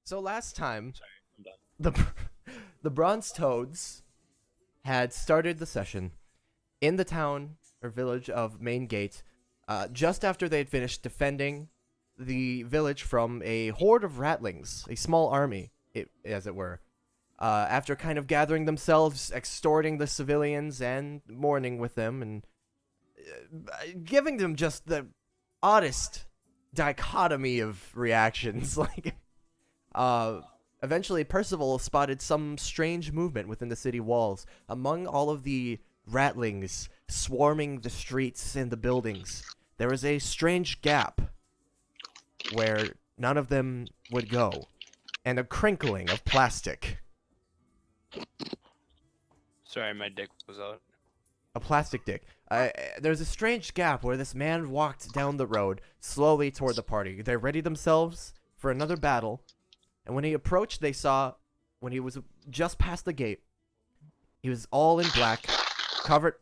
So last time, Sorry, I'm done. the Bronze Toads had started the session in the town or village of Main Gate, just after they had finished defending the village from a horde of ratlings, a small army, as it were. After kind of gathering themselves, extorting the civilians, and mourning with them, and giving them just the oddest dichotomy of reactions. Eventually Percival spotted some strange movement within the city walls. Among all of the ratlings swarming the streets and the buildings, there was a strange gap where none of them would go, and a crinkling of plastic. Sorry, my dick was out. A plastic dick. There's a strange gap where this man walked down the road slowly toward the party. They readied themselves for another battle, and when he approached, they saw, when he was just past the gate, he was all in black, covered.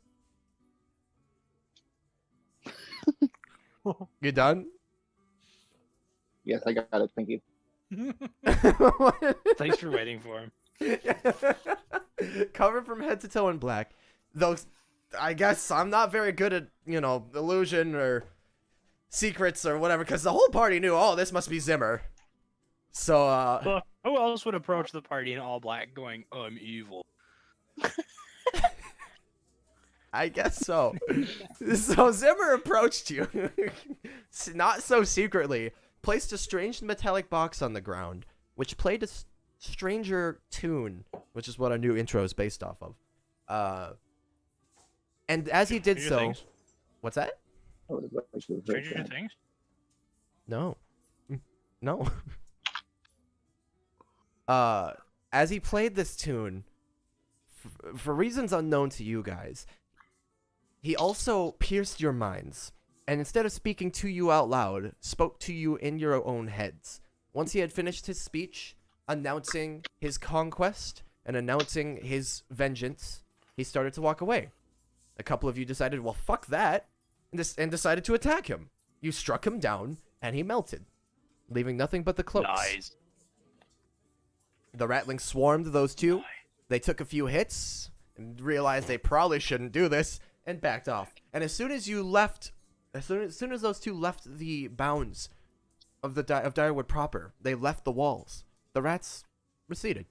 You done? Yes, I got it. Thank you. Thanks for waiting for him. Covered from head to toe in black. Though, I guess I'm not very good at, illusion or secrets or whatever, because the whole party knew, oh, this must be Zimmer. So, Well, who else would approach the party in all black going, I'm evil? I guess so. So Zimmer approached you, not so secretly, placed a strange metallic box on the ground, which played a stranger tune, which is what our new intro is based off of. And as he did Stranger so, Things? what's that? Oh, that's actually very Stranger sad. Things? No. No. As he played this tune, for reasons unknown to you guys, he also pierced your minds, and instead of speaking to you out loud, spoke to you in your own heads. Once he had finished his speech, announcing his conquest and announcing his vengeance, he started to walk away. A couple of you decided, well, fuck that, and decided to attack him. You struck him down, and he melted, leaving nothing but the cloaks. Nice. The ratlings swarmed those two. They took a few hits and realized they probably shouldn't do this and backed off. And as soon as you left, as soon as those two left the bounds of of Direwood proper, they left the walls. The rats receded.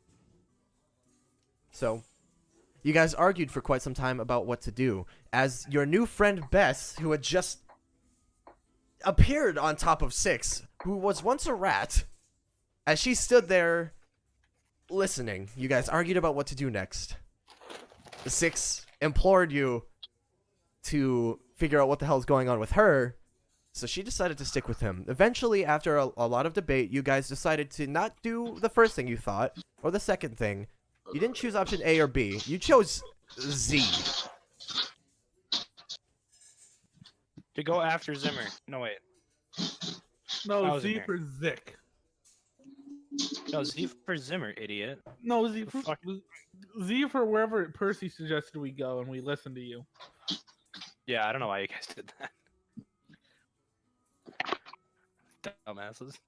So, you guys argued for quite some time about what to do, as your new friend Bess, who had just appeared on top of Six, who was once a rat, as she stood there listening, you guys argued about what to do next. Six implored you to figure out what the hell is going on with her, so she decided to stick with him. Eventually, after a lot of debate, you guys decided to not do the first thing you thought, or the second thing. You didn't choose option A or B. You chose Z. To go after Zimmer. No, wait. I No, was in Z there. for Zick. No, Z for Zimmer, idiot. No, Z for Fuck. Z for wherever Percy suggested we go, and we listen to you. Yeah, I don't know why you guys did that. Dumbasses.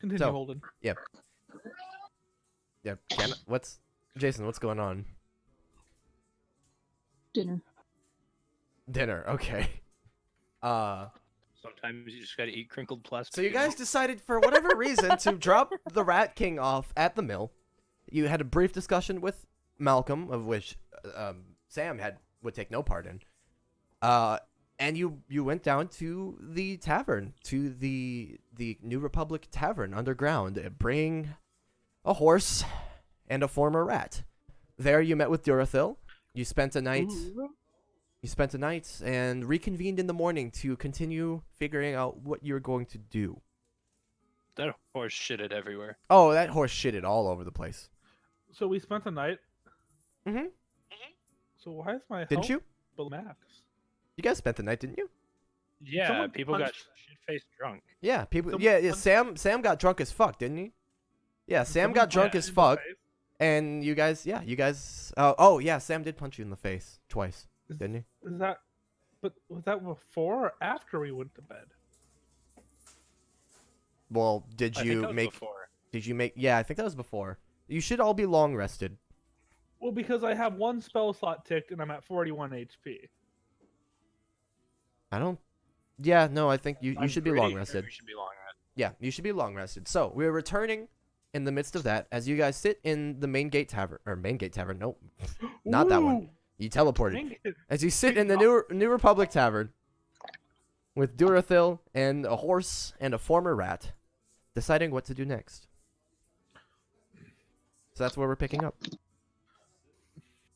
Continue, So- Holden. Yep. Jason, what's going on? Dinner. Dinner, okay. Sometimes you just gotta eat crinkled plastic. So you guys decided, for whatever reason, to drop the Rat King off at the mill. You had a brief discussion with Malcolm, of which Sam would take no part in. And you went down to the tavern, to the New Republic Tavern underground, bringing a horse and a former rat. There you met with Durathil. You spent a night. You spent a night and reconvened in the morning to continue figuring out what you're going to do. That horse shitted everywhere. Oh, that horse shitted all over the place. So we spent the night. Mm-hmm. So why is my Didn't health you? below max? You guys spent the night, didn't you? Yeah, Someone people got punched- shit-faced drunk. Yeah, people. Someone Yeah, punched- Sam got drunk as fuck, didn't he? Yeah, Sam Someone got drunk punched as me in the fuck, face? and you guys. Oh yeah, Sam did punch you in the face twice, didn't he? Is that? But was that before or after we went to bed? Well, did I think you that was make? before. Did you make? Yeah, I think that was before. You should all be long rested. Well, because I have one spell slot ticked and I'm at 41 HP. I don't. Yeah, no, I think you I'm should be pretty long sure rested. we should be long rested. Yeah, you should be long rested. So we're returning in the midst of that as you guys sit in the main gate tavern or main gate tavern. Nope, not that one. Ooh, You teleported. dang it. As you sit in the New Republic tavern with Durathil and a horse and a former rat, deciding what to do next. So that's where we're picking up.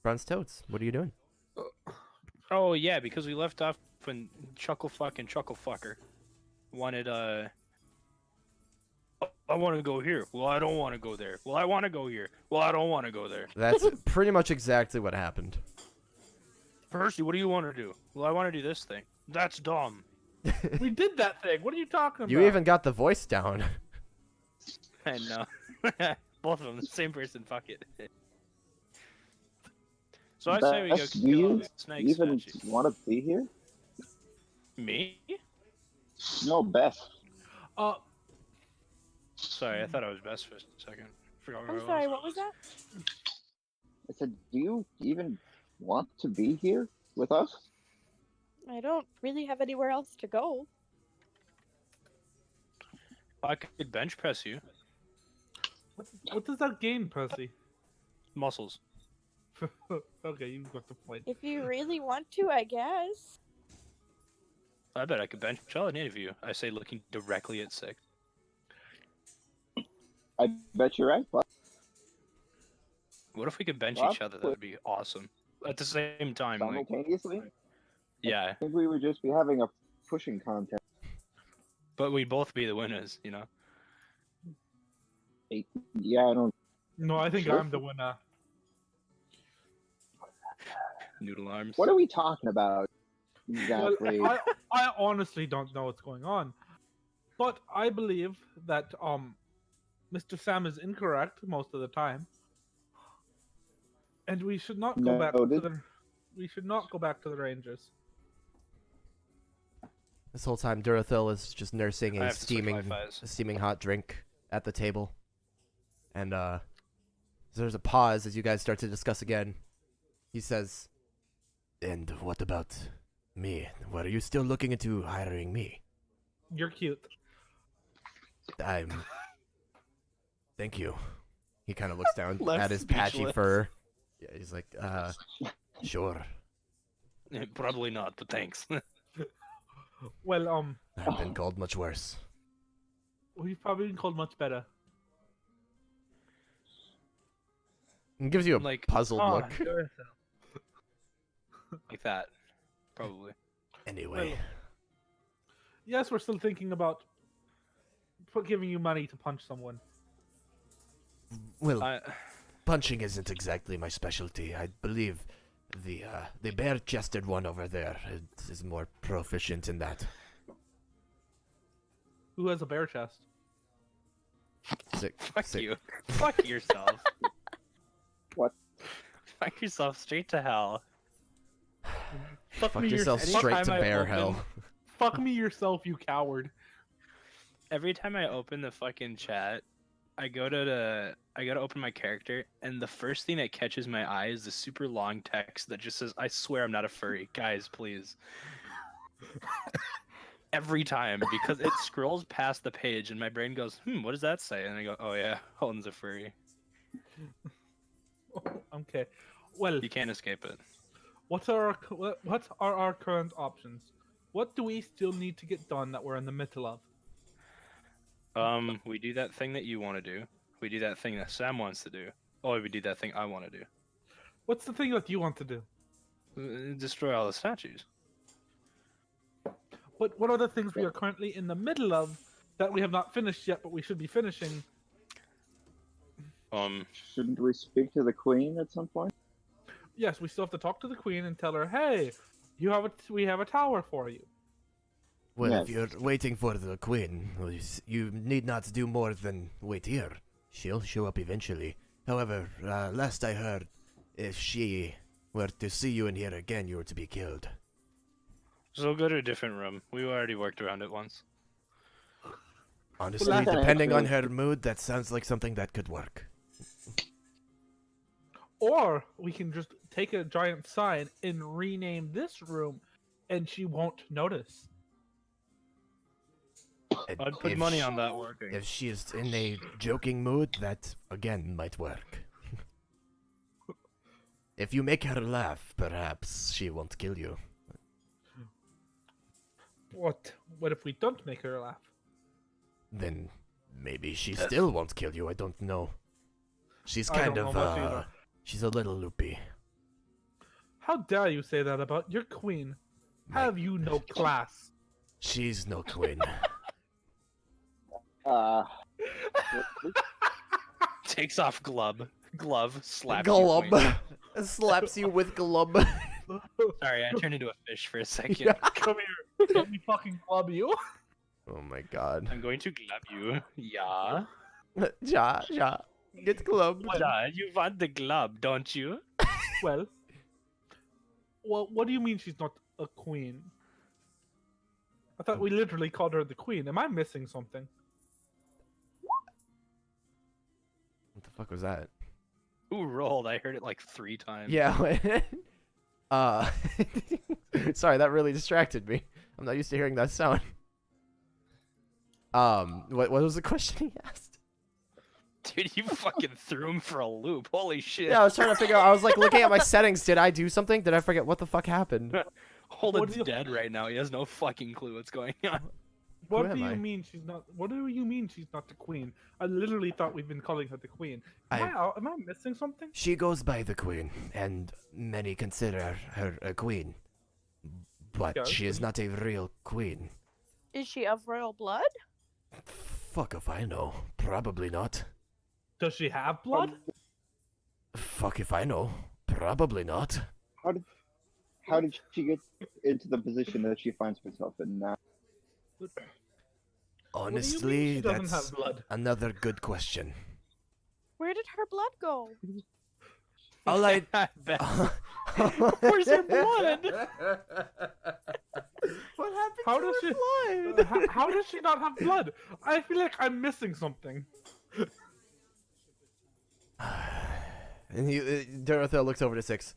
Franz Toads, what are you doing? Oh yeah, because we left off when Chuckle Fucker wanted I want to go here. Well, I don't want to go there. Well, I want to go here. Well, I don't want to go there. That's pretty much exactly what happened. Percy, what do you want to do? Well, I want to do this thing. That's dumb. We did that thing. What are you talking about? You even got the voice down. I know. Both of them, the same person. Fuck it. So I say we go Bess, do kill you all the snakes. even want to be here? Me? No, Beth. Sorry, I thought I was best for a second. Forgot where I I'm was. sorry, what was that? I said, do you even want to be here with us? I don't really have anywhere else to go. I could bench press you. What does that gain, Percy? Muscles. Okay, you got the point. If you really want to, I guess. I bet I could bench all any of you. I say looking directly at Sick. I bet you're right, but What if we could bench Well, each other? That would be awesome. At the same time, like, simultaneously, yeah. I think we would just be having a pushing contest. But we'd both be the winners, you know? Yeah, I don't. No, I think Sure. I'm the winner. Noodle arms. What are we talking about exactly? Well, I honestly don't know what's going on, but I believe that Mr. Sam is incorrect most of the time, and we should not go back to Noted. the. We should not go back to the Rangers. This whole time, Durathil is just nursing I a have to switch steaming, Wi-Fis. hot drink at the table. And so there's a pause as you guys start to discuss again. He says, "And what about me? What are you still looking into hiring me? You're cute. Thank you." He kind of looks down Left at his patchy speechless. fur. Yeah, he's like, sure. Probably not, but thanks. Well, I've been called much worse. we've probably been called much better. He gives you a Like, puzzled Oh, look. sure. Like that. Probably. Anyway, Yes, we're still thinking about giving you money to punch someone. well, I, punching isn't exactly my specialty. I believe the bare-chested one over there is more proficient in that. Who has a bear chest? fuck Sick. you. Fuck yourself. What? Fuck yourself straight to hell. Fuck me yourself yourself. straight Anytime to I bear open- hell. Fuck me yourself, you coward. Every time I open the fucking chat, I go to open my character, and the first thing that catches my eye is the super long text that just says, "I swear I'm not a furry, guys, please." Every time, because it scrolls past the page, and my brain goes, "What does that say?" And I go, "Oh yeah, Holden's a furry. Okay. Well, You can't escape it." what are our current options? What do we still need to get done that we're in the middle of? We do that thing that you want to do. We do that thing that Sam wants to do. Oh, we do that thing I want to do. What's the thing that you want to do? Destroy all the statues. But what are the things we are currently in the middle of that we have not finished yet, but we should be finishing? Shouldn't we speak to the queen at some point? Yes, we still have to talk to the queen and tell her, "Hey, we have a tower for you." Well, if Yes. you're waiting for the queen, well, you need not do more than wait here. She'll show up eventually. However, last I heard, if she were to see you in here again, you were to be killed. So go to a different room. We already worked around it once. Honestly, Well, that's depending on actually- her mood, that sounds like something that could work. Or we can just take a giant sign and rename this room, and she won't notice. And I'd put if money sh- on that working. If she is in a joking mood, that again might work. If you make her laugh, perhaps she won't kill you. What if we don't make her laugh? Then maybe she still won't kill you. I don't know. She's I kind don't of know much either. she's a little loopy. How dare you say that about your queen? My- Have you no class? She's no queen. Uh, Takes off glove, slaps Glub. you. queen. Slaps you with glub. Sorry, I turned into a fish for a second. Yeah. Come here. Let me fucking club you. Oh my god. I'm going to glove you. Yeah. Ja, ja. Get glub. Yeah, you want the glove, don't you? Well, what do you mean she's not a queen? I thought we literally called her the queen. Am I missing something? What the fuck was that? Who rolled? I heard it like 3 times. Yeah. Sorry, that really distracted me. I'm not used to hearing that sound. What was the question he asked? Dude, you fucking threw him for a loop. Holy shit. Yeah, I was trying to figure out. I was like looking at my settings. Did I do something? Did I forget what the fuck happened? What Holden's do you- dead right now. He has no fucking clue what's going on. What am do you I? mean she's not? What do you mean she's not the queen? I literally thought we've been calling her the queen. Am I missing something? She goes by the queen, and many consider her a queen. But Yes. she is not a real queen. Is she of royal blood? Fuck if I know. Probably not. Does she have blood? Fuck if I know. Probably not. how did she get into the position that she finds herself in now? What do you mean Honestly, she doesn't that's have blood. another good question. Where did her blood go? All I... bet. Where's her blood? What happened How to does her she? blood? How does she not have blood? I feel like I'm missing something. And Dorothea looks over to Six.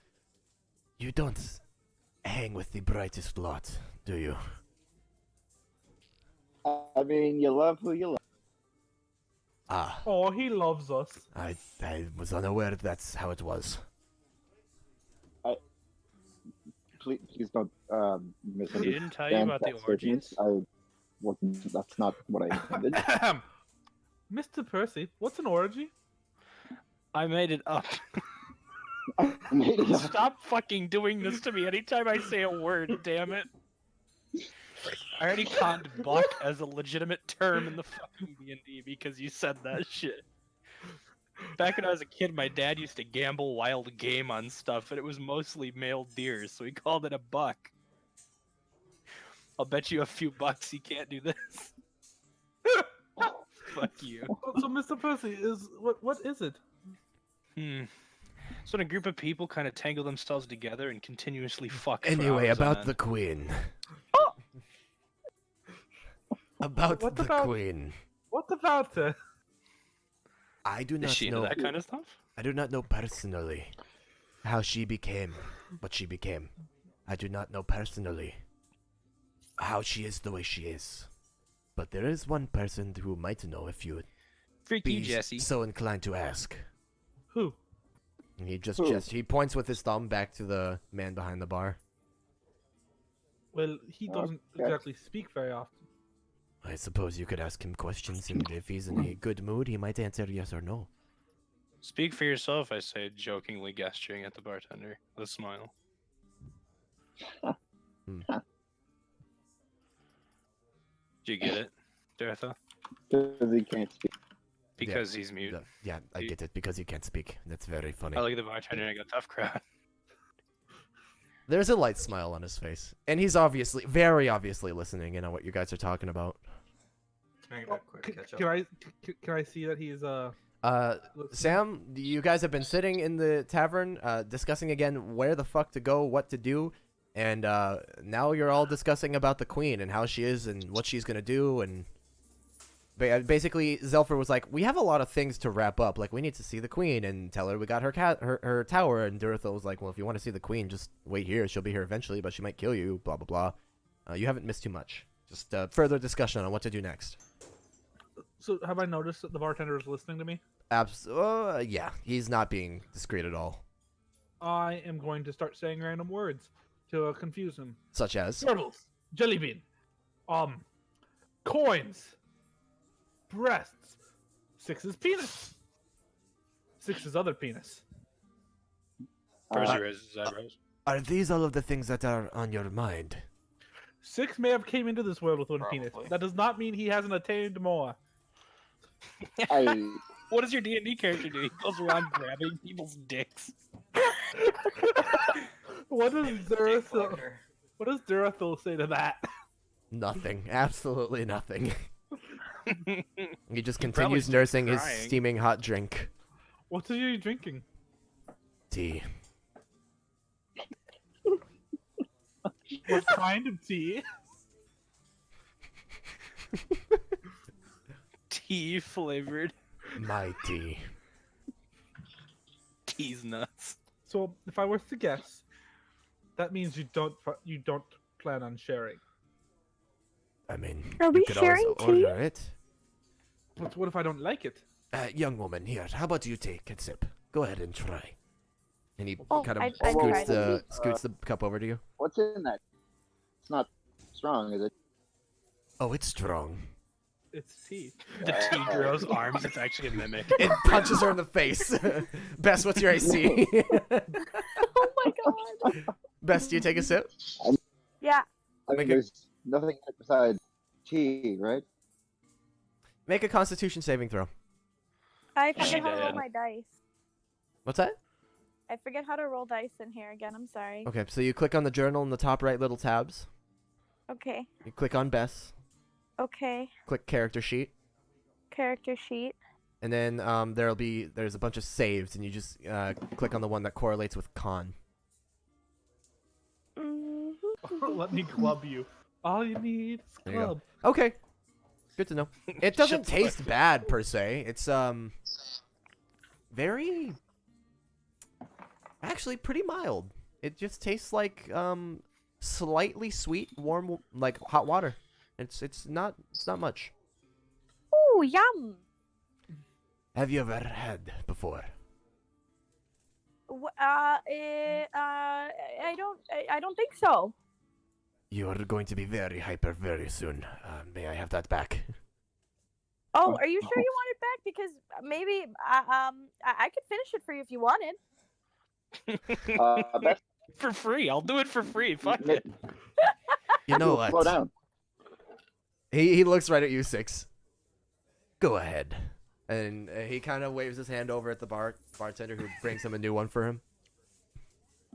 You don't hang with the brightest lot, do you? I mean, you love who you love. Ah, Oh, he loves us. I was unaware that's how it was. Please don't He misunderstand didn't tell you about the that statement. orgies? That's not what I intended. Mr. Percy, what's an orgy? I made it up. I made it up. Stop fucking doing this to me anytime I say a word, damn it. I already conned buck as a legitimate term in the fucking D&D because you said that shit. Back when I was a kid, my dad used to gamble wild game on stuff, and it was mostly male deer, so he called it a buck. I'll bet you a few bucks he can't do this. Fuck you. So, Mr. Percy, what is it? So when a group of people kind of tangle themselves together and continuously fuck. for Anyway, hours on about end. the queen. About What the about- queen. What about her? I do Is not she know. into that kind of stuff? I do not know personally how she became what she became. I do not know personally how she is the way she is. But there is one person who might know if you would Freak you, be Jesse. so inclined to ask. Who? And he just Who? he points with his thumb back to the man behind the bar. Well, he doesn't Okay. exactly speak very often. I suppose you could ask him questions, and if he's in a good mood, he might answer yes or no. Speak for yourself, I say, jokingly gesturing at the bartender with a smile. Do you get it, Dorotha? Because he can't speak. Because he's mute. Yeah, I get it, because he can't speak. That's very funny. I look at the bartender and I go, tough crowd. There's a light smile on his face. And he's obviously, very obviously listening in on what you guys are talking about. Can I get Oh, a quick catch up? can I see that he's listening? Sam, you guys have been sitting in the tavern, discussing again where the fuck to go, what to do, and now you're all discussing about the queen and how she is and what she's gonna do, and Basically, Zelfer was like, we have a lot of things to wrap up. Like, we need to see the queen and tell her we got her tower. And Durathill was like, well, if you want to see the queen, just wait here. She'll be here eventually, but she might kill you, blah, blah, blah. You haven't missed too much. Just further discussion on what to do next. So have I noticed that the bartender is listening to me? Yeah, he's not being discreet at all. I am going to start saying random words to confuse him. Such as? Turtles, jelly bean, coins, breasts, 6's penis, 6's other penis. Percy raises his eyebrows. Are these all of the things that are on your mind? 6 may have came into this world with one penis. That does not mean he hasn't attained more. What does your D&D character do? He goes around grabbing people's dicks. What does Durathill say to that? Nothing. Absolutely nothing. He just Probably continues still nursing his crying. steaming hot drink. What are you drinking? Tea. What kind of tea? Tea flavored. My tea. Tea's nuts. So, if I were to guess, that means you don't plan on sharing. I mean, Are you we could always sharing tea? order it. But what if I don't like it? Young woman, here, how about you take a sip? Go ahead and try. And he Oh, kind of I'd scoots try. the cup over to you. What's in that? It's not strong, is it? Oh, it's strong. It's tea. The tea grows arms. It's actually a mimic. It punches her in the face. Bess, what's your AC? Oh my god. Bess, do you take a sip? Yeah. I mean, Make it- there's nothing in it besides tea, right? Make a Constitution saving throw. I She forget how to roll did. my dice. What's that? I forget how to roll dice in here again. I'm sorry. Okay, so you click on the journal in the top right little tabs. Okay. You click on Bess. Okay. Click character sheet. Character sheet. And then there's a bunch of saves, and you just click on the one that correlates with con. Mm-hmm. Let me club you. All you need is There you go. club. Okay, good to know. It doesn't Shut the taste fuck up. bad per se. It's very actually pretty mild. It just tastes like slightly sweet, warm, like hot water. It's not much. Ooh, yum. Have you ever had before? I don't think so. You are going to be very hyper very soon. May I have that back? Oh, are you sure you want it back? Because maybe I could finish it for you if you wanted. Beth, For free. I'll do it for free. Fuck it. You know slow what? down. He looks right at you, Six. Go ahead. And he kind of waves his hand over at the bartender who brings him a new one for him.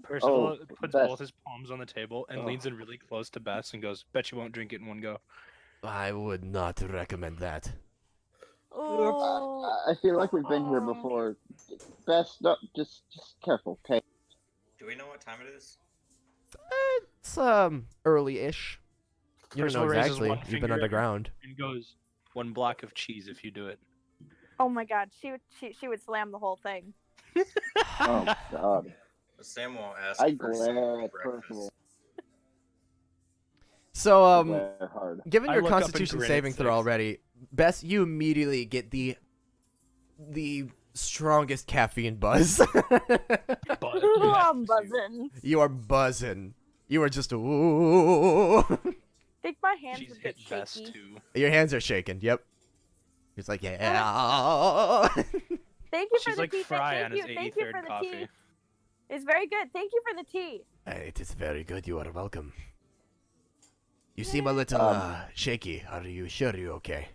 Percival puts Beth. both his palms on the table and leans in really close to Bess and goes, bet you won't drink it in one go. I would not recommend that. Oh. I feel like we've been here before. Best, no, just careful, okay? Do we know what time it is? It's early-ish. You don't Percival know raises exactly. one You've been finger underground. And goes, one block of cheese if you do it. Oh my god, she would slam the whole thing. Oh, God. Sam won't ask I for some glare at breakfast. Percival. So Glare hard. given I your look up and Constitution grin at saving throw Six. already, Bess, you immediately get the strongest caffeine buzz. But Ooh, I'm buzzing. You are buzzing. You are just ooh. I think my hands she's are a bit hit Bess shaky. too. Your hands are shaking. Yep. He's like, yeah. Thank you for She's the like tea. Fry on his Thank you 83rd for the coffee. tea. It's very good. Thank you for the tea. It is very good. You are welcome. You seem a little shaky. Are you sure you're okay?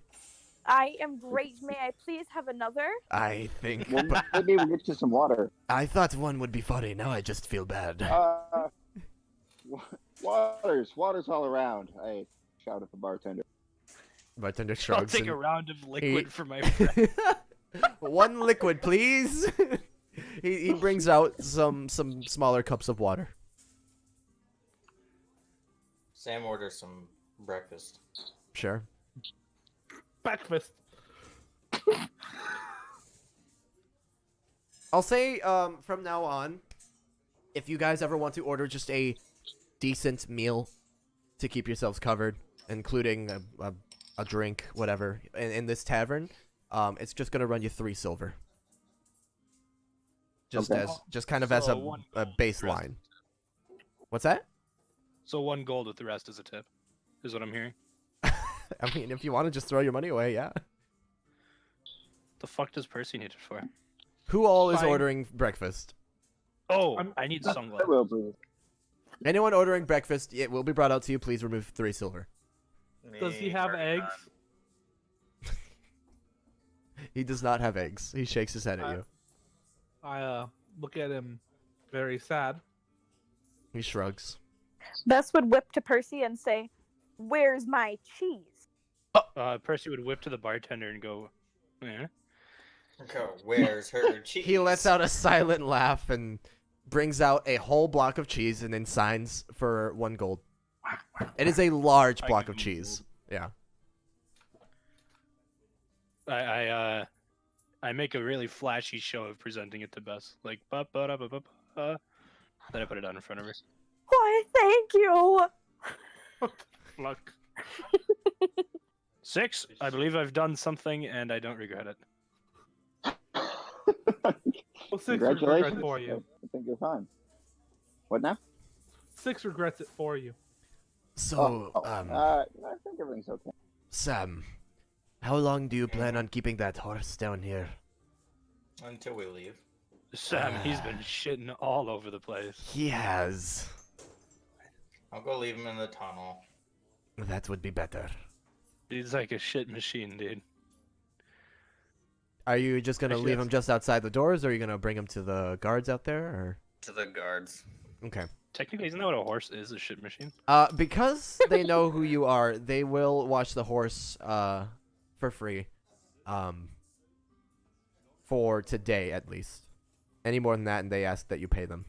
I am great. May I please have another? I think. Well, But maybe we'll get you some water. I thought one would be funny. Now I just feel bad. Water's all around. I shout at the bartender. Bartender I'll shrugs. take a and- round of liquid for my friend. One liquid, please. he brings out some smaller cups of water. Sam orders some breakfast. Sure. Breakfast. I'll say from now on, if you guys ever want to order just a decent meal to keep yourselves covered, including a drink, whatever, in this tavern, it's just gonna run you 3 silver. Just Okay. just kind of as So a one gold, the rest baseline. What's that? So 1 gold with the rest as a tip, is what I'm hearing. I mean, if you want to just throw your money away, yeah. The fuck does Percy need it for? Who all is Fine. ordering breakfast? Oh, I'm- I need I sunglasses. will breathe. Anyone ordering breakfast, it will be brought out to you. Please remove 3 silver. Does he Me, have 39. eggs? He does not have eggs. He shakes his head at you. I look at him very sad. He shrugs. Bess would whip to Percy and say, "Where's my cheese?" Percy would whip to the bartender and go, eh? Go, where's her cheese? He lets out a silent laugh and brings out a whole block of cheese and then signs for 1 gold. It is a large I block give of him cheese. Yeah. I make a really flashy show of presenting it to Bess. Like, ba-ba-da-ba-ba-ba. Then I put it down in front of her. Why, thank you. Look. 6, I believe I've done something and I don't regret it. Well, 6 Congratulations. regrets for you. I think you're fine. What now? 6 regrets it for you. So, I think everything's okay. Sam, how long do you plan on keeping that horse down here? Until we leave. Sam, he's been shitting all over the place. He has. I'll go leave him in the tunnel. That would be better. He's like a shit machine, dude. Are you just gonna Actually, leave him just outside the doors, or are you gonna bring him to the guards out there? Or To the guards. okay. Technically, isn't that what a horse is? A shit machine? Because they know who you are, they will watch the horse for free, for today at least. Any more than that, and they ask that you pay them.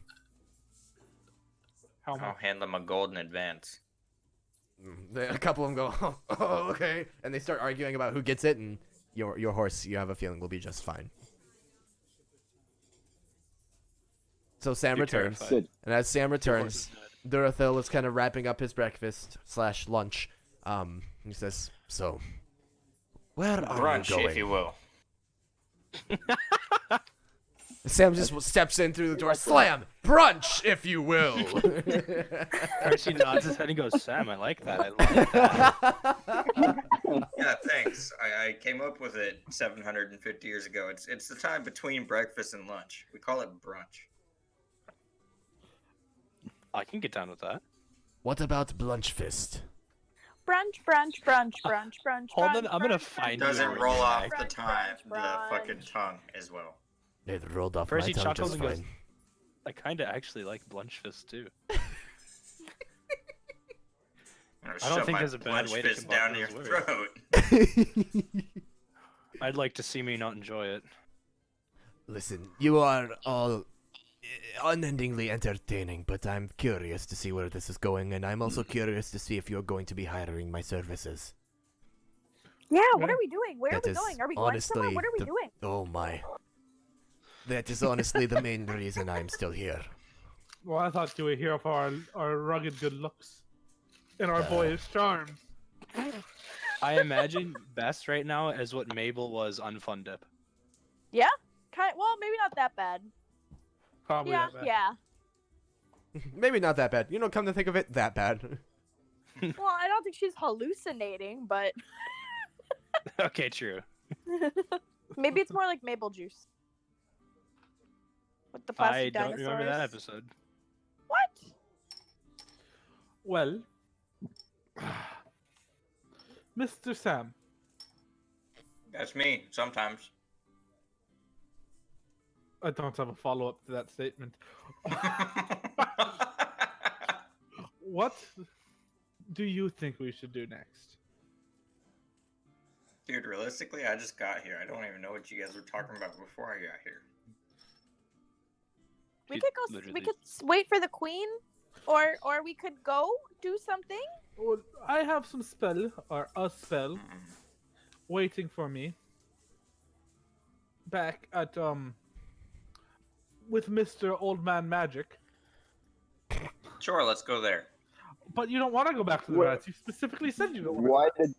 How I'll much? hand them a gold in advance. A couple of them go, oh, okay, and they start arguing about who gets it, and your horse, you have a feeling, will be just fine. So Sam You're returns, terrified. Good. and as Sam Your horse returns, is dead. Durathil is kind of wrapping up his breakfast / lunch. He says, "So, where are Brunch, you going?" if you will. Sam just steps in through the door. Slam! Brunch, if you will. Percy nods his head and goes, Sam, I like that. I like that. Yeah, thanks. I came up with it 750 years ago. It's the time between breakfast and lunch. We call it brunch. I can get down with that. What about Blunchfist? Brunch, brunch, brunch, brunch, brunch. Hold brunch, on, I'm gonna brunch, find brunch, you Doesn't Brunch, roll off brunch, the time, brunch, brunch. the fucking tongue as well. It rolled off Percy my tongue chuckles just and goes, fine. I kind of actually like Blunchfist too. I'm gonna I don't shove think my there's a bad lunch way to fist combine down your those words. throat. I'd like to see me not enjoy it. Listen, you are all unendingly entertaining, but I'm curious to see where this is going, and I'm also curious to see if you're going to be hiring my services. Yeah, what are we doing? Where That are we is going? Are we going somewhere? honestly What are we the- doing? Oh my. That is honestly the main reason I'm still here. Well, I thought you were here for our rugged good looks and our boyish charms. I imagine Best right now as what Mabel was on Fun Dip. Yeah? Well, maybe not that bad. Probably Yeah, that bad. yeah. Maybe not that bad. You know, come to think of it, that bad. Well, I don't think she's hallucinating, but Okay, true. maybe it's more like maple juice. With the I plastic don't dinosaurs. remember that episode. What? Well, Mr. Sam, That's me, sometimes. I don't have a follow up to that statement. What do you think we should do next? Dude, realistically, I just got here. I don't even know what you guys were talking about before I got here. We It could go. We literally- could wait for the queen, or we could go do something. Well, I have some spell or a spell Mm-mm. waiting for me. back at with Mr. Old Man Magic, Sure, let's go there. but you don't want to go back to the Where- rats. You specifically said you don't want to.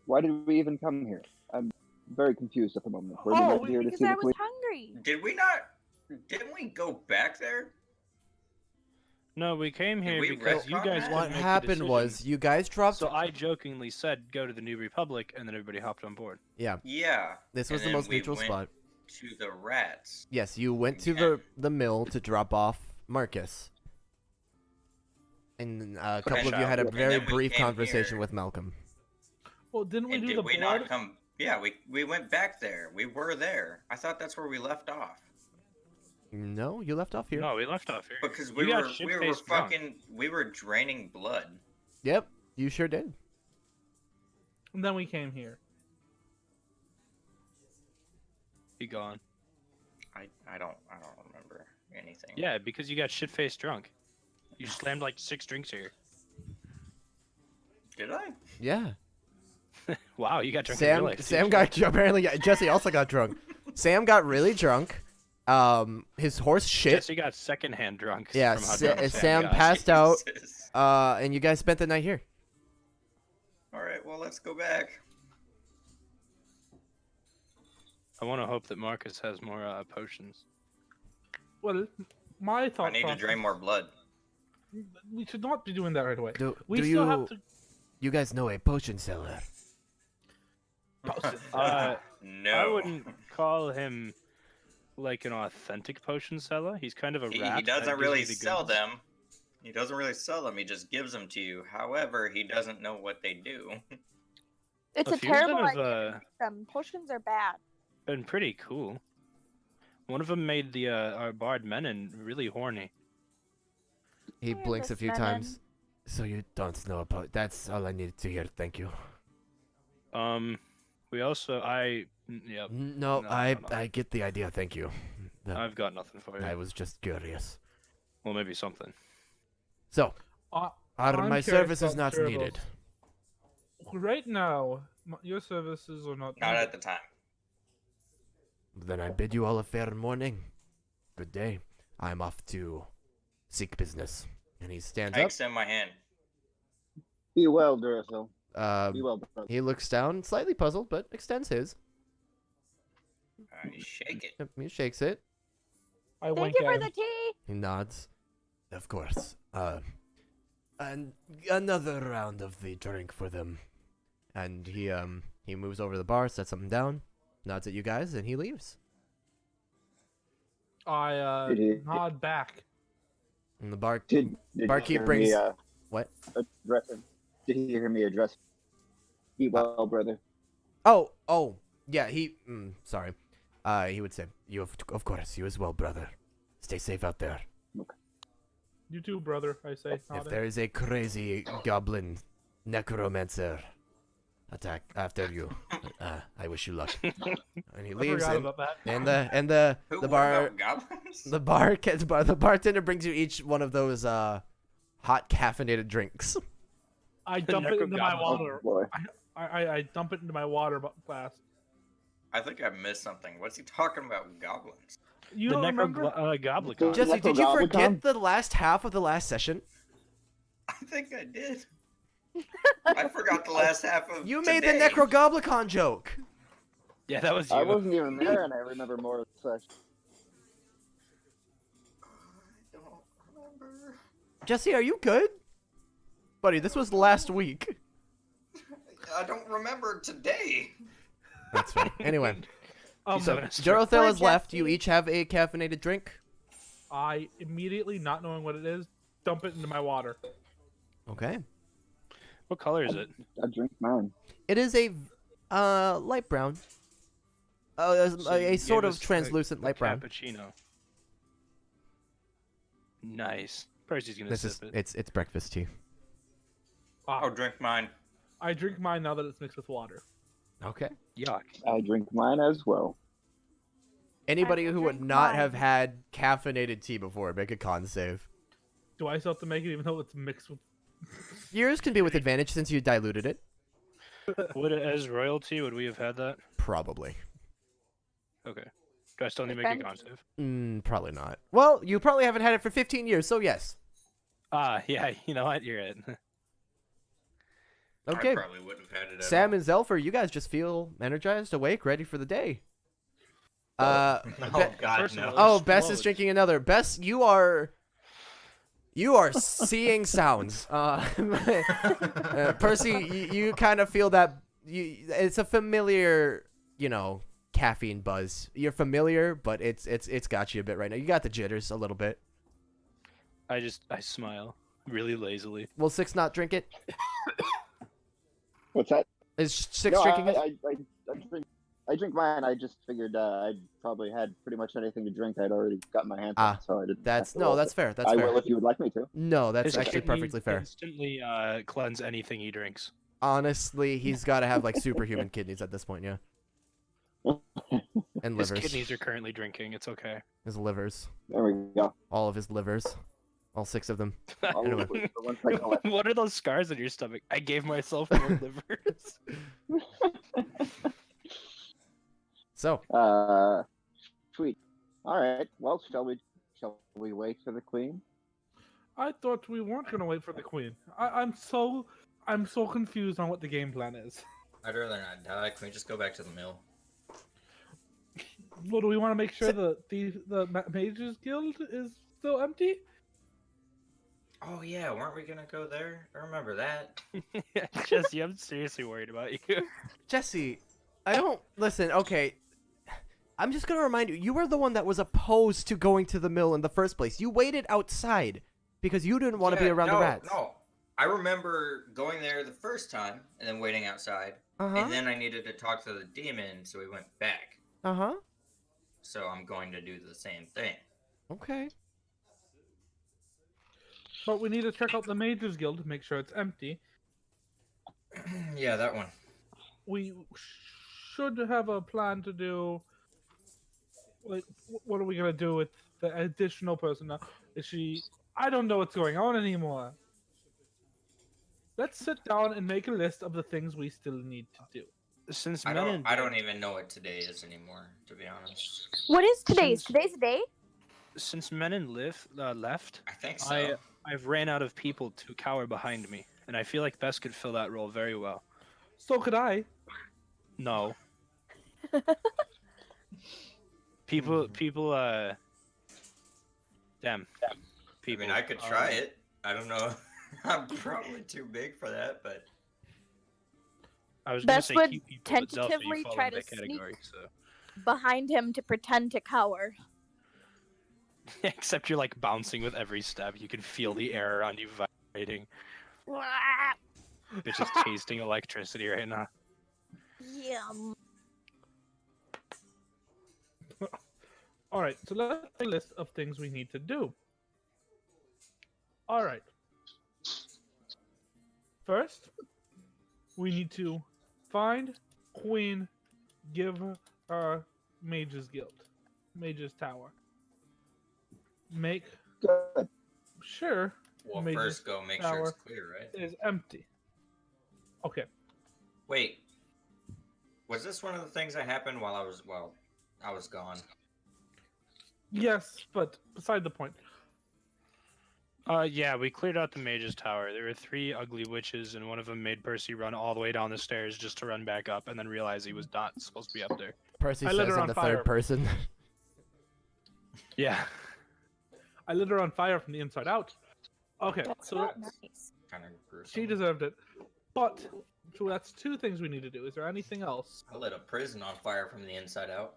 Why did we even come here? I'm very confused at the moment. We're Oh, not here to Because see I the was queen. hungry. Did we not? Didn't we go back there? No, we came here we because you retcon guys that? couldn't What make the happened was decision. you guys dropped. So I jokingly said go to the New Republic, and then everybody hopped on board. Yeah, Yeah. this was and the then most we neutral went spot. To the rats. Yes, you went to Yeah. the mill to drop off Marcus. And a couple of you had a And very then we brief came conversation here. with Malcolm. Well, didn't we And do did the we blood? not come? Yeah, we went back there. We were there. I thought that's where we left off. No, you left off here. No, we left off here. Because You we got were shit-faced drunk. we were draining blood. Yep, you sure did. And then we came here. He gone. I don't remember anything. Yeah, because you got shit-faced drunk. You slammed like 6 drinks here. Did I? Yeah. Wow, you got drunk in real Sam life, Sam too. got apparently Jesse also got drunk. Sam got really drunk. His horse shit. Jesse got secondhand drunk. Yeah, from how Sa- drunk Sam got. passed out. Jesus. And you guys spent the night here. All right, well let's go back. I want to hope that Marcus has more potions. Well, my thought I need to process- drain more blood. We should not be doing that right away. Do We do still you have to. you guys know a potion seller? No. I wouldn't call him like an authentic potion seller. He's kind of a He rat. that doesn't gives really you the sell goods. them. He doesn't really sell them. He just gives them to you. However, he doesn't know what they do. It's A a few of them terrible have idea. Potions are bad. been pretty cool. One of them made the our bard Menon really horny. He I blinks a few understand. times. So you don't know about that's all I needed to hear, thank you. We also yep. No, No, I no, no. I get the idea, thank you. I've got nothing for you. I was just curious. Well, maybe something. So, I'm my curious service is about not Turtles. needed. Right now, your services are not. Not needed. at the time. Then I bid you all a fair morning. Good day. I'm off to seek business. And he stands I up. extend my hand. Be well, Duracell. Be well, brother. He looks down, slightly puzzled, but extends his. I shake it. Yep, he shakes it. I Thank wink you for at the him. tea. He nods. Of course. And another round of the drink for them. And he moves over to the bar, sets something down, nods at you guys, and he leaves. I Did he- nod back. And the bar Did Barkeep you hear brings- me, what? address him? Did he hear me address? Be well, brother. Oh, yeah, sorry. He would say, "You of course, you as well, brother. Stay safe out there. You too, brother. I say. If nodding. there is a crazy goblin necromancer attack after you, I wish you luck." And he I leaves. forgot And, about that. and the Who? the what bar about goblins? the bartender brings you each one of those hot caffeinated drinks. I The dump it into my necrogoblin. Oh water. boy. I dump it into my water glass. I think I missed something. What's he talking about? Goblins? You The don't remember? Goblicon. Just- Jesse, did you Necrogoblicon? forget the last half of the last session? I think I did. I forgot the last half of. You made the today. Necrogoblicon joke. Yeah, that was you. I wasn't even there, and I remember more of the session. I don't remember. Jesse, are you good? Buddy, this was last week. I don't remember today. That's right. Anyway, so having a stroke. Dorothea Poor is left. You Jesse. each have a caffeinated drink. I immediately, not knowing what it is, dump it into my water. Okay. What color is it? I drink mine. It is a light brown. So A you sort gave of us translucent a light brown. Cappuccino. Nice. Percy's gonna This is sip it. it's breakfast tea. Ah, I'll drink mine. I drink mine now that it's mixed with water. Okay. Yuck. I drink mine as well. Anybody will who would drink not mine. have had caffeinated tea before, make a con save. Do I still have to make it even though it's mixed with? Yours can be with advantage since you diluted it. Would as royalty would we have had that? Probably. Okay. Do I still need to make a Depends. con save? Probably not. Well, you probably haven't had it for 15 years, so yes. Ah, yeah. You know what? You're right. Okay. I probably wouldn't have had it at Sam all. and Zelfer, you guys just feel energized, awake, ready for the day. Oh Be- God, First of no. all, oh, Bess is drinking another. Bess, you are seeing sounds. Percy, you kind of feel that it's a familiar, caffeine buzz. You're familiar, but it's got you a bit right now. You got the jitters a little bit. I smile really lazily. Will Six not drink it? What's that? Is Six No, drinking it? I drink mine. I just figured I'd probably had pretty much anything to drink. I'd already got my hands on, so I didn't. That's have to roll that's it. fair. That's I fair. will if you would like me to. No, that's His actually kidneys perfectly fair. Instantly cleanse anything he drinks. Honestly, he's got to have like superhuman kidneys at this point, yeah. And His livers. kidneys are currently drinking. It's okay. His livers. There we go. All of his livers. All 6 of them. All Anyway. of the ones I collect. What are those scars on your stomach? I gave myself more livers. So, Sweet. All right. Well, shall we wait for the queen? I thought we weren't gonna wait for the queen. I'm so confused on what the game plan is. I'd rather not die. Can we just go back to the mill? Well, do we want to make sure the Mages Guild is still empty? Oh yeah, weren't we gonna go there? I remember that. Jesse, I'm seriously worried about you. Jesse, I don't listen. Okay, I'm just gonna remind you. You were the one that was opposed to going to the mill in the first place. You waited outside because you didn't want to be Yeah, around no, the rats. No, I remember going there the first time and then waiting outside, Uh and huh. then I needed to talk to the demon, so we went back. Uh huh. So I'm going to do the same thing. Okay. But we need to check out the Mages Guild to make sure it's empty. Yeah, that one. We should have a plan to do. Like, what are we gonna do with the additional person now? Is she? I don't know what's going on anymore. Let's sit down and make a list of the things we still need to do. Since I men don't even know what today is anymore, to be honest. What is today's? Since- Today's the day? since men left, I think so. I've ran out of people to cower behind me, and I feel like Bess could fill that role very well. So could I. No. People, damn. I People. mean, I could try it. I don't know. I'm probably too big for that, but I was gonna Bess say would cute people, but Zelfa, you tentatively fall try in to that sneak- category, so. Behind him to pretend to cower. Except you're like bouncing with every step. You can feel the air around you vibrating. It's just tasting electricity right now. Yum. All right, so let's make a list of things we need to do. All right. First, we need to find Queen, give her Mages Guild, Mages Tower. Make Good. sure we'll Mages first go make sure it's Tower clear, right? is empty. Okay. Wait. Was this one of the things that happened while I was gone? Yes, but beside the point. Yeah, we cleared out the mage's tower. There were 3 ugly witches, and one of them made Percy run all the way down the stairs just to run back up, and then realize he was not supposed to be up there. Percy I lit says her in on the fire. third person. Yeah. I lit her on fire from the inside out. Okay, That's so not nice. Kind of gruesome. she deserved it. But so that's 2 things we need to do. Is there anything else? I lit a prison on fire from the inside out.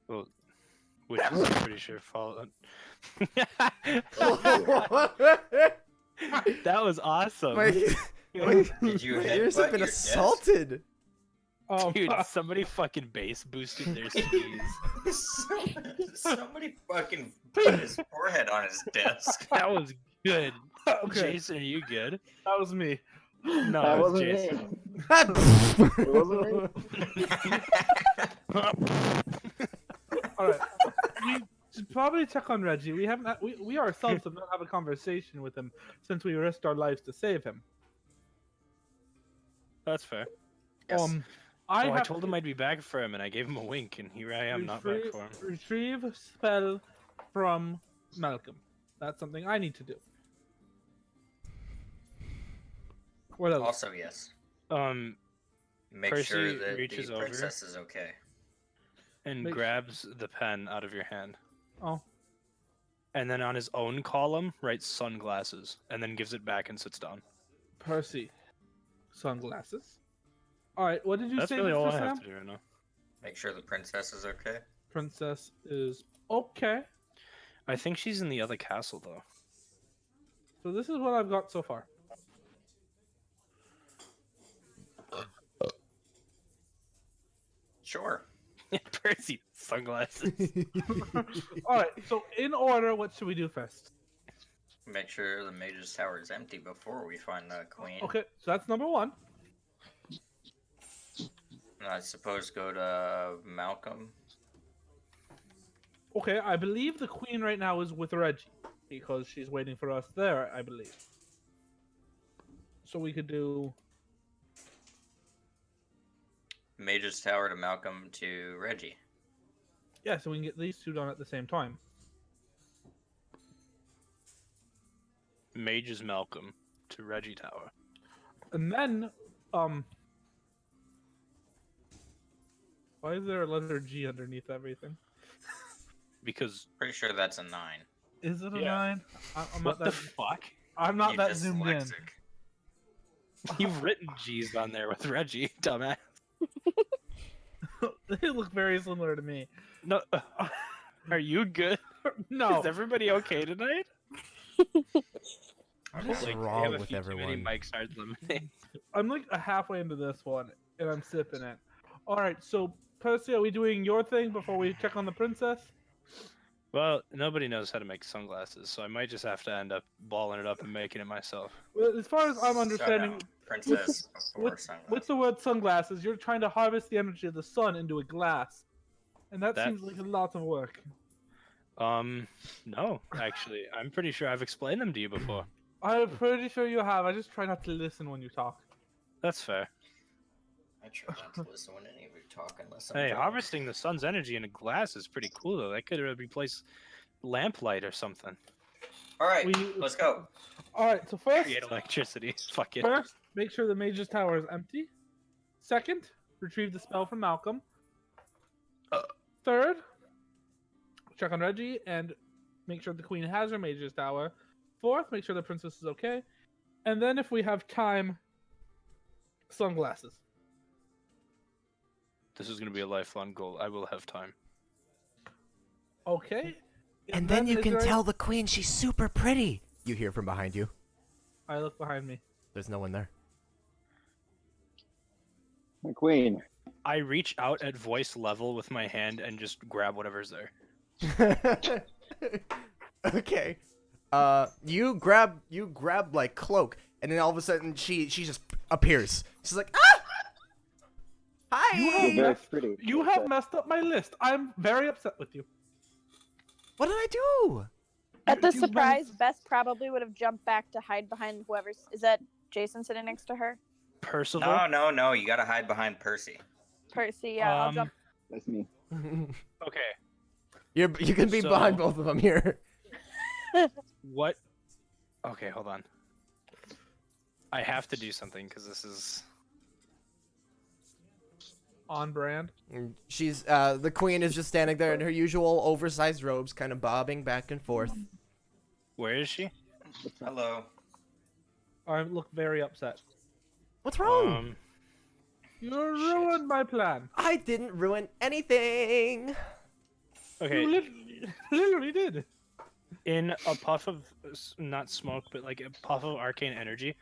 Well, which is pretty sure fall. That was awesome. Did Did you my ears have headbutt been your desk? assaulted. Dude, somebody fucking base boosted their skis. Somebody fucking put his forehead on his desk. That was good. Okay, Jason, are you good? that was me. No, That it was wasn't Jason. me. It wasn't me. All right, we should probably check on Reggie. We haven't. We ourselves have not had a conversation with him since we risked our lives to save him. That's fair. Yes. I have told him I'd be back for him, and I gave him a wink, and here I am, not back for him. Retrieve spell from Malcolm. That's something I need to do. What else? Also, yes. Make Percy sure that reaches the over. princess is okay. And grabs the pen out of your hand. Oh. And then on his own column, writes sunglasses, and then gives it back and sits down. Percy. Sunglasses. Alright, what did you That's say, really Mr. all I Sam? have to do right now. Make sure the princess is okay. Princess is okay. I think she's in the other castle, though. So this is what I've got so far. Sure. Percy, sunglasses. Alright, so in order, what should we do first? Make sure the mage's tower is empty before we find the queen. Okay, so that's number one. And I suppose go to Malcolm. Okay, I believe the queen right now is with Reggie. Because she's waiting for us there, I believe. So we could do... Mage's tower to Malcolm to Reggie. Yeah, so we can get these two done at the same time. Mage is Malcolm to Reggie Tower. And then, why is there a letter G underneath everything? Because Pretty sure that's a 9. Is it a Yeah. 9? I'm what not the that. fuck? I'm not You that zoomed in. dyslexic. You've written G's on there with Reggie, dumbass. They look very similar to me. No, are you good? No. Is everybody okay tonight? What is Like, wrong they have a with few too many everyone? Mike's Hard Lemonade. I'm like halfway into this one, and I'm sipping it. Alright, so, Percy, are we doing your thing before we check on the princess? Well, nobody knows how to make sunglasses, so I might just have to end up balling it up and making it myself. Well, as far as I'm So, understanding, no, princess before with sunglasses. the word sunglasses, you're trying to harvest the energy of the sun into a glass. And that That- seems like a lot of work. No, actually. I'm pretty sure I've explained them to you before. I'm pretty sure you have. I just try not to listen when you talk. That's fair. I try not to listen when any of you talk unless I'm Hey, drunk. harvesting the sun's energy in a glass is pretty cool, though. That could replace lamplight or something. Alright, We- let's go. Alright, so first, Create electricity. Fuck it. first, make sure the mage's tower is empty. Second, retrieve the spell from Malcolm. Third, check on Reggie and make sure the queen has her mage's tower. Fourth, make sure the princess is okay. And then if we have time, sunglasses. This is going to be a lifelong goal. I will have time. Okay. And then you is can there- tell the queen she's super pretty. You hear from behind you. I look behind me. There's no one there. My queen. I reach out at voice level with my hand and just grab whatever's there. Okay. You grab like cloak, and then all of a sudden she just appears. She's like, ah! Hi. You're very pretty. You have messed up my list. I'm very upset with you. What did I do? At the You surprise, went- Bess probably would have jumped back to hide behind whoever's. Is that Jason sitting next to her? Percival? No, you gotta hide behind Percy. Percy, yeah, I'll Um, jump. That's me. Okay. You can be So- behind both of them here. What? Okay, hold on. I have to do something because this is. On brand. She's the queen is just standing there in her usual oversized robes, kind of bobbing back and forth. Where is she? Hello. I look very upset. What's wrong? You ruined my plan. I didn't ruin anything. Okay. You literally did. In a puff of not smoke, but like a puff of arcane energy,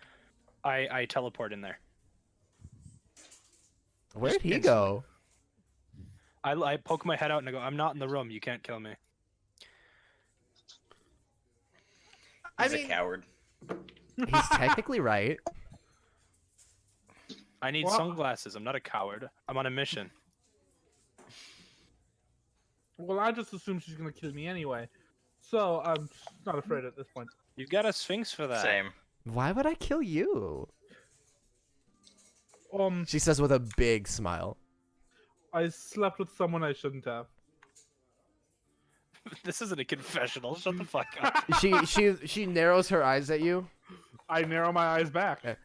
I teleport in there. Where'd he Instant. go? I poke my head out and I go, I'm not in the room. You can't kill me. He's I mean- a coward. He's technically right. I need What? sunglasses. I'm not a coward. I'm on a mission. Well, I just assumed she's gonna kill me anyway, so I'm not afraid at this point. You've got a sphinx for that. Same. Why would I kill you? She says with a big smile. I slept with someone I shouldn't have. This isn't a confessional. Shut the fuck up. She narrows her eyes at you. I narrow my eyes back. Okay.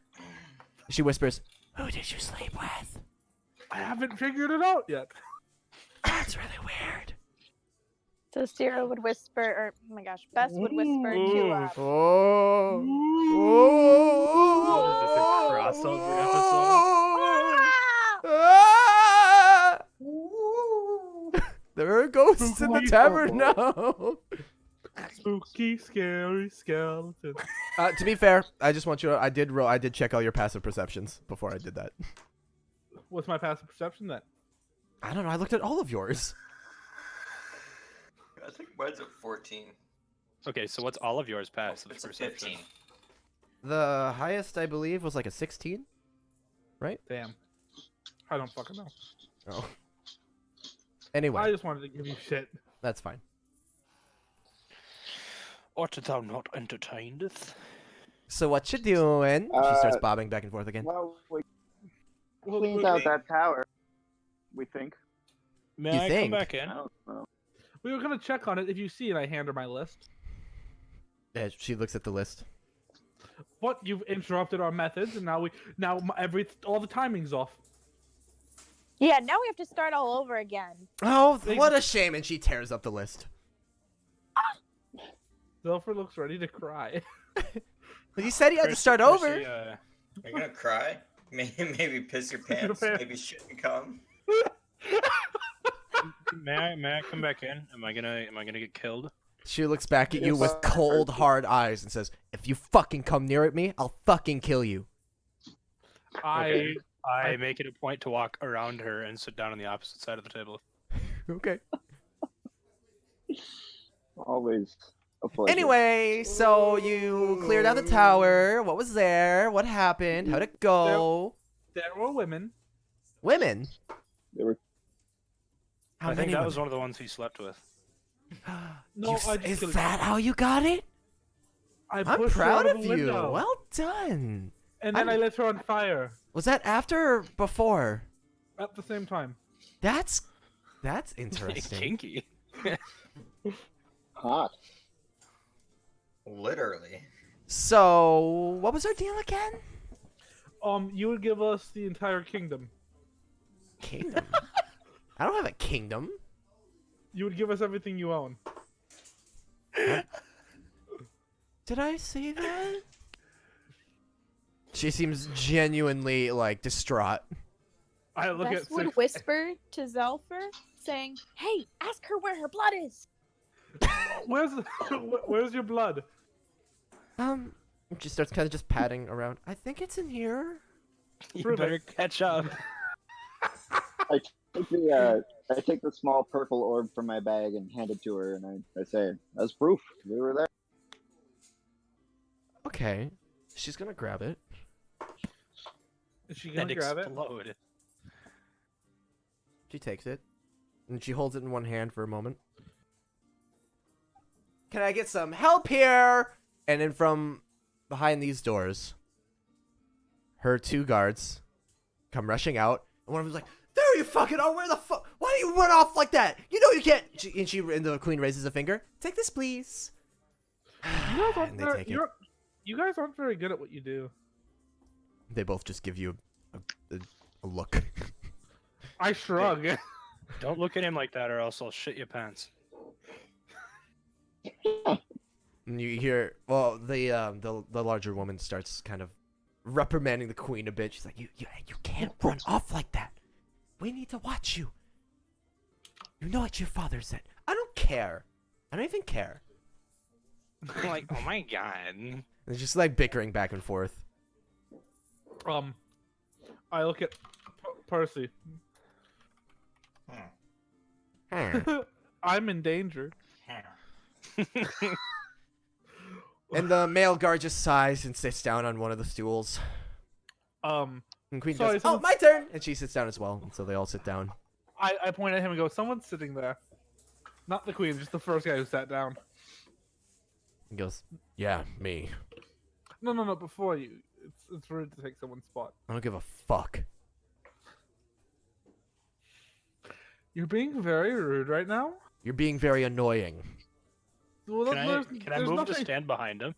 She whispers, "Who did you sleep with?" I haven't figured it out yet. That's really weird. So Stira would whisper, or oh my gosh, Bess would whisper to Oh. What is this, a crossover episode? Ah! There are ghosts in the Spooky. tavern now. Spooky, scary skeleton. To be fair, I just want you to, I did check all your passive perceptions before I did that. What's my passive perception then? I don't know. I looked at all of yours. I think mine's at 14. Okay, so what's all of yours past? It's a 15. The highest, I believe, was like a 16. Damn. I don't fucking know. Oh. Anyway, I just wanted to give you shit. that's fine. Art thou not entertained? So what you doing? She starts bobbing back and forth again. Well, we Well, cleaned we- out that tower. We think. May You I think? come back in? I don't know. We were gonna check on it. If you see it, I hand her my list. Yeah, she looks at the list. What? You've interrupted our methods, and now all the timing's off. Yeah, now we have to start all over again. Oh, what a shame! And she tears up the list. Zilfer looks ready to cry. You said you had to Chris- start Chris, over. Are you gonna cry? Maybe piss your Piss your pants? pants. Maybe shit and cum? May I come back in? Am I gonna get killed? She looks back at you Yes. with cold, hard eyes and says, "If you fucking come near me, I'll fucking kill you." Okay. I make it a point to walk around her and sit down on the opposite side of the table. Okay. Always a pleasure. Anyway, so you cleared out the tower. What was there? What happened? How'd it go? There were women. Women. They were How I think many that was women? one of the ones he slept with. No, I just Is killed- that how you got it? I I'm pushed her proud out of the you. window, Well done. and then I lit her on fire Was that after or before? at the same time. That's interesting. Kinky. hot. Literally. So, what was our deal again? You would give us the entire kingdom. Kingdom. I don't have a kingdom. You would give us everything you own. Did I say that? She seems genuinely like distraught. I look Bess at would six. whisper to Zelfer, saying, "Hey, ask her where her blood is." Where's your blood? She starts kind of just patting around. I think it's in here. You Prove better it. catch up. I take the small purple orb from my bag and hand it to her, and I say, "As proof, we were there." Okay. She's gonna grab it. Is she And gonna grab it? explode. She takes it. And she holds it in one hand for a moment. Can I get some help here? And then from behind these doors, her two guards come rushing out. And one of them's like, "There you fucking are! Where the fuck? Why do you run off like that? You know you can't." And the queen raises a finger. "Take this, please." You guys aren't And they very, take it. you guys aren't very good at what you do. They both just give you a look. I shrug. Don't look at him like that, or else I'll shit your pants. And you hear, well, the larger woman starts kind of reprimanding the queen a bit. She's like, you can't run off like that. We need to watch you. You know what your father said. I don't care. I don't even care." I'm like, oh my god. And it's just like bickering back and forth. I look at Percy. I'm in danger. And the male guard just sighs and sits down on one of the stools. And Queen Sorry, goes, "Oh, someone- my turn!" And she sits down as well. And so they all sit down. I point at him and go, "Someone's sitting there." Not the queen, just the first guy who sat down. He goes, "Yeah, me. No, before you. It's rude to take someone's spot. I don't give a fuck. You're being very rude right now. You're being very annoying. Well, Can I there's move to nothing- stand behind him?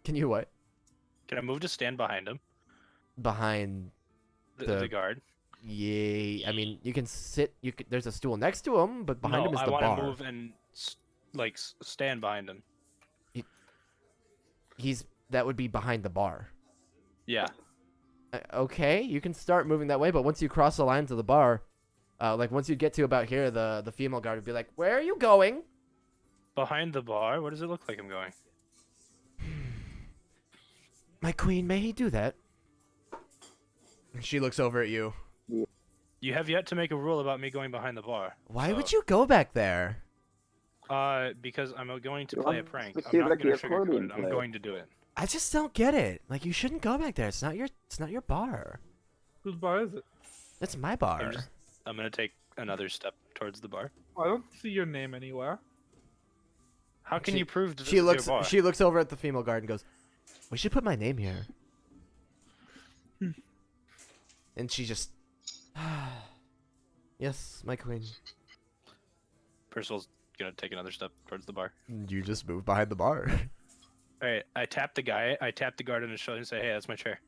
Can you what? Can I move to stand behind him? Behind The guard. Yay. I mean, you can sit. There's a stool next to him, but behind No, him is I the want bar. to move and stand behind him. That would be behind the bar. Yeah. Okay, you can start moving that way, but once you cross the line to the bar, like once you get to about here, the female guard would be like, "Where are you going?" Behind the bar? What does it look like I'm going? My queen, may he do that? She looks over at you. You have yet to make a rule about me going behind the bar. Why would you go back there? Because I'm going to You play a want prank. to I'm see not like going the to sugarcoat accordion it. I'm player. going to do it. I just don't get it. Like, you shouldn't go back there. It's not your bar. Whose bar is it? It's my bar. I'm going to take another step towards the bar. I don't see your name anywhere. How can you prove this She is looks. your bar? She looks over at the female guard and goes, "We should put my name here." And she just, yes, my queen. Percival's going to take another step towards the bar. You just move behind the bar. All right, I tap the guard on his shoulder and say, "Hey, that's my chair."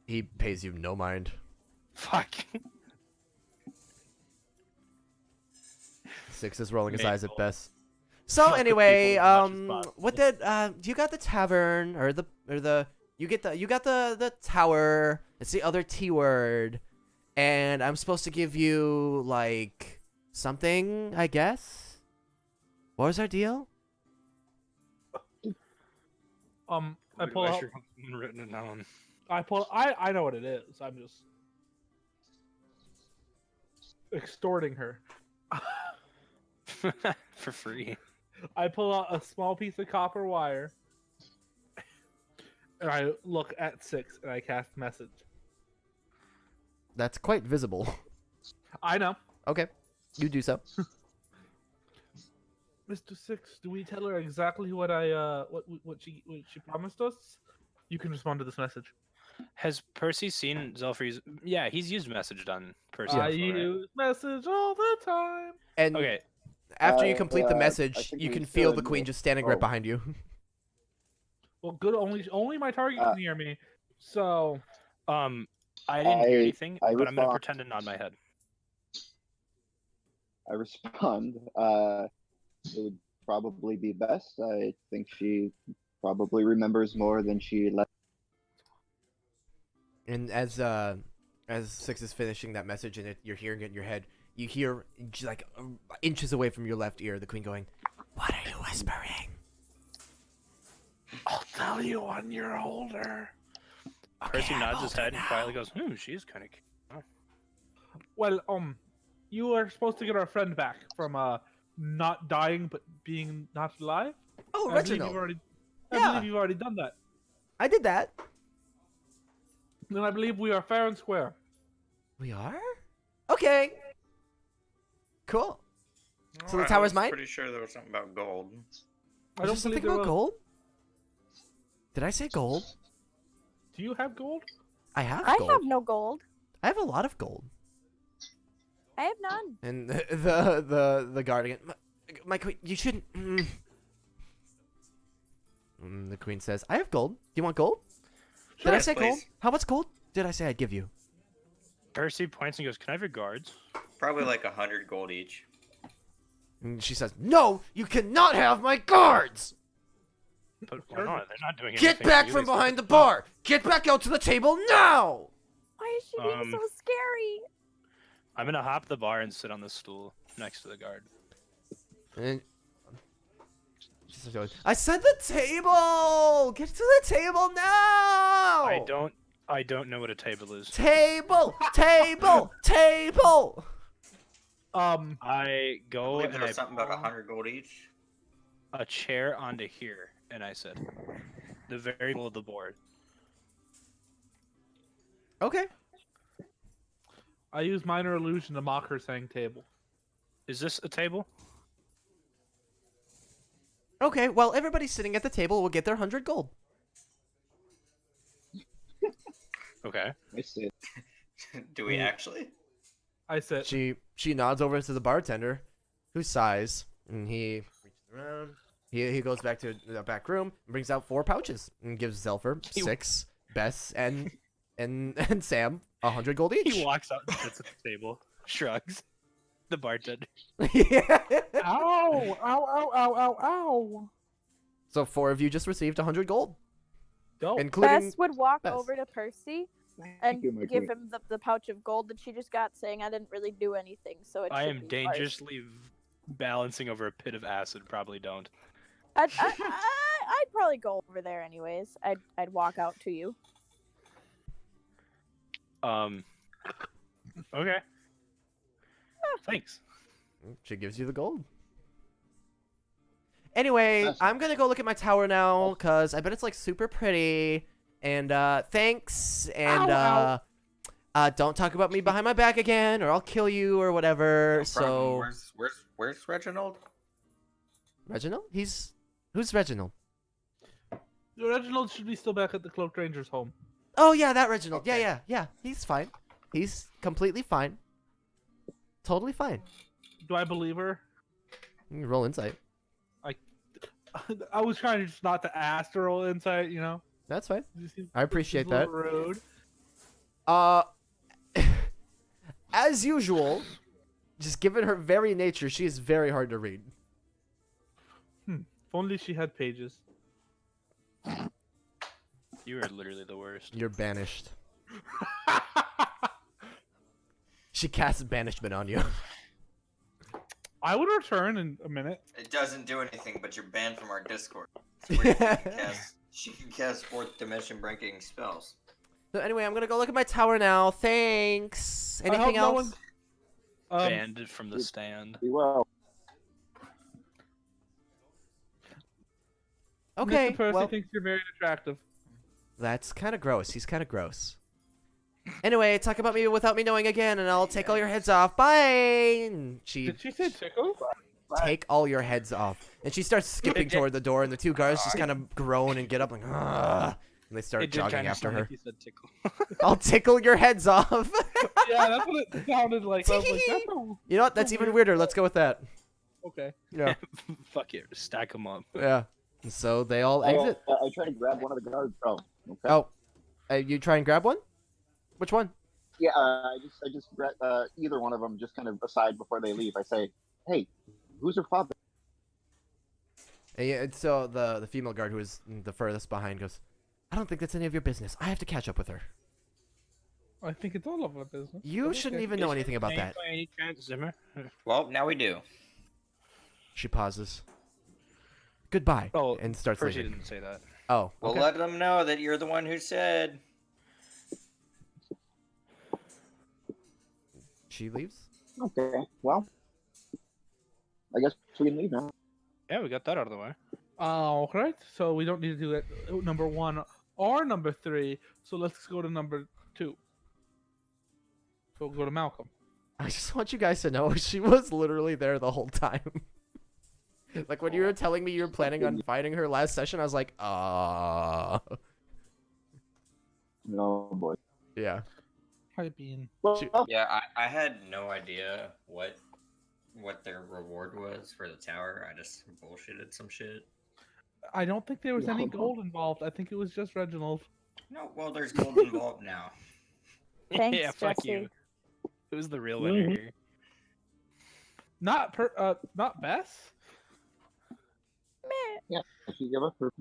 He pays you no mind. Fuck. 6 is rolling his Made eyes at goal. best. So Fuck with anyway, people as much as possible. what did you got the tavern or the you got the tower. It's the other T word, and I'm supposed to give you like something, I guess. What was our deal? I pull out. Written it down. I know what it is. I'm just extorting her. For free. I pull out a small piece of copper wire, and I look at 6, and I cast message. That's quite visible. I know. Okay, you do so. Mr. 6, do we tell her exactly what what she promised us? You can respond to this message. Has Percy seen Zelfrey's? Yeah, he's used message on Percy. I before, right? use message all the time. And Okay. after you complete the I message, think you we can feel the should- queen just standing right oh. behind you. Well, good. Only my target can hear me. So I didn't hear anything, I but I'm gonna respond- pretend to nod my head. I respond. It would probably be best. I think she probably remembers more than she let. And as 6 is finishing that message and you're hearing it in your head, you hear just like inches away from your left ear the queen going, "What are you whispering?" I'll tell you when you're older. Percy I'm nods his older head and now. quietly goes, she's kind of cute. Well, you are supposed to get our friend back from not dying but being not alive. Oh, I believe you've Reginald. already. Yeah. I believe you've already done that. I did that. Then I believe we are fair and square. We are? Okay. Cool. So the I tower's was mine? Pretty sure there was something about gold. I Was don't there something believe there about was. gold? Did I say gold? Do you have gold? I have I gold. have no gold. I have a lot of gold. I have none. And the guard again. My queen, you shouldn't. The queen says, "I have gold. Do you want gold? Did I Yes, say gold? please. How much gold did I say I'd give you?" Percy points and goes, "Can I have your guards?" Probably like 100 gold each. And she says, "No, you cannot have my guards. But why not? They're not doing Get anything back to you, from they said. behind the bar. Get back out to the table now." Why is she being so scary? I'm gonna hop the bar and sit on the stool next to the guard. And she starts going, "I said the table. Get to the table now." I don't know what a table is. Table, table, table. I I go believe and there I was something about pull 100 gold each. a chair onto here, and I said, the very middle of the board. Okay. I use minor illusion to mock her saying table. Is this a table? Okay, well, everybody sitting at the table will get their 100 gold. Okay. I see it. Do we actually? I sit. She nods over to the bartender, who sighs, and he reaches around. He goes back to the back room and brings out 4 pouches and gives Zelfer 6, Bess and Sam 100 gold each. He walks out and sits at the table, shrugs. The bartender. Yeah. Ow! Ow! Ow! Ow! Ow! Ow! So 4 of you just received 100 gold, Dope. including Bess would walk Bess. over to Percy Thank and you, my give queen. him the pouch of gold that she just got, saying, "I didn't really do anything, so it I should am be yours." dangerously balancing over a pit of acid. Probably don't. I'd probably go over there anyways. I'd walk out to you. Okay. Thanks. She gives you the gold. Anyway, That's I'm gonna go look at my tower now, cause I bet it's like super pretty. And thanks. And Ow, don't talk about me behind my back again, or I'll kill you, or whatever. No problem. So Where's Reginald? Reginald? Who's Reginald? Reginald should be still back at the Cloaked Ranger's home. Oh yeah, that Reginald. Okay. Yeah. He's fine. He's completely fine. Totally fine. Do I believe her? You can roll insight. I was trying just not to ask to roll insight, you know? That's fine. It seems- I appreciate seems a little that. rude. As usual, just given her very nature, she is very hard to read. If only she had pages. You are literally the worst. You're banished. She casts banishment on you. I would return in a minute. It doesn't do anything, but you're banned from our Discord. So she can cast 4th dimension breaking spells. So anyway, I'm gonna go look at my tower now. Thanks. Anything I hope else? no one- Banned from the stand. Be well. Okay. Mr. Percy Well, thinks you're very attractive. that's kind of gross. He's kind of gross. Anyway, talk about me without me knowing again, and I'll take all your heads off. Bye. And she Did she say tickle? take all your heads off, and she starts skipping toward the door, and the 2 guards just kind of groan and get up like, "Ugh," and they start It did jogging kinda after sound her. like you said tickle. I'll tickle your heads off. Yeah, that's what it sounded like. I was like, that's You know what? That's even weirder. Let's go with that. okay. Yeah. Fuck it. Stack them up. Yeah. And so they all exit. I try to grab one of the guards. Oh, okay. Oh, you try and grab one? Which one? Yeah, I just grab either one of them just kind of aside before they leave. I say, "Hey, who's her father?" And yeah, and so the female guard who is the furthest behind goes, "I don't think that's any of your business. I have to catch up with her. I think it's all of our business. You but shouldn't okay. even know anything about that." By any chance, Zimmer? Well, now we do. She pauses. Goodbye. Oh, and starts Percy leaving. didn't say that. Oh, We'll okay. let them know that you're the one who said. She leaves. Okay, well, I guess we can leave now. Yeah, we got that out of the way. All right. So we don't need to do that number 1 or number 3. So let's go to number 2. So we'll go to Malcolm. I just want you guys to know she was literally there the whole time. Like when you were telling me you were planning on fighting her last session, I was like, No, boy. yeah. Hi, Bean. Well, Yeah, I had no idea what their reward was for the tower. I just bullshitted some shit. I don't think there was any gold involved. I think it was just Reginald. No, well, there's gold involved now. Thanks, yeah, fuck Jesse. you. Who's the real winner here? Not Bess. Meh. she give up her.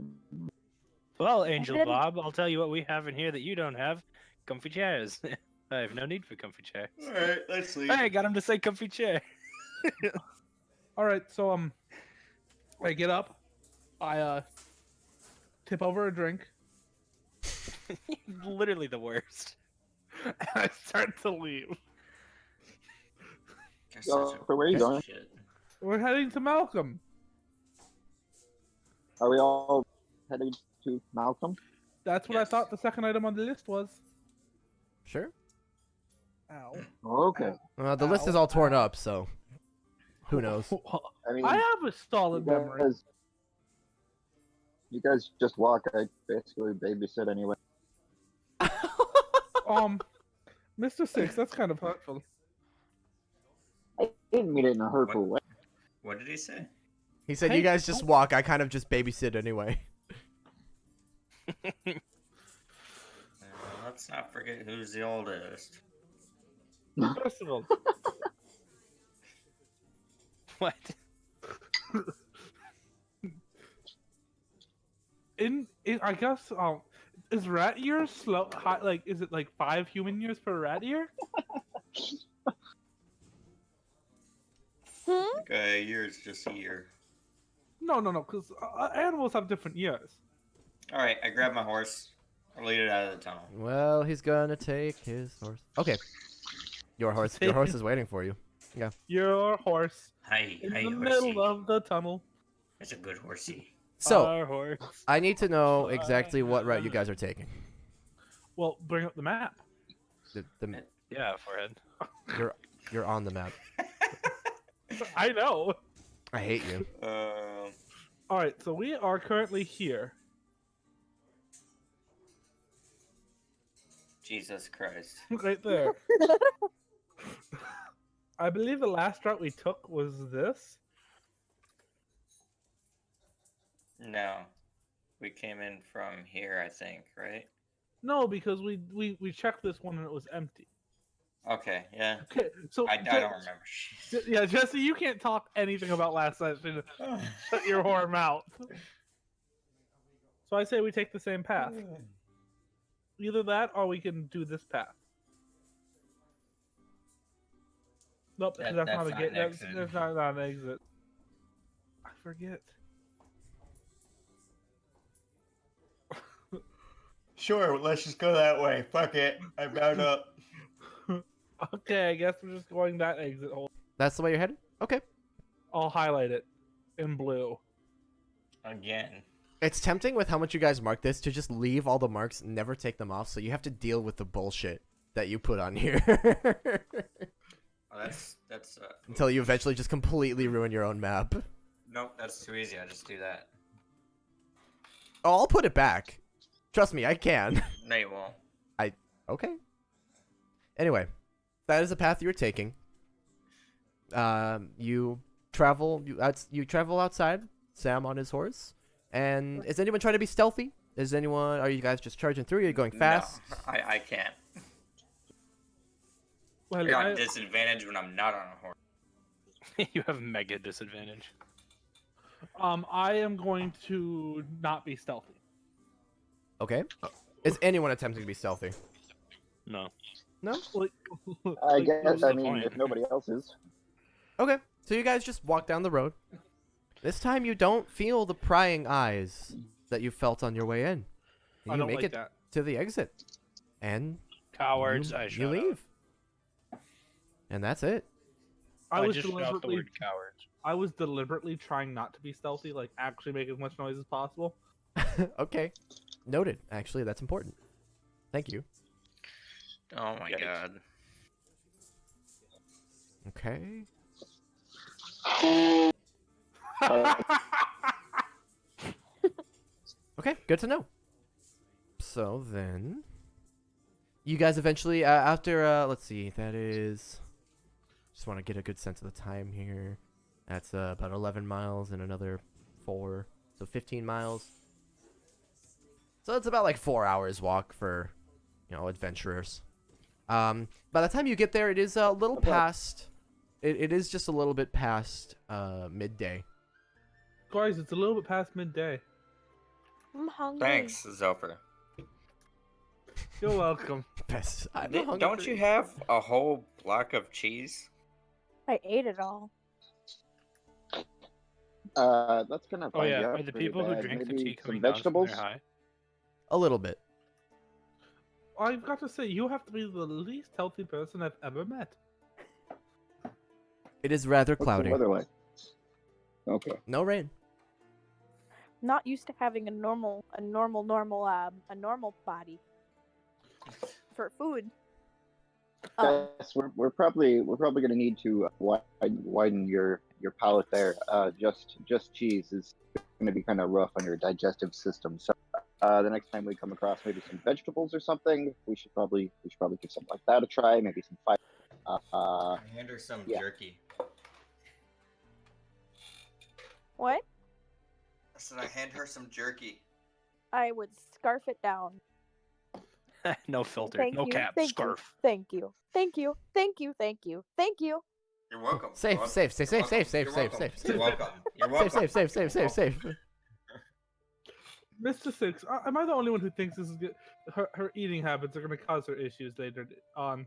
Well, Angel didn't- Bob, I'll tell you what we have in here that you don't have. Comfy chairs. I have no need for comfy chairs. Alright, let's leave. Hey, got him to say comfy chair. All right. So I get up. I tip over a drink. Literally the worst. And I start to leave. You're So, such a where are you piece of going? shit. We're heading to Malcolm. Are we all heading to Malcolm? That's what I Yes. thought the second item on the list was. Sure. Ow. Okay. The list is all torn up, so who knows? I mean, I have a solid you memory. guys, you guys just walk. I basically babysit anyway. Mr. Six, that's kind of hurtful. Didn't mean it in a hurtful way. What did he say? He said, Hey, "You guys just walk. I kind of just babysit anyway." Let's not forget who's the oldest. First of all, What? in I guess is rat year slow? High, like, is it like 5 human years per rat year? A year is just a year. No, because animals have different years. All right, I grab my horse. I lead it out of the tunnel. Well, he's gonna take his horse. Okay. Your horse. Your horse is waiting for you. Your horse Hi, in hi, the horsey. middle of the tunnel. It's a good horsey. So Our horse. I need to know exactly what route you guys are taking. Well, bring up the map. Yeah, forehead. You're on the map. I know. I hate you. All right, so we are currently here. Jesus Christ. Right there. I believe the last route we took was this. No. We came in from here, I think, right? No, because we checked this one and it was empty. Okay, yeah. Okay, so I don't remember. Yeah, Jesse, you can't talk anything about last session. Shut your whore mouth. So I say we take the same path. Either that, or we can do this path. Nope, That's not a not gate. an That's exit. not an exit. I forget. Sure, let's just go that way. Fuck it. I bound up. Okay, I guess we're just going that exit hole. That's the way you're headed? Okay. I'll highlight it in blue. Again. It's tempting with how much you guys mark this to just leave all the marks, never take them off, so you have to deal with the bullshit that you put on here. Oh, that's Until you eventually just completely ruin your own map. Nope, that's too easy. I just do that. Oh, I'll put it back. Trust me, I can. No, you won't. Okay. Anyway, that is the path you're taking. You travel outside, Sam on his horse. And is anyone trying to be stealthy? Are you guys just charging through? Are you going fast? No, I can't. Well, You're on disadvantage when I'm not on a horse. You have mega disadvantage. I am going to not be stealthy. Okay. Is anyone attempting to be stealthy? No. No? Like, I guess. what's I the mean, point? if nobody else is. Okay. So you guys just walk down the road. This time you don't feel the prying eyes that you felt on your way in. I You don't make like it that. to the exit. And Cowards, I you shut leave. And that's it. I I was just shout the deliberately, word cowards. I was deliberately trying not to be stealthy, like actually make as much noise as possible. Okay. Noted. Actually, that's important. Thank you. Oh my Yikes. god. Okay. Okay, good to know. So then, you guys eventually, after, let's see, that is, just want to get a good sense of the time here. That's about 11 miles and another 4, so 15 miles. So it's about like 4 hours walk for, adventurers. By the time you get there, it is a little past, it is just a little bit past, midday. Guys, it's a little bit past midday. I'm hungry. Thanks, Zelfer. You're welcome. Best. I'm Don't hungry. you have a whole block of cheese? I ate it all. That's gonna Oh find yeah, you are out the pretty people who bad. drink the Maybe tea some coming down from vegetables. their high? A little bit. I've got to say, you have to be the least healthy person I've ever met. It is rather What's cloudy. the weather like? Okay. No rain. Not used to having a normal body for food. Yes, we're probably gonna need to widen your palate there. Just cheese is gonna be kind of rough on your digestive system. So the next time we come across maybe some vegetables or something, we should probably give something like that a try. Maybe some fiber. Hand her some yeah. jerky. What? I said I hand her some jerky. I would scarf it down. No filter, Thank no you. cap, Thank scarf. you. Thank you. Thank you. Thank you. Thank you. Thank you. You're welcome. Safe, You're welcome. safe, safe, You're safe, welcome. safe, You're safe, welcome. safe, You're safe. welcome. You're Safe, welcome. safe, safe, safe, You're safe, welcome. safe. Mr. Six, am I the only one who thinks this is good? Her eating habits are going to cause her issues later on.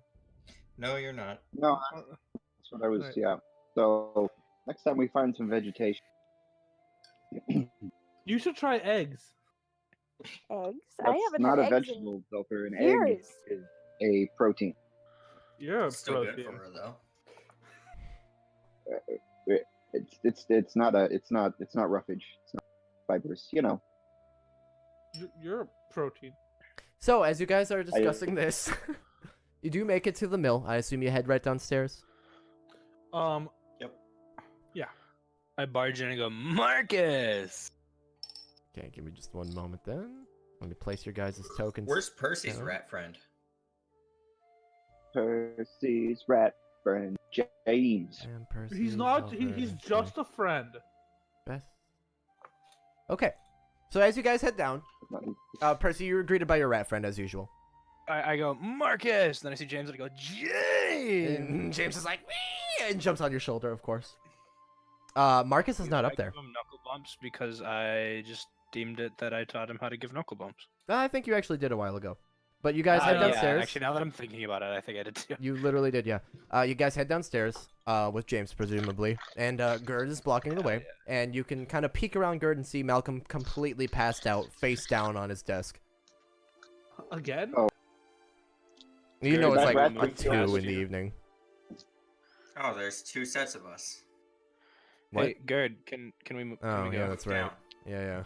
No, you're not. No, that's what I was. Right. Yeah. So next time we find some vegetation, You should try eggs. Eggs? I that's haven't not had a eggs in vegetable, Zelfer. An egg years. is a protein. You're a It's still good protein. for her though. It's not roughage. It's not fibrous. You know. You're a protein. So, as you guys are discussing this, you do make it to the mill. I assume you head right downstairs. Yep. I barge in and go, Marcus! Okay, give me just one moment then. Let me place your guys' tokens. Where's Percy's down. rat friend? Percy's rat friend James. And Percy He's is not. over He's to just a friend. Beth. Okay, so as you guys head down, Percy, you were greeted by your rat friend as usual. I go, Marcus! Then I see James and I go, James! And James is like, "Wee!" and jumps on your shoulder, of course. Marcus is not I up there. give him knuckle bumps because I just deemed it that I taught him how to give knuckle bumps. I think you actually did a while ago. But you guys head Yeah, downstairs. actually, now that I'm thinking about it, I think I did too. You literally did, yeah. You guys head downstairs with James, presumably. And Gerd is blocking the way. And you can kind of peek around Gerd and see Malcolm completely passed out, face down on his desk. Again? Oh. You know it's That like rat 2 friend in the evening. Oh, there's 2 sets of us. What? Hey, Gerd, can we move? Oh, we go? yeah, that's right. Down. Yeah.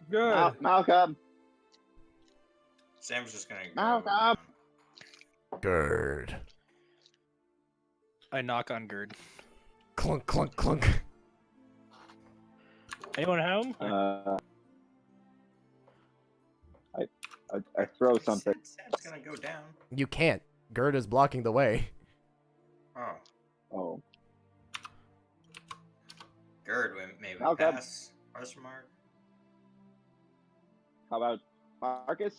Good. Malcolm. Sam's just gonna go. Malcolm. Gerd. I knock on Gerd. Clunk, clunk, clunk. Anyone home? I throw something. Sam's gonna go down. You can't. Gerd is blocking the way. Oh, Oh, Gerd, maybe Malcolm. pass? Question mark. how about Marcus?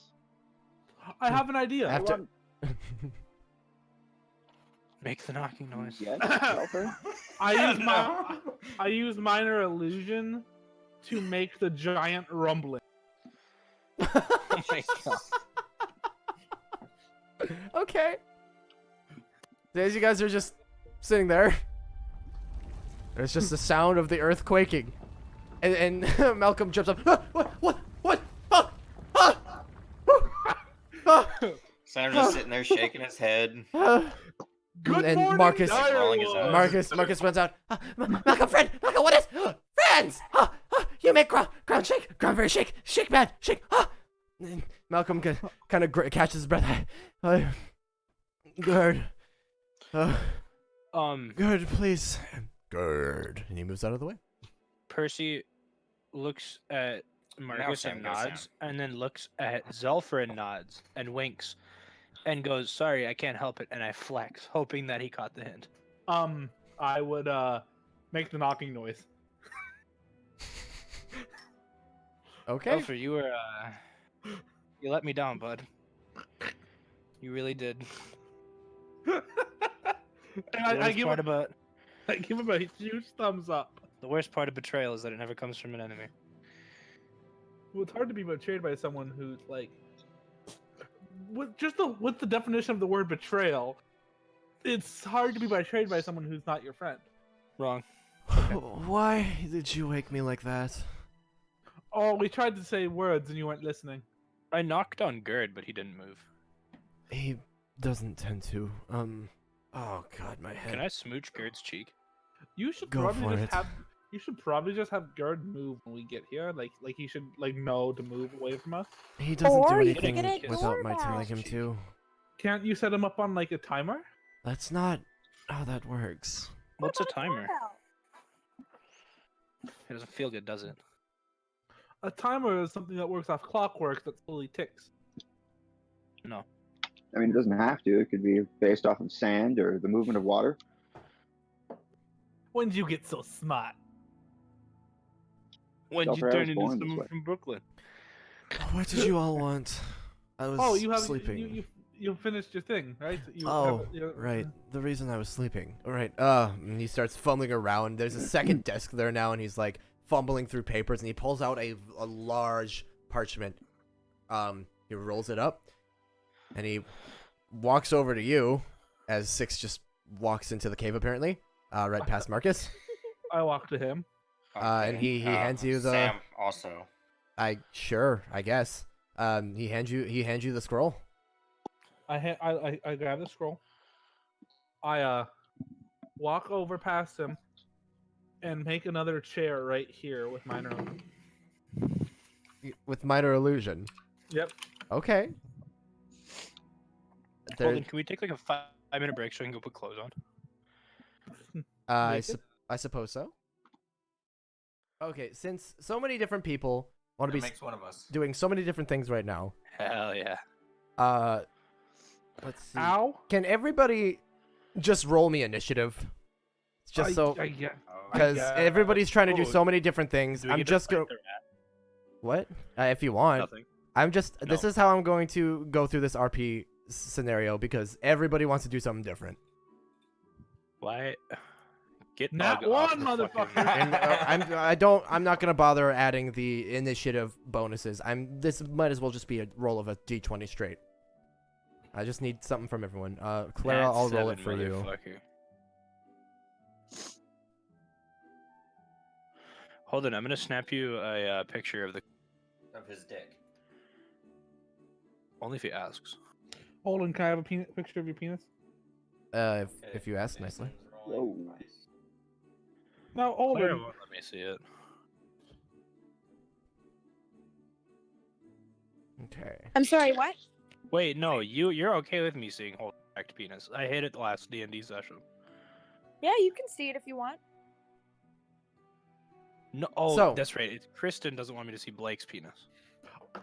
I have an idea. After- Make the knocking noise. Yes, Zelfer? I use minor illusion to make the giant rumbling. Oh my god. Okay. So as you guys are just sitting there, there's just the sound of the earth quaking. And Malcolm jumps up. Ah, what? Ah! Ah! Sam's just sitting there shaking his head. Ah! Good And morning, Marcus- Rolling his Direwood! eyes. Marcus runs out. Ah, Malcolm, friend! Malcolm, what is? Friends! You make ground shake! Ground very shake! Shake bad! Shake! And Malcolm kind of catches his breath. Gerd. Gerd, please. Gerd. And he moves out of the way. Percy looks at Marcus Sam and goes nods, and then looks at Zelfer and nods, and winks, and goes, "Sorry, I can't help it," and I flex, hoping that he caught the hint. I would make the knocking noise. Okay. Zelfer, you were you let me down, bud. You really did. And I give part him, about I give him a huge thumbs up. the worst part of betrayal is that it never comes from an enemy. Well, it's hard to be betrayed by someone who's like, with the definition of the word betrayal, it's hard to be betrayed by someone who's not your friend. Wrong. Why did you wake me like that? Oh, we tried to say words and you weren't listening. I knocked on Gerd, but he didn't move. He doesn't tend to. Oh god, my head. Can I smooch Gerd's cheek? You should Go probably for just it. have. You should probably just have Gerd move when we get here. Like he should know to move away from us. He doesn't Or do you anything can ignore without my that. telling him to. Can't you set him up on like a timer? That's not how that works. What's a What about timer? now? It doesn't feel good, does it? A timer is something that works off clockwork that slowly ticks. No. I mean, it doesn't have to. It could be based off of sand or the movement of water. When did you get so smart? When Don't you worry, I turn was into born this someone way. from Brooklyn. What did you all want? I was Oh, you have sleeping. you finished your thing, right? You Oh, have, you right. The reason I was sleeping. All right. And he starts fumbling around. There's a second desk there now, and he's like fumbling through papers, and he pulls out a large parchment. He rolls it up, and he walks over to you, as Six just walks into the cave apparently, right past Marcus. I walk to him. And he hands you the. Sam also. I guess. He hands you the scroll. I grab the scroll. I walk over past him and make another chair right here with minor. With minor illusion. Yep. Okay. Holden, can we take like a 5-minute break so I can go put clothes on? I suppose so. Okay, since so many different people want to be makes one of us. doing so many different things right now, Hell yeah. let's see. Ow. Can everybody just roll me initiative? Just so, yeah. because everybody's trying to do Oh, so many different things. Do we I'm get to just fight going. the rat? What? If you want. Nothing. I'm just. This No. is how I'm going to go through this RP scenario because everybody wants to do something different. Why? Get Not Ugg off one, the motherfucker. fucking- And I'm not gonna bother adding the initiative bonuses. This might as well just be a roll of a d20 straight. I just need something from everyone. Clara, That's I'll roll it 7, for you. motherfucker. Hold on, I'm gonna snap you a picture of His dick. only if he asks. Holden, can I have a picture of your penis? If you ask nicely. Whoa. No, Claire Holden. won't let me see it. Okay. I'm sorry, what? Wait, no, you're okay with me seeing Holden's erect penis. I hit it the last D&D session. Yeah, you can see it if you want. No, oh, So- that's right. Kristen doesn't want me to see Blake's penis.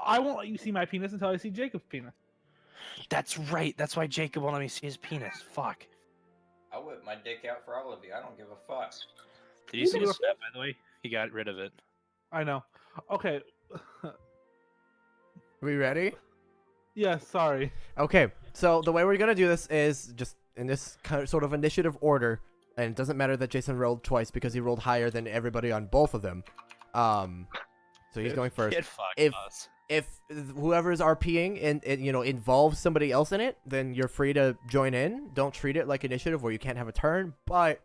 I won't let you see my penis until I see Jacob's penis. That's right. That's why Jacob won't let me see his penis. Fuck. I'll whip my dick out for all of you. I don't give a fuck. Did you see his snap, by the way? He got rid of it. I know. Okay. Are we ready? Yeah, sorry. Okay. So the way we're gonna do this is just in this sort of initiative order, and it doesn't matter that Jason rolled twice because he rolled higher than everybody on both of them. So he's going first. Get fucked, If- us. If whoever is RPing and involves somebody else in it, then you're free to join in. Don't treat it like initiative where you can't have a turn, but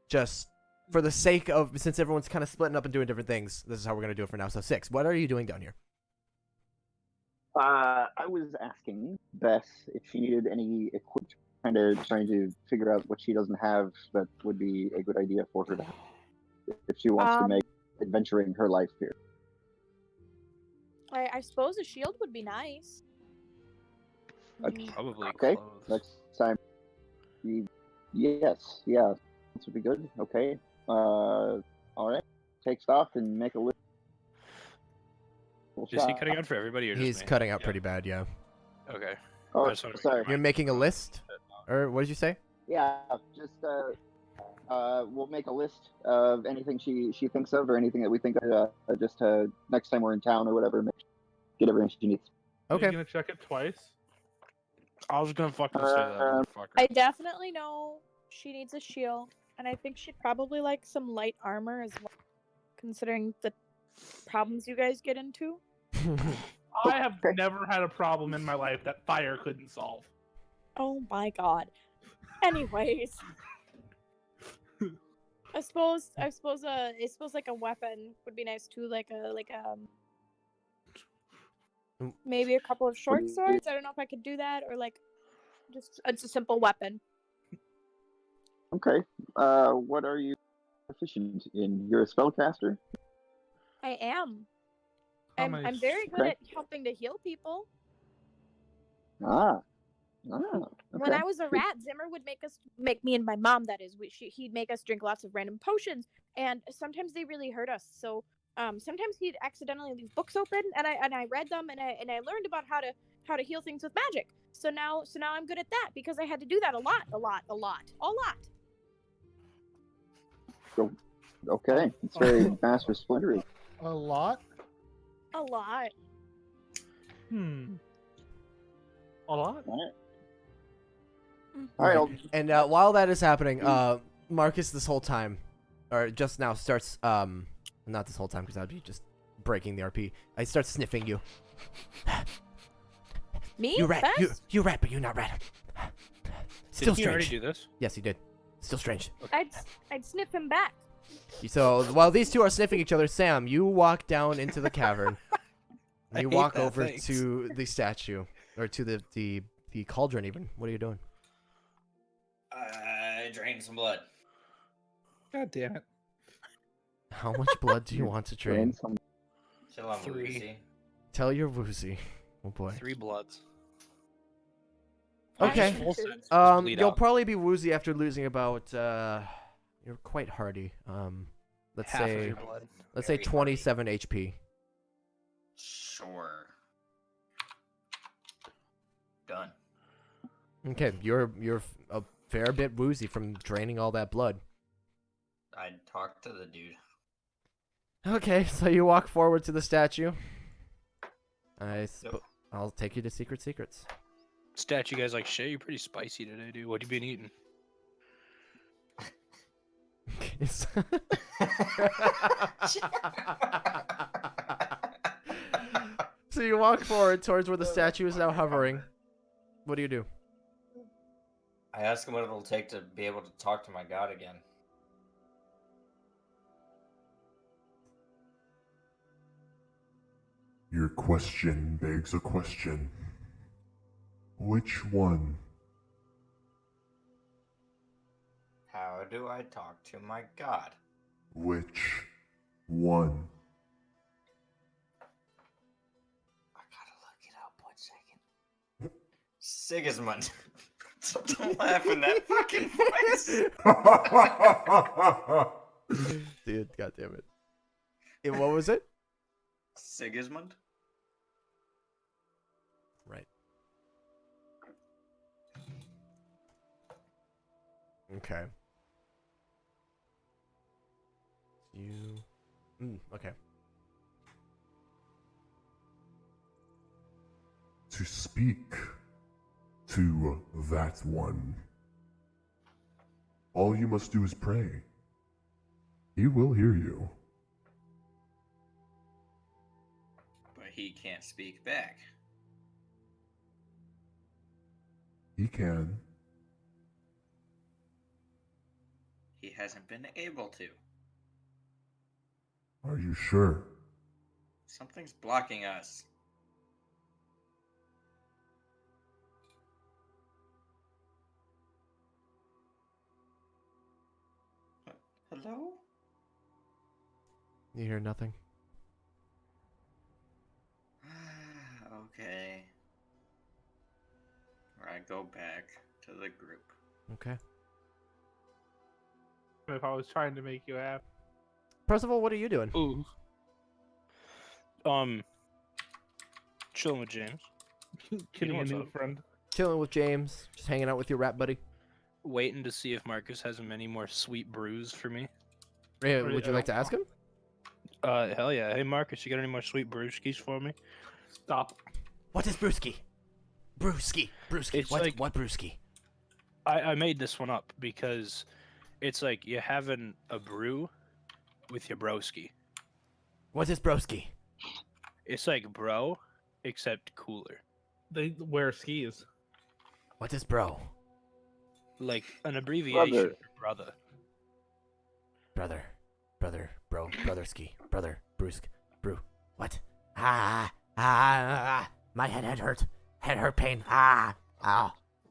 just for the sake of, since everyone's kind of splitting up and doing different things, this is how we're gonna do it for now. So Six, what are you doing down here? I was asking Beth if she needed any equipment, kind of trying to figure out what she doesn't have that would be a good idea for her to have if she wants to make adventuring her life here. I suppose a shield would be nice. Okay. Probably Okay, clothes. next time. Yes, yeah, this would be good. Okay. All right. Take stock and make a list. Is he cutting out for everybody or just He's me? cutting out Yeah. pretty bad, yeah. Okay. Oh, I just wanted to sorry. make You're making a list? Or what did you say? Yeah, just we'll make a list of anything she thinks of or anything that we think of. Just next time we're in town or whatever, get everything she needs. Are Okay. you gonna check it twice? I was gonna fucking say that, motherfucker. I definitely know she needs a shield, and I think she'd probably like some light armor as well, considering the problems you guys get into. I have never had a problem in my life that fire couldn't solve. Oh my god. Anyways, I suppose like a weapon would be nice too, maybe a couple of short swords. I don't know if I could do that, or like just it's a simple weapon. Okay. What are you proficient in? You're a spellcaster? I am. How I'm many very good Okay. at helping to heal people. Ah. When Okay. I was a rat, Zimmer would make me and my mom, that is, he'd make us drink lots of random potions, and sometimes they really hurt us. So sometimes he'd accidentally leave books open, and I read them, and I learned about how to heal things with magic. So now I'm good at that because I had to do that a lot. Okay, it's very master splintery. A lot? A lot. Hmm. A lot? All Okay. right, And while that is happening, Marcus this whole time, or just now, starts not this whole time because that'd be just breaking the RP. I start sniffing you. Me? You rat. Best? You rat, but you not rat. Still Did he already strange. do this? Yes, he did. Still strange. I'd sniff him back. So while these two are sniffing each other, Sam, you walk down into the cavern. I You hate walk that, over thanks. to the statue, or to the cauldron. Even. What are you doing? I drained some blood. God damn it. How much blood do you want to drain? drain some. Till I'm 3. woozy. Tell your woozy. Oh boy. 3 bloods. Okay. Full sense, just bleed You'll out. probably be woozy after losing about. You're quite hardy. Let's half of say your blood. let's say Very 27 HP. Sure. Done. Okay, you're a fair bit woozy from draining all that blood. I talked to the dude. Okay, so you walk forward to the statue. Yep. I'll take you to Secret Secrets. Statue guy's like, shit, you're pretty spicy today, dude. What have you been eating? So you walk forward towards where the statue is now hovering. What do you do? I asked him what it'll take to be able to talk to my god again. Your question begs a question. Which one? How do I talk to my god? Which one? I gotta look it up 1 second. Sigismund. Don't laugh in that fucking voice. Dude, goddammit. What was it? Sigismund? Right. Okay. Okay. To speak to that one. All you must do is pray. He will hear you. But he can't speak back. He can. He hasn't been able to. Are you sure? Something's blocking us. Hello? You hear nothing? Okay. Or I go back to the group. Okay. If I was trying to make you happy. Percival, what are you doing? Ooh. Chilling with James. Kidding a what's new up? friend. Chilling with James, just hanging out with your rat buddy. Waiting to see if Marcus has any more sweet brews for me. Yeah, would you like to ask him? Hell yeah. Hey Marcus, you got any more sweet brewskis for me? Stop. What is brewski? Brewski. It's What? like- What brewski? I made this one up because it's like you're having a brew with your broski. What is broski? It's like bro, except cooler. They wear skis. What is bro? Like an abbreviation for brother. Brother, brotherski, brother, brewsk, brew. What? My head hurt. Head hurt pain. Ow.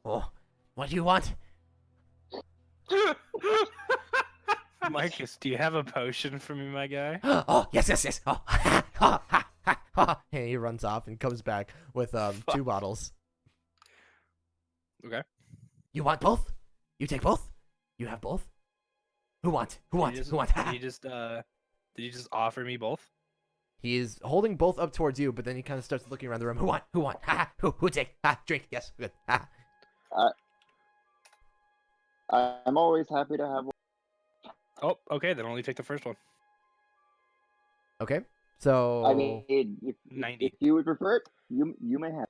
Oh, what do you want? Marcus, do you have a potion for me, my guy? Oh, yes. Oh, and he runs off and comes back with 2 bottles. Okay. You want both? You take both? You have both? Who want? Who want? Did you just offer me both? He is holding both up towards you, but then he kind of starts looking around the room. Who want? Who want? Who take? Drink. Yes, good. I'm always happy to have one. Oh, okay. Then only take the first one. Okay. So I mean, if 90. if you would prefer it, you may have.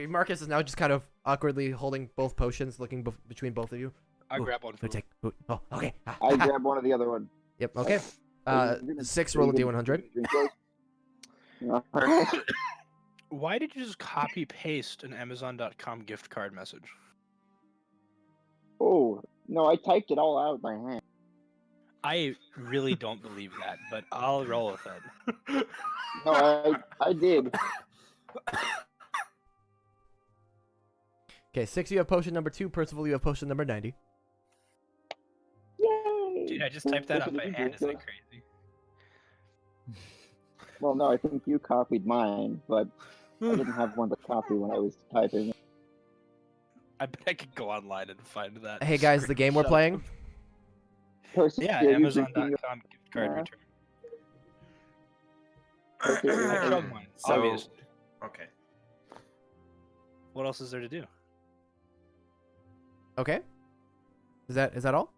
Marcus is now just kind of awkwardly holding both potions, looking between both of you. I Ooh, grab one Who from him. take? Oh, okay. I grab one of the other one. Yep. Okay. Are you gonna- 6 are roll a you gonna d100. drink yours? Alright. Why did you just copy paste an Amazon.com gift card message? Oh no, I typed it all out by hand. I really don't believe that, but I'll roll with it. No, I did. Okay, 6. You have potion number 2. Percival, you have potion number 90. Yay! Dude, I just typed that up by Did you hand. Is that drink crazy? yours? Well, no, I think you copied mine, but I didn't have one to copy when I was typing. I bet I could go online and find that. Hey guys, the game we're screenshot. playing. Percy, Yeah, are you drinking your- Amazon.com gift card Yeah. return. Percy, are you I drinking- chugged mine, So- obviously. Okay. What else is there to do? Okay. Is that all?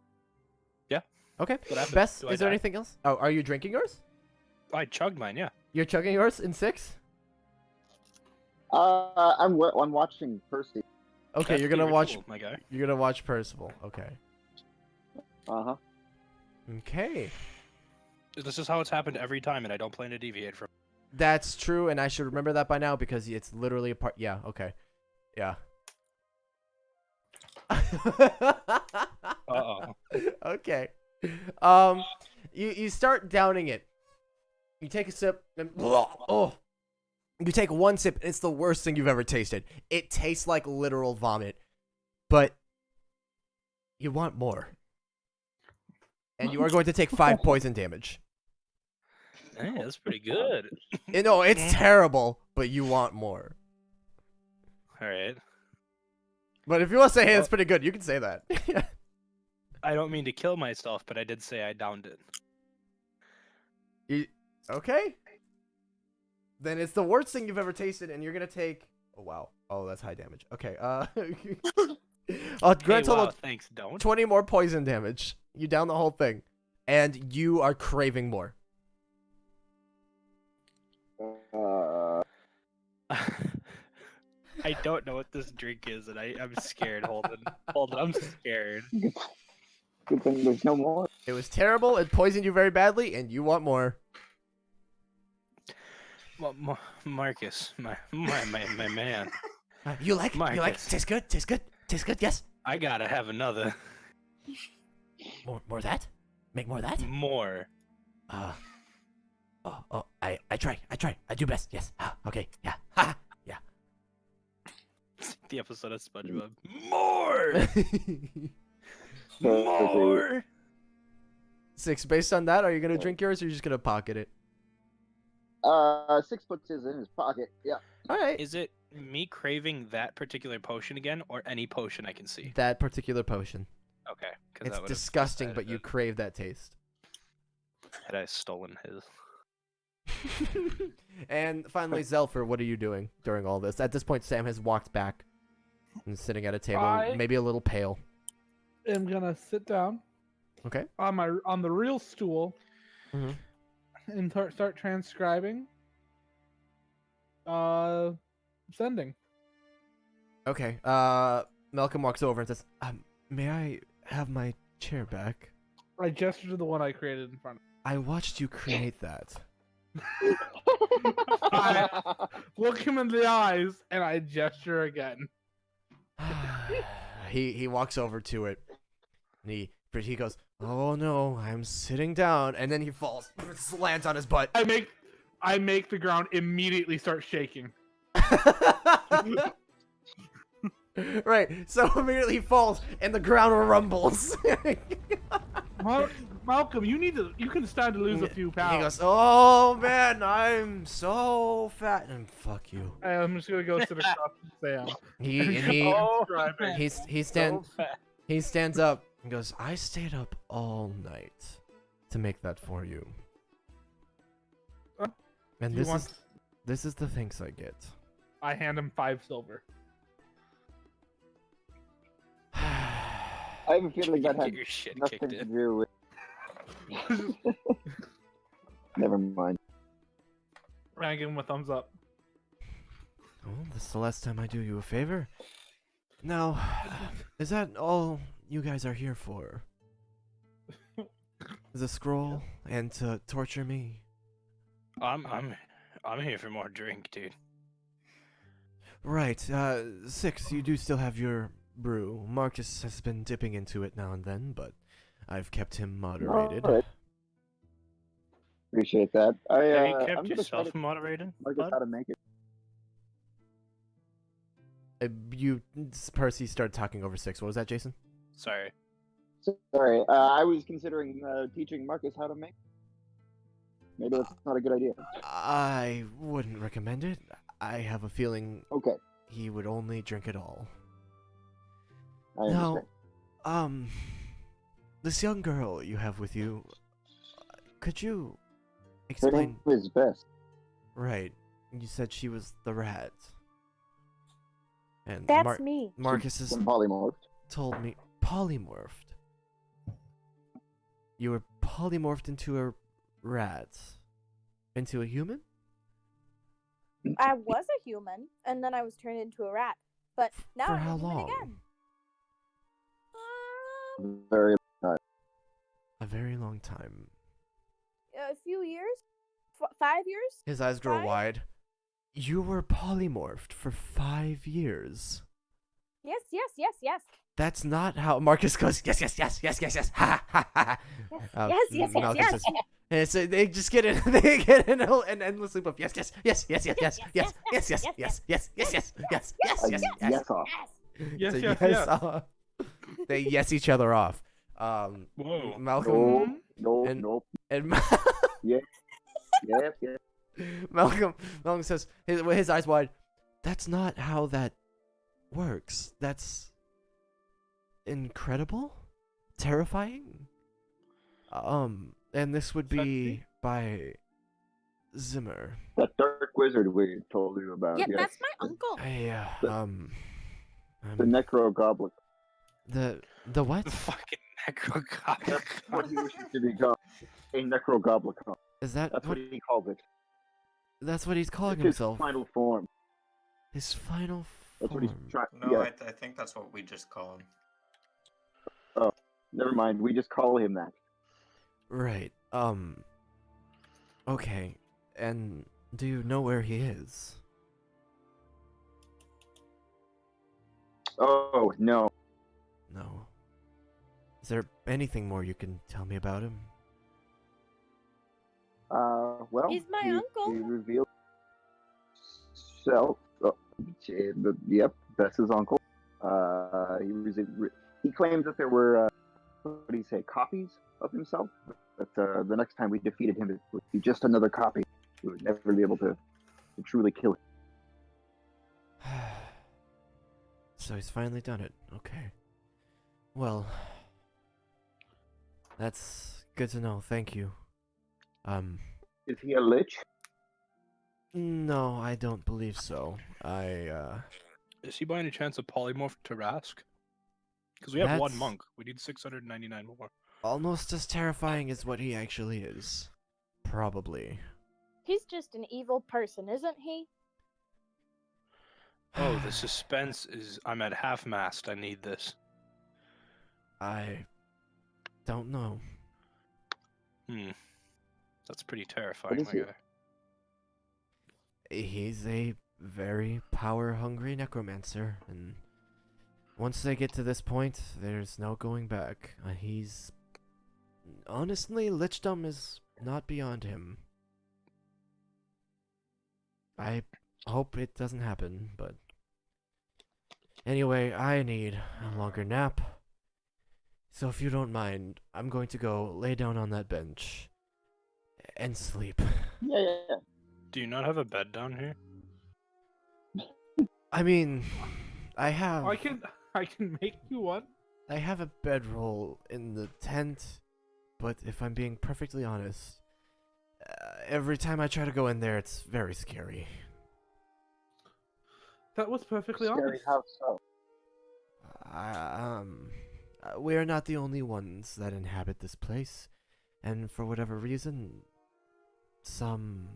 Yeah. Okay. What happened? Bess, Do I is there die? anything else? Oh, are you drinking yours? I chugged mine, yeah. You're chugging yours in 6? I'm watching Percy. Okay, That's you're the gonna watch. ritual, my guy. You're gonna watch Percival. Okay. Uh-huh. Okay. This is how it's happened every time, and I don't plan to deviate from. That's true, and I should remember that by now because it's literally a part. Yeah. Okay. Yeah. Uh-oh. Okay. You start downing it. You take a sip and oh. You take one sip and it's the worst thing you've ever tasted. It tastes like literal vomit. But you want more. And you are going to take 5 poison damage. Hey, that's pretty good. No, it's terrible, but you want more. All right. But if you want to say, hey, it's pretty good, you can say that. I don't mean to kill myself, but I did say I downed it. Okay. Then it's the worst thing you've ever tasted, and you're gonna take. Oh wow. Oh, that's high damage. Okay. Grand Hey, total wow, thanks, don't. 20 more poison damage. You down the whole thing, and you are craving more. I don't know what this drink is, and I'm scared. Hold on, I'm scared. Good thing there's no more. It was terrible. It poisoned you very badly, and you want more. Well, Marcus, my man, You like? You like? Marcus. Tastes good. Tastes good. Tastes good. Yes. I gotta have another. More of that. Make more of that. More. I try. I do best. Yes. Okay. Yeah. Ha. The episode of SpongeBob. More. So, More. 6. Based on that, are you gonna drink yours, or are you just gonna pocket it? 6 puts his in his pocket. Yeah. All right. Is it me craving that particular potion again, or any potion I can see? That particular potion. Okay. 'cause It's that would've disgusting, but decided you it. crave that taste. Had I stolen his? And finally, Zelfer, what are you doing during all this? At this point, Sam has walked back and is sitting at a table, I- maybe a little pale. I'm gonna sit down Okay. on the real stool Mhm. and start transcribing. Sending. Okay. Malcolm walks over and says, "May I have my chair back? I gesture to the one I created in front. I watched you create that." Look him in the eyes, and I gesture again. He walks over to it. And he goes, "Oh no, I'm sitting down," and then he falls, lands on his butt. I make the ground immediately start shaking. Right. So immediately he falls, and the ground rumbles. Malcolm, you can stand to lose a few pounds. He goes, "Oh man, I'm so fat," and fuck you. I'm just gonna go sit across from Sam. He Oh, he stands up and goes, "I stayed up all night to make that for you." And Do you want- this is the thanks I get. I hand him 5 silver. I have a feeling that Get had your shit nothing kicked to in. do with. Never mind. I give him a thumbs up. Well, this is the last time I do you a favor. Now, is that all you guys are here for? The scroll and to torture me? I'm here for more drink, dude. Right, 6, you do still have your brew. Marcus has been dipping into it now and then, but I've kept him moderated. Alright. Appreciate that. Have you I'm kept gonna try yourself to moderated, Marcus bud? how to make it. Percy started talking over 6. What was that, Jason? Sorry. Sorry, I was considering teaching Marcus how to make. Maybe that's not a good idea. I wouldn't recommend it. I have a feeling Okay, he would only drink it all. I understand. Now, this young girl you have with you, could you Her explain? name is Bess. Right, you said she was the rat. And That's me. Marcus has Some polymorph. told me polymorphed. You were polymorphed into a rat. Into a human? I was a human, and then I was turned into a rat. But now For I'm how a human long? again. Very. A very long time. A few years? 5 years? His eyes grow 5? wide. You were polymorphed for 5 years. Yes, yes, yes, yes. That's not how Marcus goes. Yes, yes, yes, yes, yes, yes. Ha ha ha. Yes, yes, yes, Malcolm yes. says, and so they just get in. They get in an endless loop of yes, yes, yes, yes, yes, yes, yes, yes, yes, yes, yes, yes, yes, yes, yes, yes, yes. Yes off. Yes, So yes, yes. They yes each other off. Whoa. Malcolm Nope, and- nope. and Yep, yep. Malcolm says, his eyes wide. That's not how that works. That's incredible, terrifying. And this would be Sexy? by Zimmer. That dark wizard we told you about. Yeah, yes. that's my uncle. The necro goblin. The what? The fucking necrogoblin. That's what he wishes to become. A necro goblin. Is that That's what? what he calls it. That's what he's calling It's his himself. final form. His final That's what he's form. trying. No, Yeah. I think that's what we just call him. Never mind. We just call him that. Right. Okay. And do you know where he is? Oh no. No. Is there anything more you can tell me about him? Well. He's my he, uncle. He revealed self. Yep, that's his uncle. He claims that there were. What do you say? Copies of himself. But the next time we defeated him, it would be just another copy. We would never be able to truly kill him. So he's finally done it. Okay. Well, that's good to know. Thank you. Is he a lich? No, I don't believe so. Is he by any chance a polymorph Tarask? Because we have one That's- monk. We need 699 more. Almost as terrifying as what he actually is. Probably. He's just an evil person, isn't he? Oh, the suspense is... I'm at half-mast. I need this. I don't know. That's pretty terrifying, is my he? guy. He's a very power-hungry necromancer, and once they get to this point, there's no going back. He's... Honestly, lichdom is not beyond him. I hope it doesn't happen, but... Anyway, I need a longer nap. So if you don't mind, I'm going to go lay down on that bench and sleep. Yeah. Do you not have a bed down here? I mean, I have... I can make you one. I have a bedroll in the tent, but if I'm being perfectly honest, every time I try to go in there, it's very scary. That was perfectly Scary honest. how so? we're not the only ones that inhabit this place, and for whatever reason, some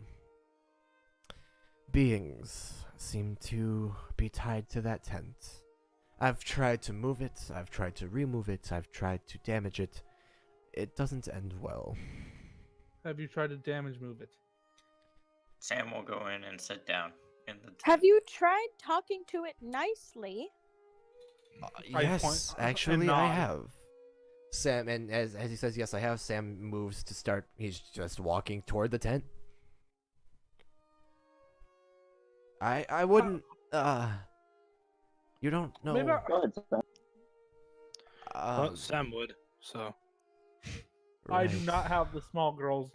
beings seem to be tied to that tent. I've tried to move it, I've tried to remove it, I've tried to damage it. It doesn't end well. Have you tried to damage move it? Sam will go in and sit down in the tent. Have you tried talking to it nicely? I Yes, point- actually, and I nod. have. Sam, and as he says, yes, I have, Sam moves to start. He's just walking toward the tent. I wouldn't, you don't know. Maybe Go ahead, Sam. Well, Sam would. So I do right. not have the small girl's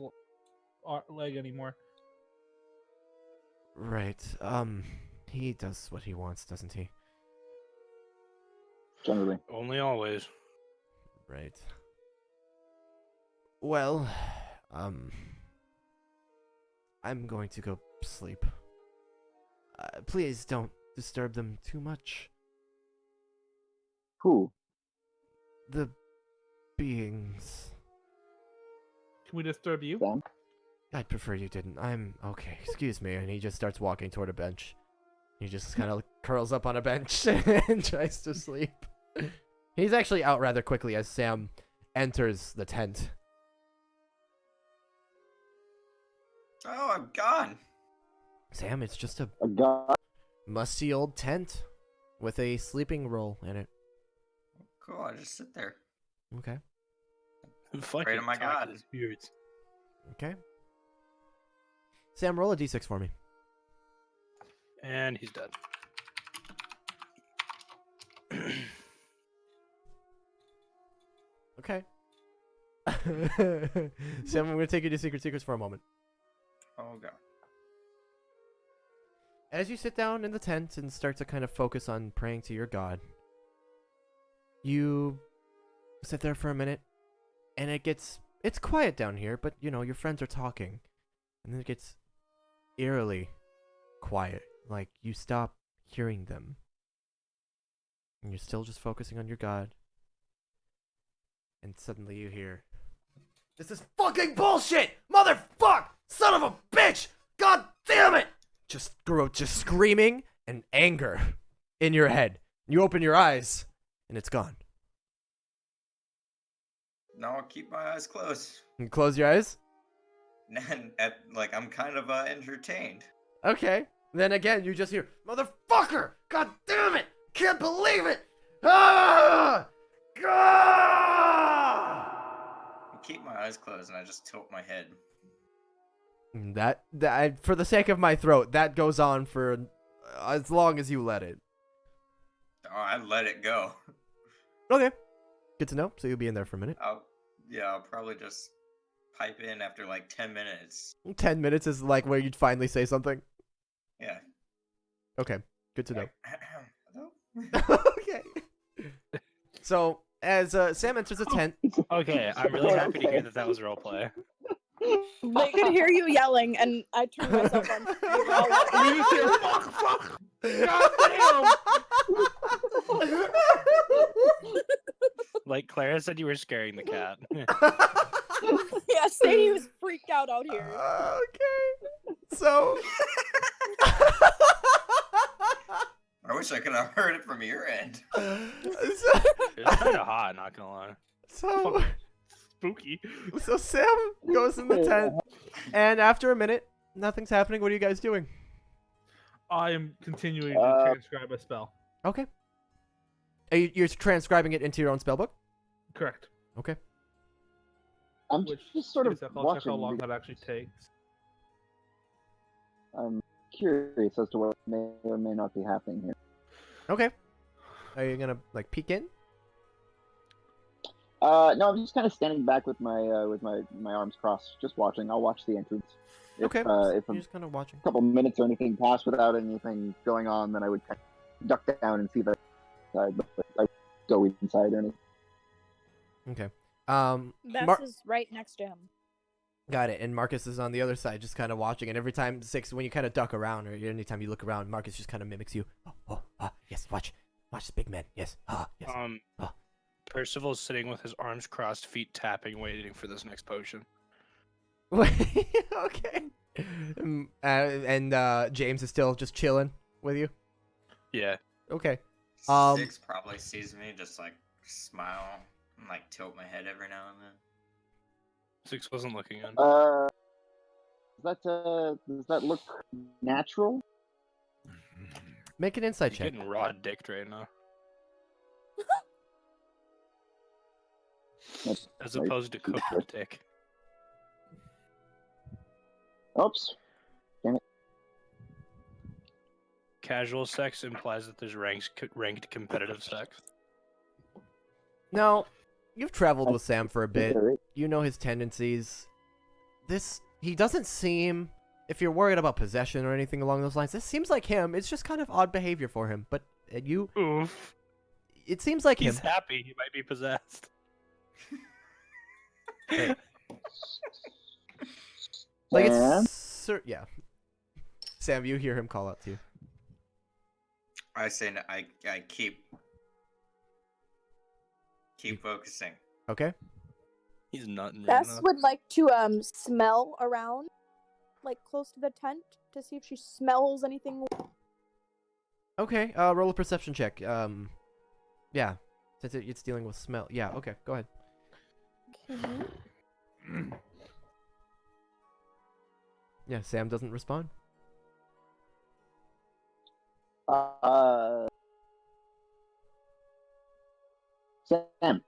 leg anymore. Right, he does what he wants, doesn't he? Generally. only always. Right. Well, I'm going to go sleep. Please don't disturb them too much. Who? The beings. Can we disturb you? Sam? I'd prefer you didn't. I'm okay. Excuse me. And he just starts walking toward a bench. He just kind of curls up on a bench and tries to sleep. He's actually out rather quickly as Sam enters the tent. Oh, I'm gone. Sam, it's just a A god? musty old tent with a sleeping roll in it. Cool, I just sit there. Okay. Fucking to my talk to God. the spirits. Okay. Sam, roll a d6 for me. And he's dead. Okay. Sam, I'm going to take you to Secret Secrets for a moment. Oh god. As you sit down in the tent and start to kind of focus on praying to your god, you sit there for a minute, and it's quiet down here, but you know, your friends are talking. And then it gets eerily quiet, like you stop hearing them. And you're still just focusing on your god. And suddenly you hear, "This is fucking bullshit! Motherfuck! Son of a bitch! God damn it!" Just screaming and anger in your head. You open your eyes, and it's gone. No, I'll keep my eyes closed. And close your eyes. And I'm kind of entertained. Okay. Then again, you just hear, "Motherfucker! God damn it! Can't believe it! Ah! Ah!" I keep my eyes closed and I just tilt my head. That for the sake of my throat, that goes on for as long as you let it. Oh, I let it go. Okay. Good to know. So you'll be in there for a minute. I'll probably just pipe in after like 10 minutes. 10 minutes is like where you'd finally say something. Yeah. Okay. Good to know. Hello? Okay. So as Sam enters the tent, Okay, I'm really happy to hear that that was roleplay. They could hear you yelling, and I turned myself on. You just hear, fuck! God damn! Like Clara said, you were scaring the cat. Yeah, Sadie was freaked out here. Okay. So I wish I could have heard it from your end. It's kind of hot, not gonna lie. so Spooky. so Sam goes in the tent, and after a minute, nothing's happening. What are you guys doing? I am continuing to transcribe a spell. Okay. You're transcribing it into your own spellbook? Correct. Okay. I'm Which just sort of I'll check watching. how long that actually takes. I'm curious as to what may or may not be happening here. Okay. Are you gonna like peek in? No, I'm just kind of standing back with my arms crossed, just watching. I'll watch the entrance. If, Okay. if You're a just kind of watching. couple minutes or anything pass without anything going on, then I would kind of duck down and see the side, but I go inside or anything. Okay. Bess is right next to him. Got it. And Marcus is on the other side, just kind of watching. And every time when you kind of duck around, or anytime you look around, Marcus just kind of mimics you. Yes, watch this big man. Yes, yes. Percival's sitting with his arms crossed, feet tapping, waiting for this next potion. Okay. And James is still just chilling with you. Yeah. Okay. Six probably sees me, just like smile and like tilt my head every now and then. Six wasn't looking in. Does that look natural? Make an insight He's check. getting raw dicked right now. As opposed to cooked dick. Oops. Casual sex implies that there's ranked competitive sex. Now, you've traveled with Sam for a bit. Alright. You know his tendencies. He doesn't seem, if you're worried about possession or anything along those lines, this seems like him. It's just kind of odd behavior for him. But Oof. it seems like He's him. happy. He might be possessed. Like Sam? yeah. Sam, you hear him call out to you. I say no, I keep focusing. Okay. He's nutting right Bess now. would like to smell around, like close to the tent, to see if she smells anything. Okay. Roll a perception check. Yeah. Since it's dealing with smell. Yeah. Okay. Go ahead. Okay. Yeah. Sam doesn't respond. Sam.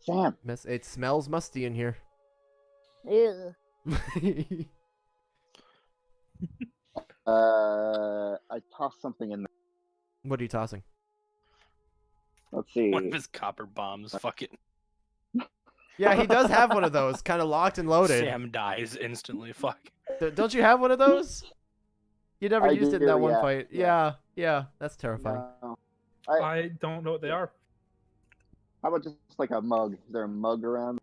Sam. It smells musty in here. Ew. I tossed something in there. What are you tossing? Let's see. One of his copper bombs. Fuck it. Yeah, he does have one of those, kind of locked and loaded. Sam dies instantly. Fuck. Don't you have one of those? You never I used it in that do, one yeah. fight. Yeah, that's terrifying. No. I don't know what they are. How about just like a mug? Is there a mug around?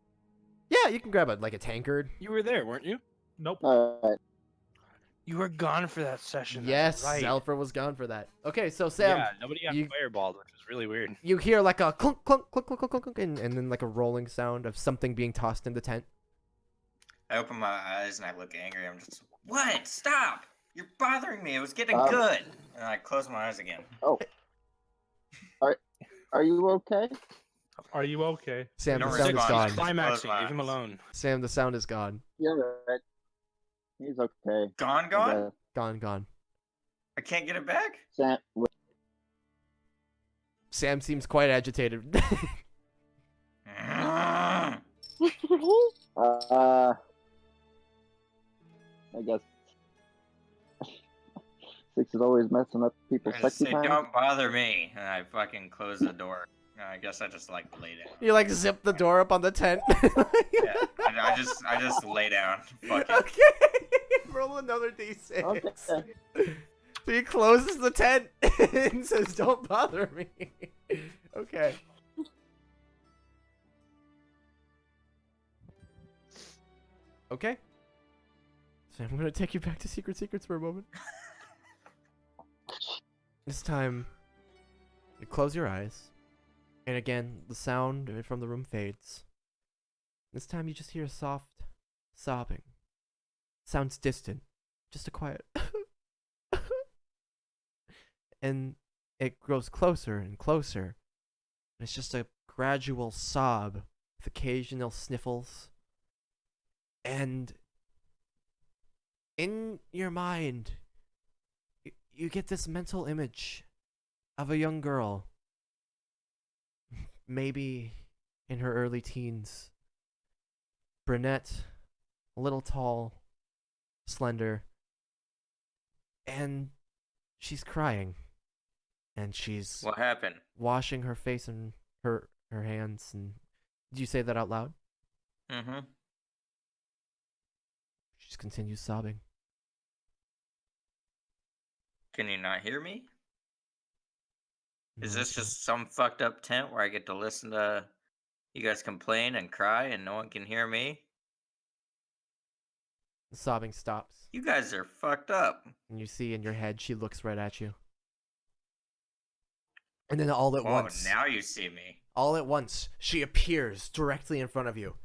Yeah, you can grab a tankard. You were there, weren't you? Nope. Alright. You were gone for that session. Yes, that's right. Alfred was gone for that. Okay, so Sam, Yeah, nobody got you- fireballed, which was really weird. you hear like a clunk, clunk, clunk, clunk, clunk, clunk, and then like a rolling sound of something being tossed in the tent. I open my eyes and I look angry. I'm just, what? Stop! You're bothering me. It was getting Um, good. And I close my eyes again. Oh. Are you okay? Are you okay? Sam, Don't the sound is respond. gone. Close Climaxing, my leave him eyes. alone. Sam, the sound is gone. You're right. He's okay. Gone? Okay. Gone. I can't get it back? Sam. Sam seems quite agitated. Mm. I guess Six is always messing up people's I just sexy say, time. don't bother me. And I fucking close the door. And I guess I just like lay down. You like zip the door up on the tent. Yeah, I just lay down. Fuck it. Okay. Roll another d6. Okay. So he closes the tent and says, "Don't bother me." Okay. Okay. So I'm gonna take you back to Secret Secrets for a moment. This time, you close your eyes, and again, the sound from the room fades. This time, you just hear a soft sobbing. Sounds distant, just a quiet. And it grows closer and closer. And it's just a gradual sob with occasional sniffles. And in your mind, you get this mental image of a young girl, maybe in her early teens, brunette, a little tall, slender, and she's crying, and she's What happened? washing her face and her hands. And did you say that out loud? Mm-hmm. She just continues sobbing. Can you not hear me? Is No, this it's not. just some fucked up tent where I get to listen to you guys complain and cry and no one can hear me? The sobbing stops, You guys are fucked up. and you see in your head she looks right at you. And then all at Oh, once, now you see me. all at once, she appears directly in front of you.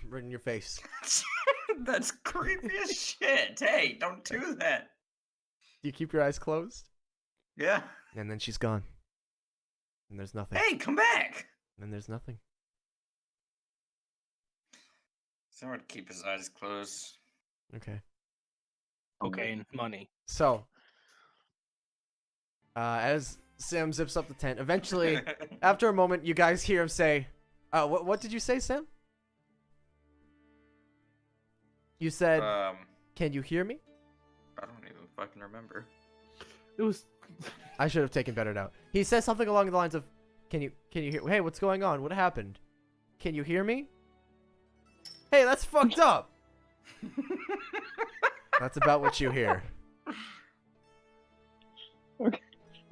Right in your face. That's creepy as shit. Hey, don't do that. Do you keep your eyes closed? Yeah. And then she's gone. And there's nothing. Hey, come back. And there's nothing. Someone keep his eyes closed. Okay. Cocaine, money. So, as Sam zips up the tent, eventually, after a moment, you guys hear him say, what did you say, Sam? You said, can you hear me? I don't even fucking remember. It was. I should have taken better note. He says something along the lines of, can you hear? Hey, what's going on? What happened? Can you hear me? Hey, that's fucked up. That's about what you hear.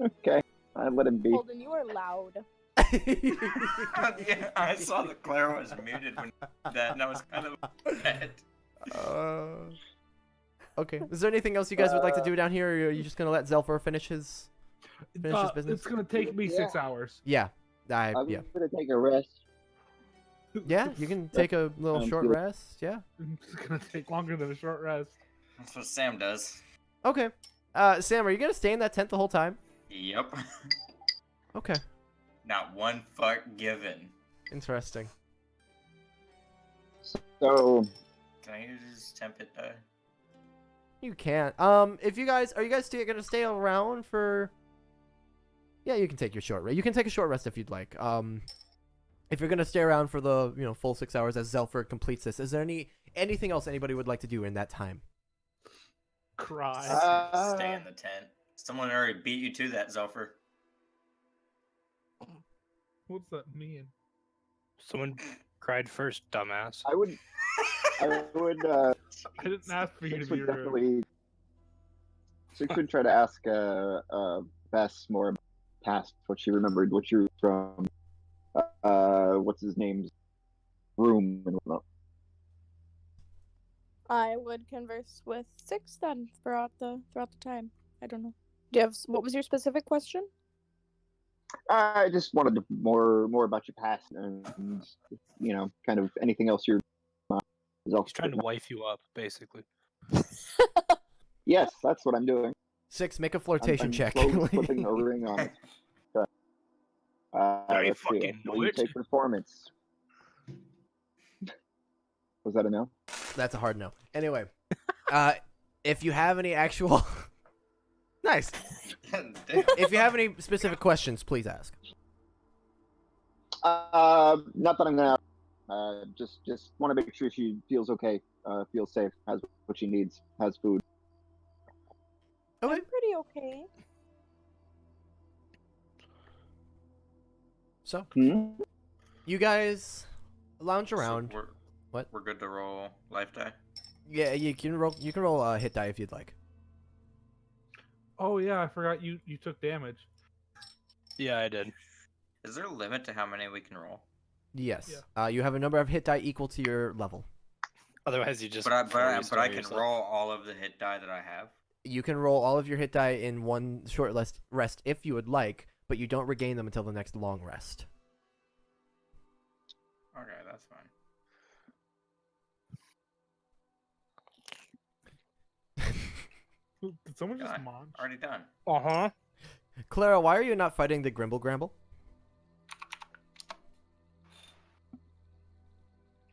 Okay, I let him be. Holden, you are loud. Yeah, I saw that Claire was muted when that, and I was kind of upset. Okay. Is there anything else you guys would like to do down here, or are you just gonna let Zelfer finish his business? It's gonna take me 6 hours. Yeah. I'm Yeah. gonna take a rest. Yeah, you can take a little Sounds short good. rest. Yeah. It's gonna take longer than a short rest. That's what Sam does. Okay. Sam, are you gonna stay in that tent the whole time? Yep. Okay. Not one fuck given. Interesting. So, Can I use temp hit die? You can't. If you guys are you guys gonna stay around for? Yeah, you can take your short rest. You can take a short rest if you'd like. If you're gonna stay around for the full 6 hours as Zelfer completes this, is there anything else anybody would like to do in that time? Cry. Stay in the tent. Someone already beat you to that, Zelfer. What's that mean? Someone cried first, dumbass. I would, I didn't ask for you to Six be would rude. definitely. Six would try to ask Bess more about past, what she remembered, what she was from, what's his name's room and whatnot. I would converse with Six then throughout the time. I don't know. Do you have what was your specific question? I just wanted to more about your past and kind of anything else you're. He's trying to wife you up, basically. Yes, that's what I'm doing. 6, make a flirtation I'm check. slowly slipping a ring on it. Now you Let's see. fucking Will know you it. take performance? Was that a no? That's a hard no. Anyway, if you have any actual, nice. If you have any specific questions, please ask. Not that I'm gonna. Just want to make sure she feels okay, feels safe, has what she needs, has food. Okay. I'm pretty okay. So Hmm? you guys lounge around. So What? We're good to roll life die. Yeah, you can roll. You can roll a hit die if you'd like. Oh yeah, I forgot you took damage. Yeah, I did. Is there a limit to how many we can roll? Yes. You have a number of hit die equal to your level. Otherwise, you just. But I freeze can yourself. roll all of the hit die that I have. You can roll all of your hit die in one short rest if you would like, but you don't regain them until the next long rest. Okay, that's fine. Did someone just Done. munch? Already done. Uh-huh. Clara, why are you not fighting the Grimble Gramble?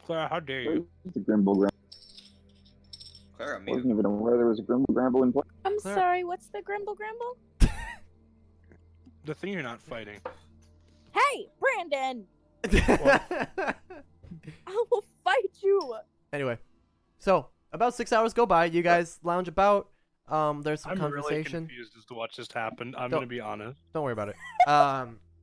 Clara, how dare you? It's a Grimble Gramble. Clara, I mute. wasn't even aware there was a Grimble Gramble in play. I'm Claire. sorry, what's the Grimble Gramble? The thing you're not fighting. Hey, Brandon! I will fight you! Anyway, so about 6 hours go by. You guys lounge about. There's some I'm really conversation. confused as to what just happened. I'm Don't- gonna be honest. Don't worry about it.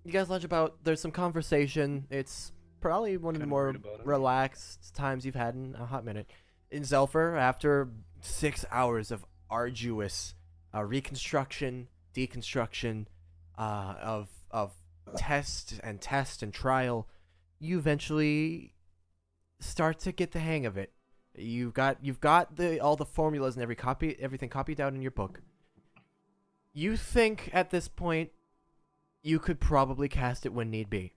You guys lounge about. There's some conversation. It's probably one of the Kinda more worried about it. relaxed times you've had in a hot minute. In Zelfer, after 6 hours of arduous reconstruction, deconstruction, of test and trial, you eventually start to get the hang of it. You've got all the formulas and everything copied out in your book. You think at this point you could probably cast it when need be.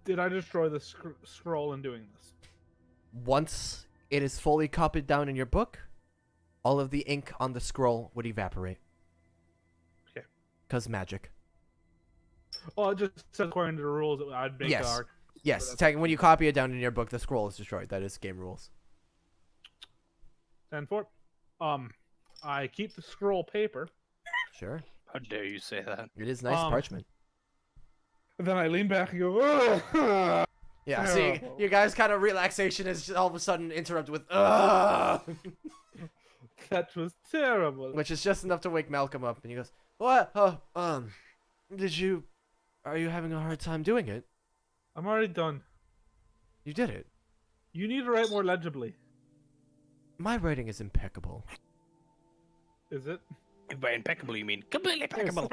Did I destroy the scroll in doing this? Once it is fully copied down in your book, all of the ink on the scroll would evaporate. Okay. Because magic. Well, it just says according to the rules that I'd make Yes. our... Yes, that's when you copy it down in your book, the scroll is destroyed. That is game rules. 10-4. I keep the scroll paper. Sure. How dare you say that? It is nice parchment. And then I lean back and go, "Ugh." Yeah, see, Terrible. you guys' kind of relaxation is just all of a sudden interrupted with, ugh! That was terrible. Which is just enough to wake Malcolm up, and he goes, what? Are you having a hard time doing it? I'm already done. You did it. You need to write more legibly. My writing is impeccable. Is it? By impeccable, you mean completely impeccable.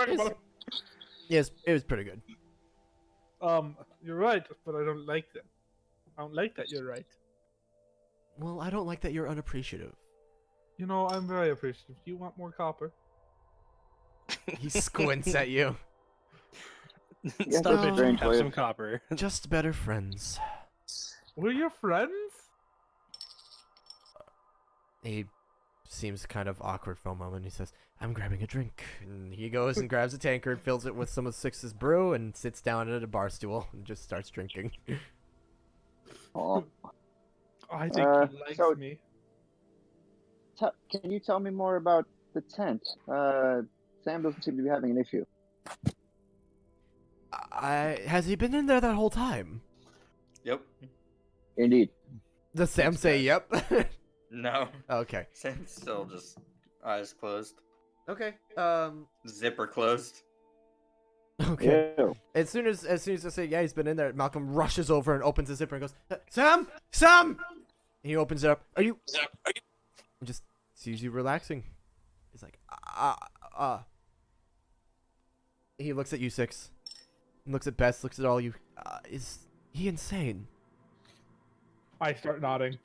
Yes, it was pretty good. You're right, but I don't like that. I don't like that you're right. Well, I don't like that you're unappreciative. You know, I'm very appreciative. Do you want more copper? He squints at you. Yeah, Stop that's it. strange Have way some of- copper. Just better friends. We're your friends? He seems kind of awkward for a moment. He says, I'm grabbing a drink. And he goes and grabs a tankard, fills it with some of Six's brew, and sits down at a bar stool and just starts drinking. Oh. I think he likes so- me. Can you tell me more about the tent? Sam doesn't seem to be having an issue. Has he been in there that whole time? Yep. Indeed. Does Sam say yep? No. Okay. Sam's still just eyes closed. Okay. Zipper closed. Okay. Ew. As soon as I say yeah, he's been in there, Malcolm rushes over and opens the zipper and goes, Sam! Sam! And he opens it up. Are you? And just sees you relaxing. He's like, He looks at you, Six. Looks at Bess, looks at all you. Is he insane? I start nodding.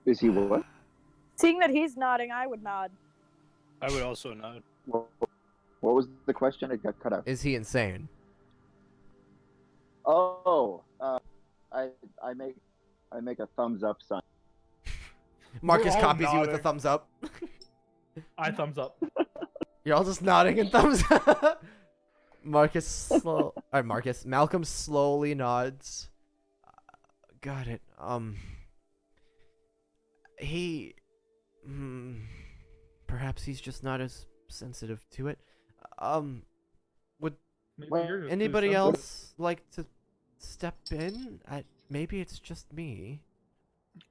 Is he what? Seeing that he's nodding, I would nod. I would also nod. What was the question? It got cut out. Is he insane? Oh, I make a thumbs up sign. Marcus all copies you with a nodding. thumbs up. I thumbs up. You're all just nodding and thumbs up. Malcolm slowly nods. Got it. Perhaps he's just not as sensitive to it. Maybe Well, you're just too Anybody sensitive. else like to step in? Maybe it's just me.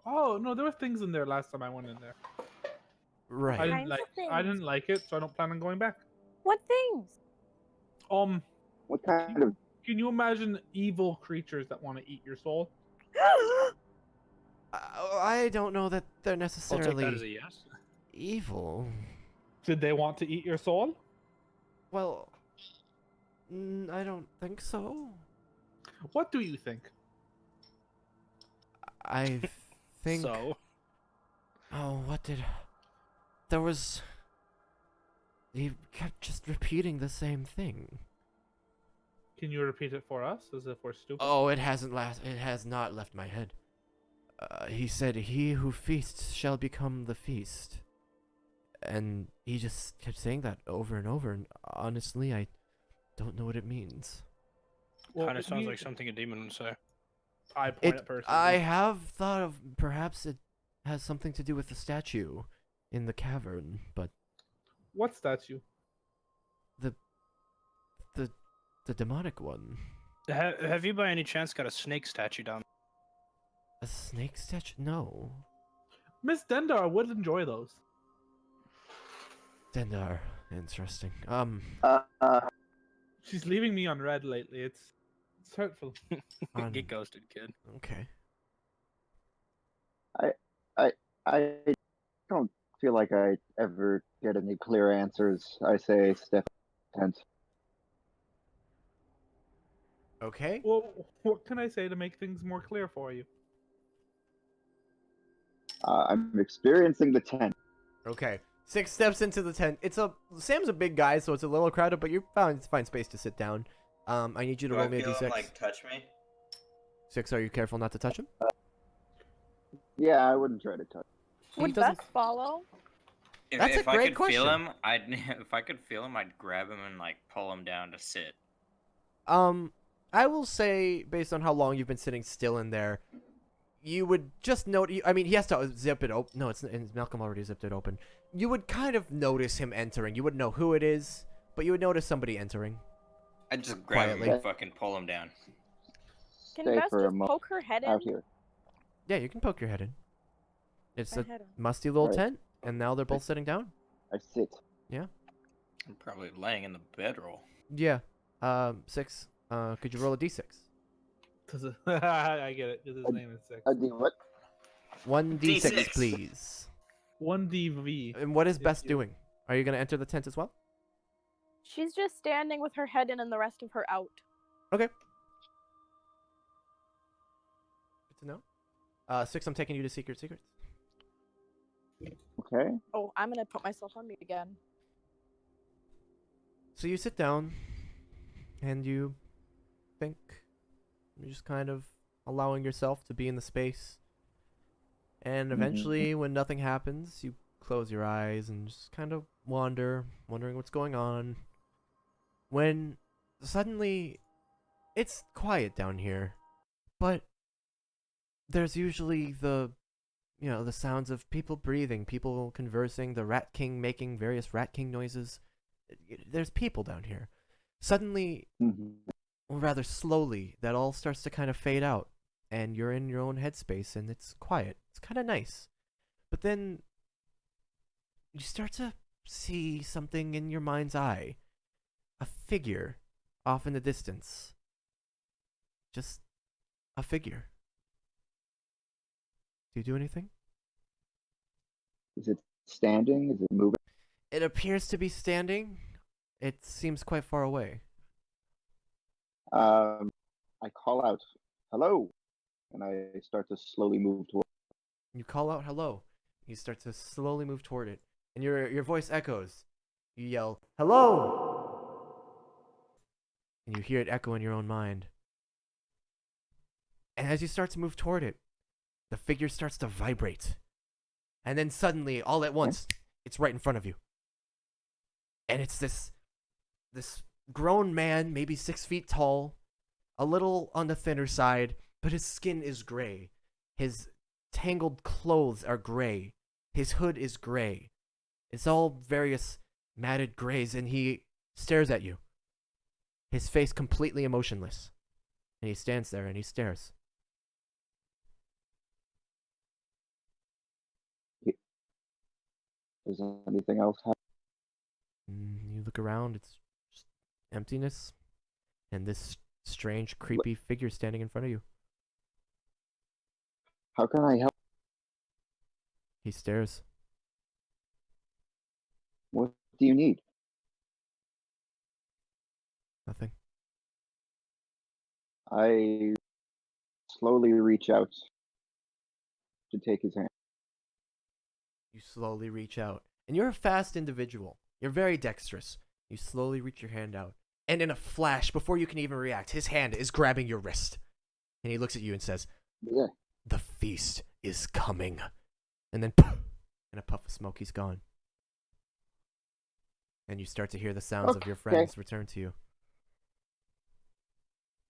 Oh no, there were things in there last time I went in there. I Right. didn't Kinds like. of things. I didn't like it, so I don't plan on going back. What things? What kind of? Can you imagine evil creatures that want to eat your soul? I don't know that they're I'll take necessarily that as a yes. evil. Did they want to eat your soul? Well, I don't think so. What do you think? I think. So, Oh, what did? There was. He kept just repeating the same thing. Can you repeat it for us, as if we're stupid? Oh, it has not left my head. He said, "He who feasts shall become the feast," and he just kept saying that over and over. And honestly, I don't know what it means. Well, kind of sounds you- like something a demon would say. I point at person. I have thought of perhaps it has something to do with the statue in the cavern, but What statue? the demonic one. Have you by any chance got a snake statue down? A snake statue? No. Miss Dendar would enjoy those. Dendar. Interesting. She's leaving me on red lately. It's hurtful. On- Get ghosted, kid. Okay. I don't feel like I ever get any clear answers. I say step tent. Okay. Well, what can I say to make things more clear for you? I'm experiencing the tent. Okay. Six steps into the tent. Sam's a big guy, so it's a little crowded, but you find space to sit down. I need you to Do roll I me a feel d6. him, like, touch me? 6, are you careful not to touch him? Yeah, I wouldn't try to touch. He Would doesn't- Beth follow? That's a If I great could feel question. him, if I could feel him, I'd grab him and like pull him down to sit. I will say, based on how long you've been sitting still in there, you would just note. I mean, he has to zip it open. No, Malcolm already zipped it open. You would kind of notice him entering. You wouldn't know who it is, but you would notice somebody entering. I'd just grab him Quietly. and fucking pull him down. Can Stay Beth for a just moment poke her head in? out here. Yeah, you can poke your head in. It's My a head in. musty little Right. tent, and now they're both sitting down. I sit. I'm probably laying in the bedroll. Yeah. 6. Could you roll a d6? I get it, because his name is 6. I do what? 1d6, D6. please. 1DV. And what is If Bess you- doing? Are you going to enter the tent as well? She's just standing with her head in and the rest of her out. Good to know. 6, I'm taking you to Secrets. Okay. Oh, I'm gonna put myself on mute again. So you sit down, and you think. You're just kind of allowing yourself to be in the space. And eventually, when nothing happens, you close your eyes and just kind of wondering what's going on. When suddenly, it's quiet down here, but there's usually the sounds of people breathing, people conversing, the Rat King making various Rat King noises. There's people down here. Suddenly, Mhm. or rather slowly, that all starts to kind of fade out, and you're in your own headspace, and it's quiet. It's kind of nice. But then you start to see something in your mind's eye. A figure off in the distance. Just a figure. Do you do anything? Is it standing? Is it moving? It appears to be standing. It seems quite far away. I call out, "Hello," and I start to slowly move toward. You call out hello. You start to slowly move toward it. And your voice echoes. You yell, "Hello!" And you hear it echo in your own mind. And as you start to move toward it, the figure starts to vibrate. And then suddenly, all at once, it's right in front of you. And it's this grown man, maybe 6 feet tall, a little on the thinner side, but his skin is gray. His tangled clothes are gray. His hood is gray. It's all various matted grays, and he stares at you. His face completely emotionless. And he stands there and he stares. Does anything else happen? You look around, it's just emptiness. And this strange, creepy figure standing in front of you. How can I help? He stares. What do you need? Nothing. I slowly reach out to take his hand. You slowly reach out. And you're a fast individual. You're very dexterous. You slowly reach your hand out. And in a flash, before you can even react, his hand is grabbing your wrist. And he looks at you and says, Yeah. "The feast is coming." And then, in a puff of smoke, he's gone. And you start to hear the sounds of your Okay. friends return to you.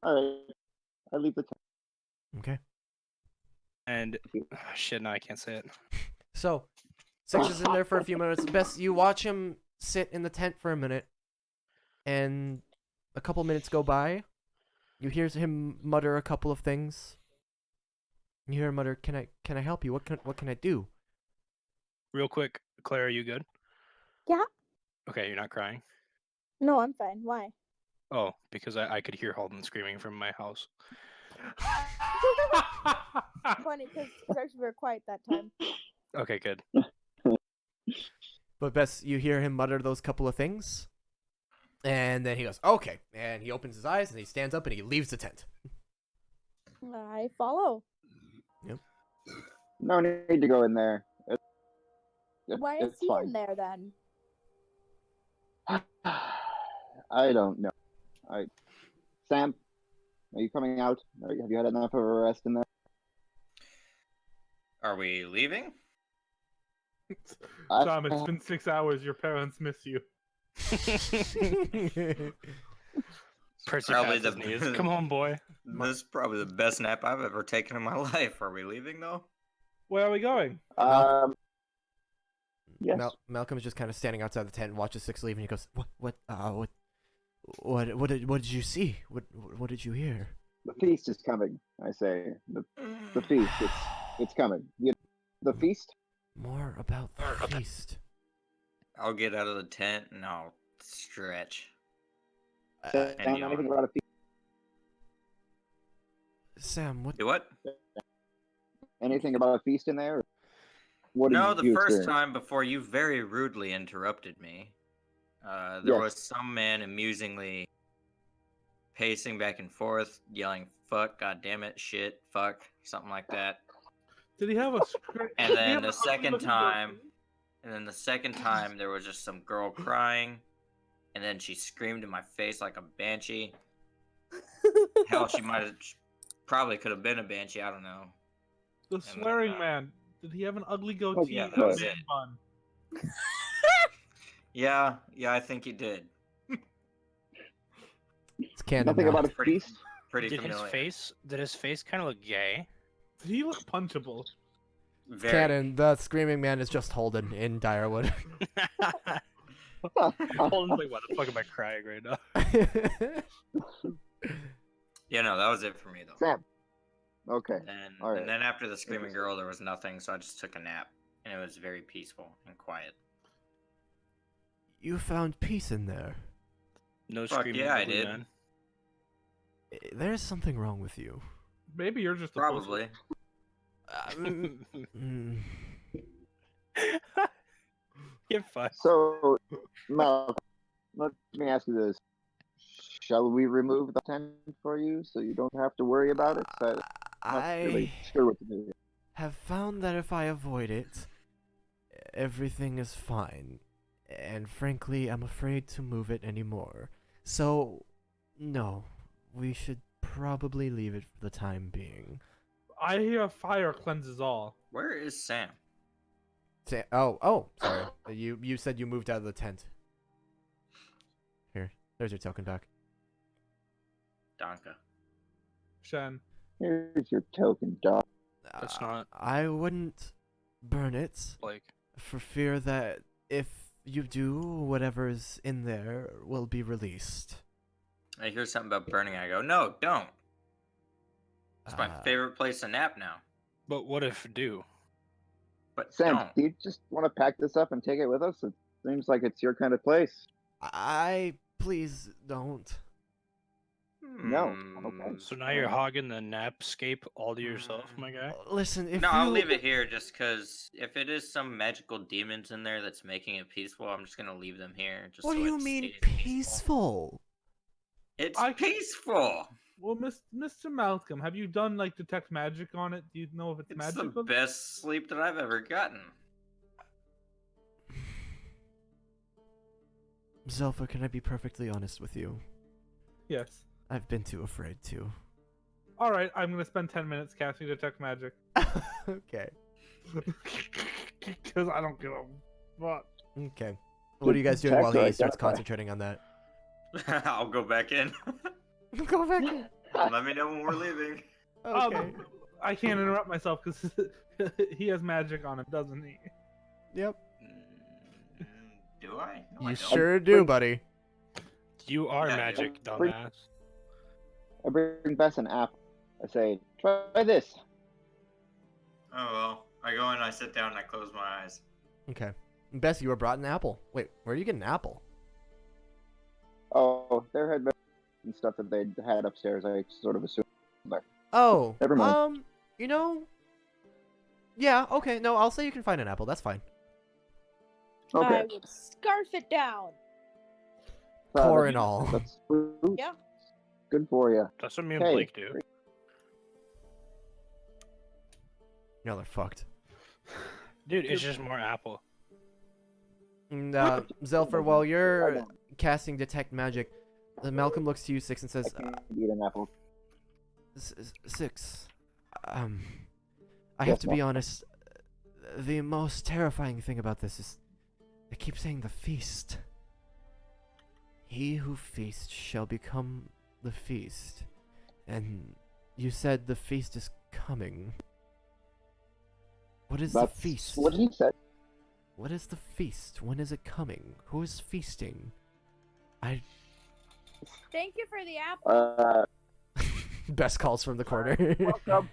All right. I leave the tent. Okay? And shit, no, I can't say it. So, Six is in there for a few minutes. Best, you watch him sit in the tent for a minute, and a couple minutes go by. You hear him mutter a couple of things. You hear him mutter, "Can I help you? What can I do?" Real quick, Claire, are you good? Yeah. Okay, you're not crying. No, I'm fine. Why? Oh, because I could hear Holden screaming from my house. Funny, because actually we were quiet that time. Okay, good. But Bess, you hear him mutter those couple of things, and then he goes, "Okay," and he opens his eyes and he stands up and he leaves the tent. I follow. No need to go in there. Why is it's he fine. in there then? I don't know. Sam, are you coming out? Have you had enough of a rest in there? Are we leaving? Tom, it's been 6 hours. Your parents miss you. Percy Probably pats his knees. Come on, boy. This is probably the best nap I've ever taken in my life. Are we leaving though? Where are we going? Yes. Malcolm's just kind of standing outside the tent and watches Six leave, and he goes, What did you see? What did you hear? The feast is coming. I say the feast. It's coming. The feast. More about the feast. I'll get out of the tent and I'll stretch. Sam, and yawn. anything about a feast? Sam, what? Do what? Anything about a feast in there? What No, did the you first experience? time before you very rudely interrupted me, there Yes. was some man amusingly pacing back and forth, yelling "fuck," "god damn it," "shit," "fuck," something like that. Did he have a script? And then the second time, there was just some girl crying, and then she screamed in my face like a banshee. Hell, she probably could have been a banshee. I don't know. The swearing man. Did he have an ugly goatee yeah, and that a was man it. bun? Yeah, I think he did. It's canon Nothing now. about a Pretty- feast. Pretty Did familiar. his face kind of look gay? Did he look punchable? Very. Canon. The screaming man is just Holden in Direwood. Holden's like, why the fuck am I crying right now? Yeah, no, that was it for me though. Sam. Okay. And then after the screaming girl, there was nothing, so I just took a nap, and it was very peaceful and quiet. You found peace in there. No Fuck screaming. yeah, I ugly did. man. There's something wrong with you. Maybe you're just a Probably. Mm. Get fucked. So, Mal, let me ask you this: shall we remove the tent for you so you don't have to worry about it? I'm not really I sure what to do. have found that if I avoid it, everything is fine. And frankly, I'm afraid to move it anymore. So, no, we should probably leave it for the time being. I hear fire cleanses all. Where is Sam? Sorry. You said you moved out of the tent. Here, there's your token back. Donka. Shen. Here's your token, dog. That's not I wouldn't burn it like. for fear that if you do, whatever's in there will be released. I hear something about burning. I go, no, don't. It's my favorite place to nap now. But what if do? But Sam, don't. do you just want to pack this up and take it with us? It seems like it's your kind of place. Please don't. No. Okay. So now you're hogging the napscape all to yourself, my guy? Listen, if No, you... I'll leave it here just because if it is some magical demons in there that's making it peaceful, I'm just gonna leave them here. Just What so do you it mean stays peaceful? It's I- peaceful. Well, Mr. Malcolm, have you done like detect magic on it? Do you know if it's It's magical? the best sleep that I've ever gotten. Zelfa, can I be perfectly honest with you? Yes. I've been too afraid to. All right, I'm gonna spend 10 minutes casting detect magic Okay. because I don't give a fuck. Okay. What are you guys doing while he Check or starts identify? concentrating on that? I'll go back in. Go back in. Let me know when we're leaving. Okay. I can't interrupt myself because he has magic on him, doesn't he? Yep. Do I? No, I You don't. sure do, buddy. You are Yeah, magic, bring- dumbass. I bring Bess an apple. I say, try this. Oh well. I go in, I sit down, and I close my eyes. Okay. Bess, you were brought an apple. Wait, where are you getting an apple? Oh, there had been and stuff that they had upstairs. I sort of assumed. Oh, Never mind. you know... Yeah, okay, no, I'll say you can find an apple, that's fine. Okay. I would scarf it down. Core and all. That's fruit. Yeah. Good for you. That's what me and Hey. Blake do. Y'all are fucked. Dude, it's just more apple. And, Zelfer, while you're casting Detect Magic, Malcolm looks to you, Six, and says, I can't eat an apple. Six, I have Yes, to be honest, the most terrifying thing about this is they keep saying the feast. He who feasts shall become the feast. And you said the feast is coming. What is That's the feast? what he said. What is the feast? When is it coming? Who is feasting? Thank you for the apple. Best calls from the corner. Welcome.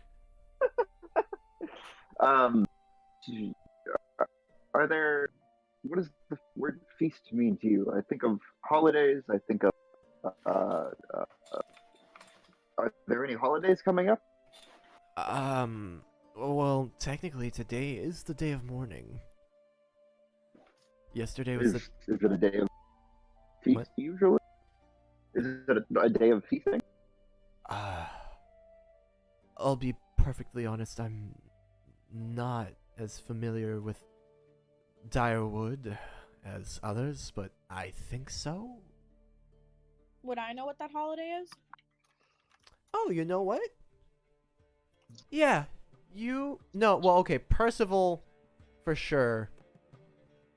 um, are there? What does the word feast mean to you? I think of holidays. I think of. Are there any holidays coming up? Well, technically today is the day of mourning. Yesterday was Is it a day of feast What? usually? Is it a day of feasting? I'll be perfectly honest, I'm not as familiar with Direwood as others, but I think so. Would I know what that holiday is? Oh, you know what? Yeah, no, well, okay, Percival, for sure.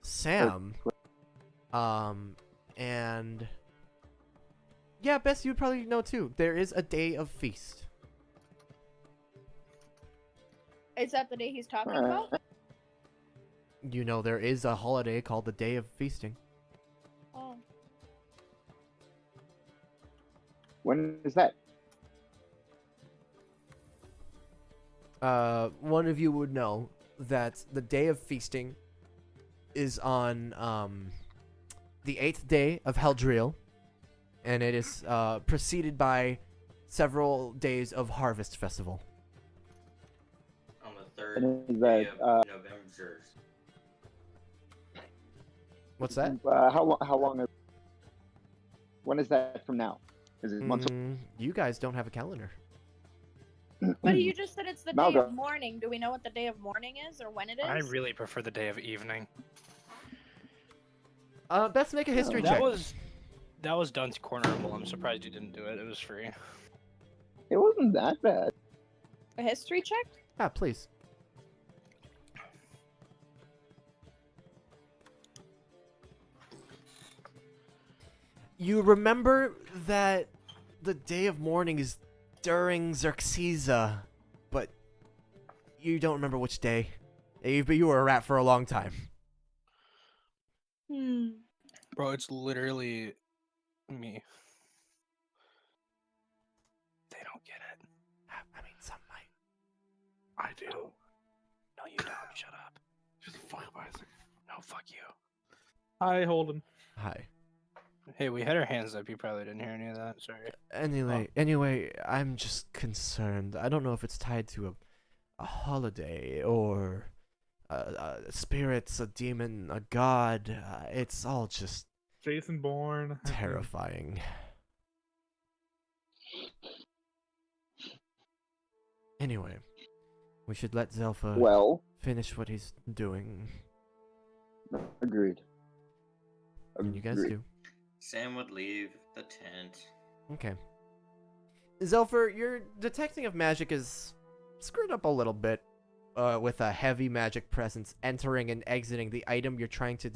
Sam, and yeah, Bess, you'd probably know too. There is a day of feast. Is that the day he's talking Uh, about? You know, there is a holiday called the Day of Feasting. Oh. When is that? One of you would know that the Day of Feasting is on the 8th day of Heldriel, and it is preceded by several days of Harvest Festival. On the 3rd And is day that of November. What's that? How long? When is that from now? Is it months? You guys don't have a calendar. But you just said it's the day Malga. of mourning. Do we know what the day of mourning is or when it is? I really prefer the day of evening. Best make a history check. That was Dun's cornerable. I'm surprised you didn't do it. It was free. It wasn't that bad. A history check? Ah, please. You remember that the day of mourning is during Xerxesa, but you don't remember which day. But you were a rat for a long time. Bro, it's literally me. They don't get it. I mean, some might. I do. No, you don't. Shut up. Just fuck up, Isaac. No, fuck you. Hi, Holden. Hi. Hey, we had our hands up. You probably didn't hear any of that. Sorry. Anyway, I'm just concerned. I don't know if it's tied to a holiday or spirits, a demon, a god. It's all just Jason Bourne. terrifying. Anyway, we should let Zelfa Well, finish what he's doing. agreed. And you guys Agreed. do. Sam would leave the tent. Okay. Zelfer, your detecting of magic is screwed up a little bit with a heavy magic presence entering and exiting the item you're trying to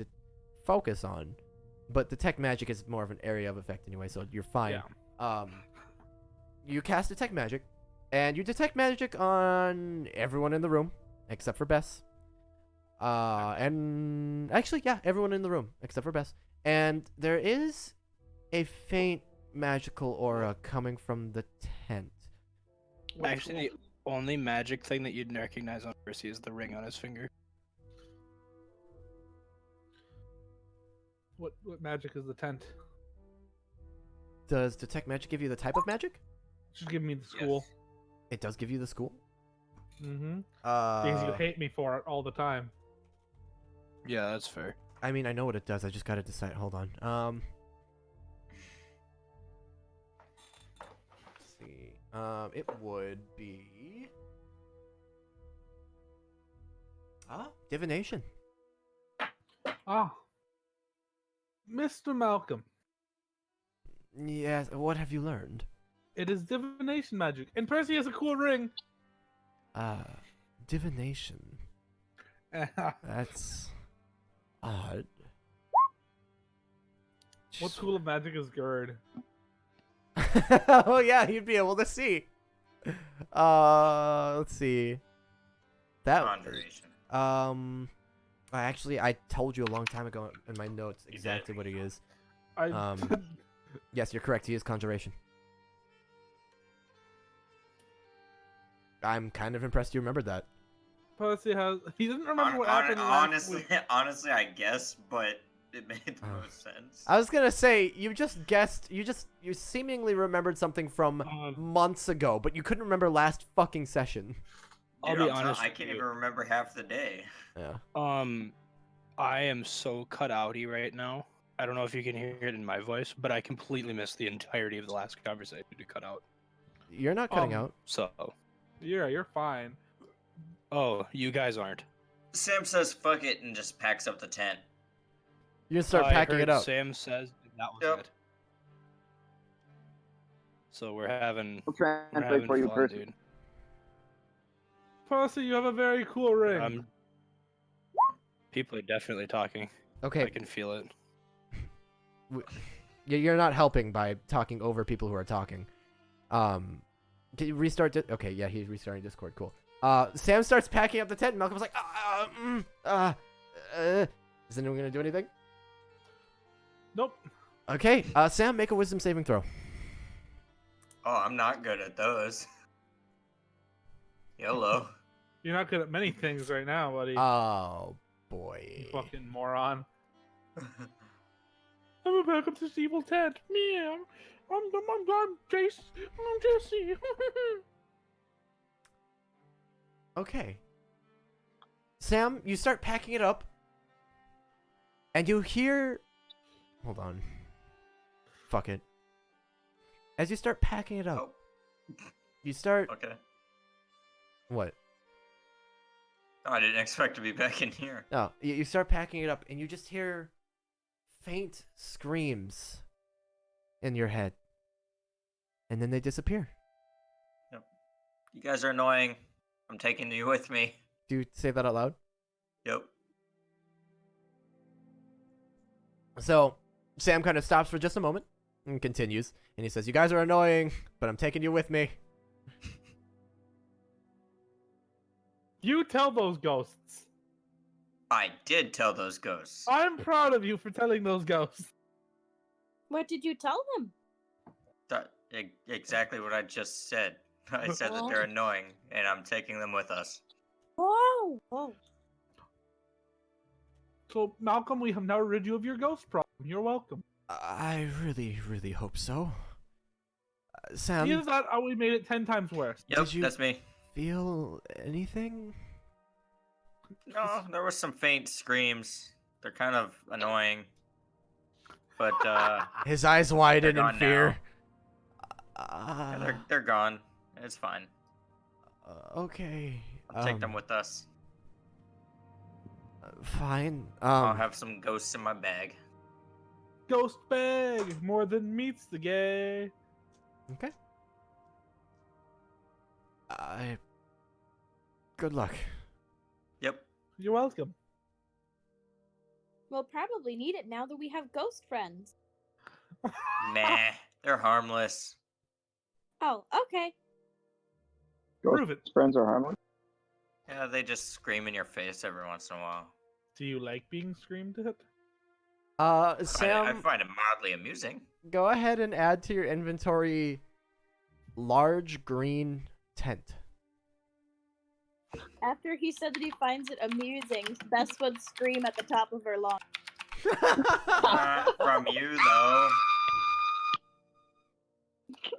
focus on. But detect magic is more of an area of effect anyway, so you're fine. Yeah. You cast detect magic, and you detect magic on everyone in the room except for Bess. And actually, yeah, everyone in the room except for Bess. And there is a faint magical aura coming from the tent. Actually, the only magic thing that you'd recognize on Percy is the ring on his finger. What magic is the tent? Does detect magic give you the type of magic? Just give me the school. It does give you the school. Mm-hmm. Because you hate me for it all the time. Yeah, that's fair. I mean, I know what it does. I just gotta decide. Hold on. Let's see. It would be divination. Ah, Mr. Malcolm, Yes. What have you learned? it is divination magic, and Percy has a cool ring. Divination. That's odd. What school of magic is GERD? Oh yeah, you'd be able to see. Let's see. That Conjuration. actually, I told you a long time ago in my notes exactly what he is. I Yes, you're correct. He is conjuration. I'm kind of impressed you remembered that. Percy has. He doesn't remember what happened last honestly, week. honestly, I guess, but it made the most sense. I was gonna say you just guessed. You seemingly remembered something from months ago, but you couldn't remember last fucking session. I'll Dude, be I'm tell- honest I with can't you. even remember half the day. Yeah. I am so cut outy right now. I don't know if you can hear it in my voice, but I completely missed the entirety of the last conversation to cut out. You're not cutting out. So, Yeah, you're fine. oh, you guys aren't. Sam says fuck it and just packs up the tent. You're gonna start I packing heard it up. Sam says that was Yep. it. So we're having, I'll we're translate having for you, fun, Percy. dude. Percy, you have a very cool ring. People are definitely talking. I Okay. can feel it. You're not helping by talking over people who are talking. Can you restart? Okay, yeah, he's restarting Discord. Cool. Sam starts packing up the tent. And Malcolm's like, is anyone gonna do anything? Nope. Okay. Sam, make a wisdom saving throw. Oh, I'm not good at those. YOLO. You're not good at many things right now, buddy. Oh boy. You fucking moron. I'm gonna back up this evil tent. Yeah. I'm Jace. I'm Jesse. Okay. Sam, you start packing it up, and you hear. Hold on. Fuck it. As you start packing it up, you start. Okay. What? Oh, I didn't expect to be back in here. No, you start packing it up, and you just hear faint screams in your head, and then they disappear. You guys are annoying. I'm taking you with me. Do you say that out loud? Yep. So, Sam kind of stops for just a moment and continues, and he says, "You guys are annoying, but I'm taking you with me." You tell those ghosts. I did tell those ghosts. I'm proud of you for telling those ghosts. What did you tell them? Exactly what I just said. I said that they're annoying, and I'm taking them with us. Oh, oh. So, Malcolm, we have now rid you of your ghost problem. You're welcome. I really, really hope so. Sam, Either that or we made it 10 times worse. Yep, Did you- that's me. feel anything? No, there was some faint screams. They're kind of annoying. But, His eyes widen in gone fear. yeah, they're gone. It's fine. Okay. I'll take them with us. Fine. I'll have some ghosts in my bag. Ghost bag, more than meets the gay. Okay. Good luck. Yep. You're welcome. We'll probably need it now that we have ghost friends. Nah, they're harmless. Oh, okay. Prove it. Friends are harmless. Yeah, they just scream in your face every once in a while. Do you like being screamed at? I Sam, find it mildly amusing. go ahead and add to your inventory large green tent. After he said that he finds it amusing, Bess would scream at the top of her lungs. From you, though.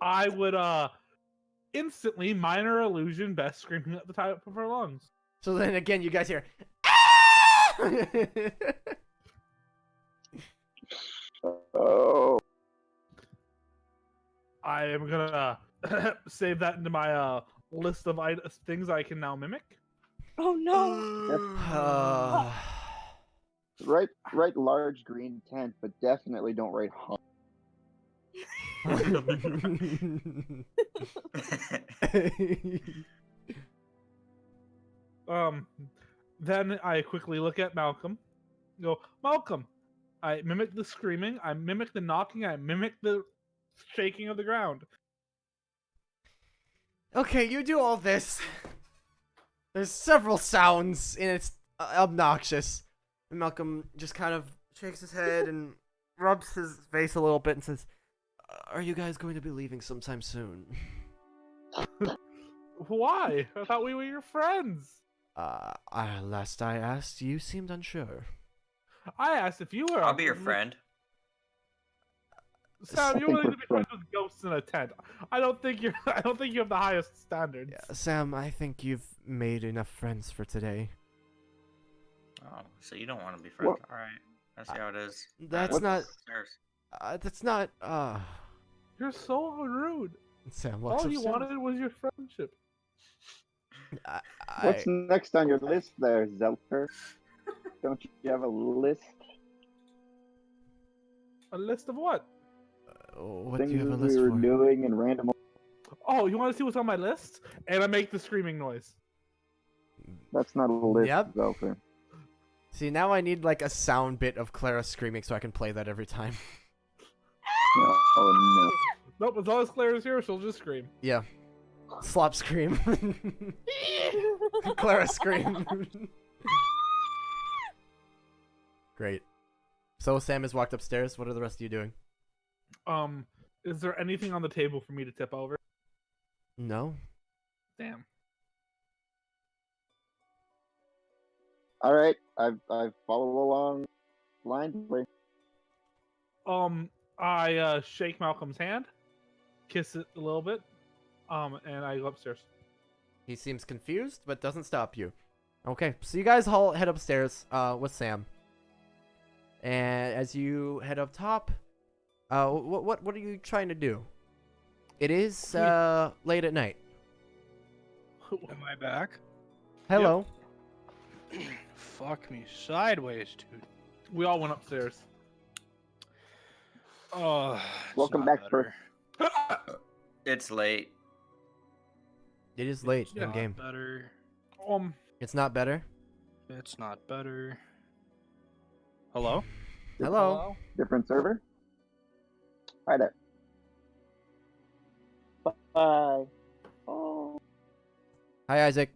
I would, instantly minor illusion Bess screaming at the top of her lungs. So then again, you guys hear. Oh. I am gonna save that into my, list of things I can now mimic. Oh no! Write large green tent, but definitely don't write home. Then I quickly look at Malcolm. Go, Malcolm. I mimic the screaming. I mimic the knocking. I mimic the shaking of the ground. Okay, you do all this. There's several sounds, and it's obnoxious. And Malcolm just kind of shakes his head and rubs his face a little bit and says, "Are you guys going to be leaving sometime soon?" Why? I thought we were your friends. Last I asked, you seemed unsure. I asked if you were. I'll be your friend. Sam, you think willing we're to be friends with ghosts in a tent? I don't think you have the highest standards. Yeah, Sam, I think you've made enough friends for today. Oh, so you don't want to be friends? What? All right, I see how it is. That's What's- not. Upstairs. That's not. You're so rude. Sam looks All you upstairs. wanted was your friendship. What's next on your list there, Zelker? Don't you have a list? A list of what? What Things do you have a list we were for? doing and random. Oh, you want to see what's on my list? And I make the screaming noise. That's not a list, Yep. Zelker. See, now I need like a sound bit of Clara screaming so I can play that every time. No, oh Nope, as long as Claire's here, she'll just scream. Yeah. Slop scream. Clara scream. Great. So Sam has walked upstairs. What are the rest of you doing? Is there anything on the table for me to tip over? No. Damn. no. All right, I've followed along blindly. I shake Malcolm's hand, kiss it a little bit, and I go upstairs. He seems confused, but doesn't stop you. Okay, so you guys all head upstairs with Sam. And as you head up top, what are you trying to do? It is late at night. Am I back? Hello. Fuck me sideways, dude. We all went upstairs. Oh, it's Welcome not back, better. It's late. It is late It's in not game. better. It's not better. It's not better. Hello? Hello. Different server. Hi there. Bye. Oh. Hi, Isaac.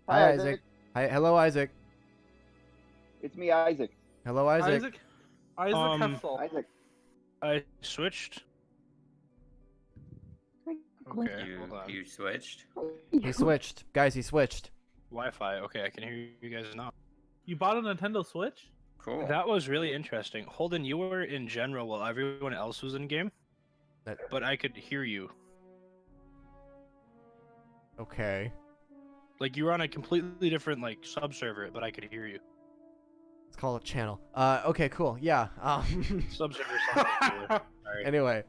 Hi, Isaac. Hi, hello, Isaac. It's me, Isaac. Hello, Isaac. Isaac Um, Hessel. Isaac. I switched. Okay, You hold on. you switched. He switched. Guys, he switched. Wi-Fi. Okay, I can hear you guys now. You bought a Nintendo Switch? Cool. That was really interesting. Holden, you were in general while everyone else was in game, That- but I could hear you. Okay. Like you were on a completely different like sub-server, but I could hear you. Let's call it channel. Okay, cool. Yeah. Sub-server sounds like cooler. Sorry. Anyway,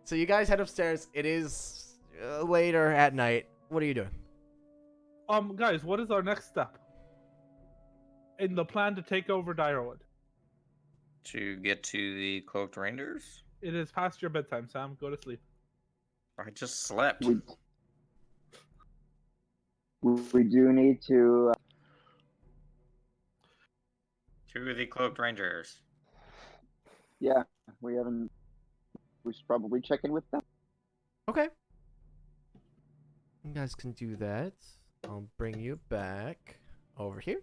so you guys head upstairs. It is later at night. What are you doing? Guys, what is our next step in the plan to take over Direwood? To get to the cloaked rangers. It is past your bedtime, Sam. Go to sleep. I just slept. We do need to. To the cloaked rangers. Yeah, we haven't. We should probably check in with them. Okay. You guys can do that. I'll bring you back over here.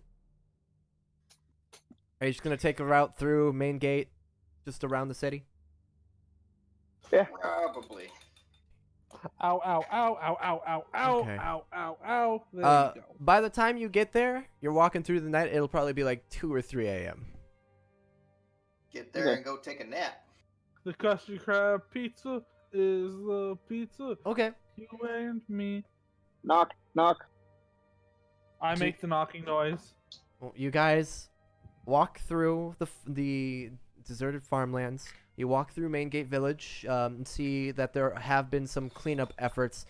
Are you just gonna take a route through main gate, just around the city? Probably. Ow, ow, ow, ow, ow, ow, ow, Okay. ow, ow, ow. There you go. By the time you get there, you're walking through the night. It'll probably be like 2 or 3 a.m. Get there and go take a nap. The Krusty Krab pizza is the pizza. Okay. You and me. Knock, knock. I So- make the knocking noise. Well, you guys walk through the deserted farmlands. You walk through Main Gate Village and see that there have been some cleanup efforts,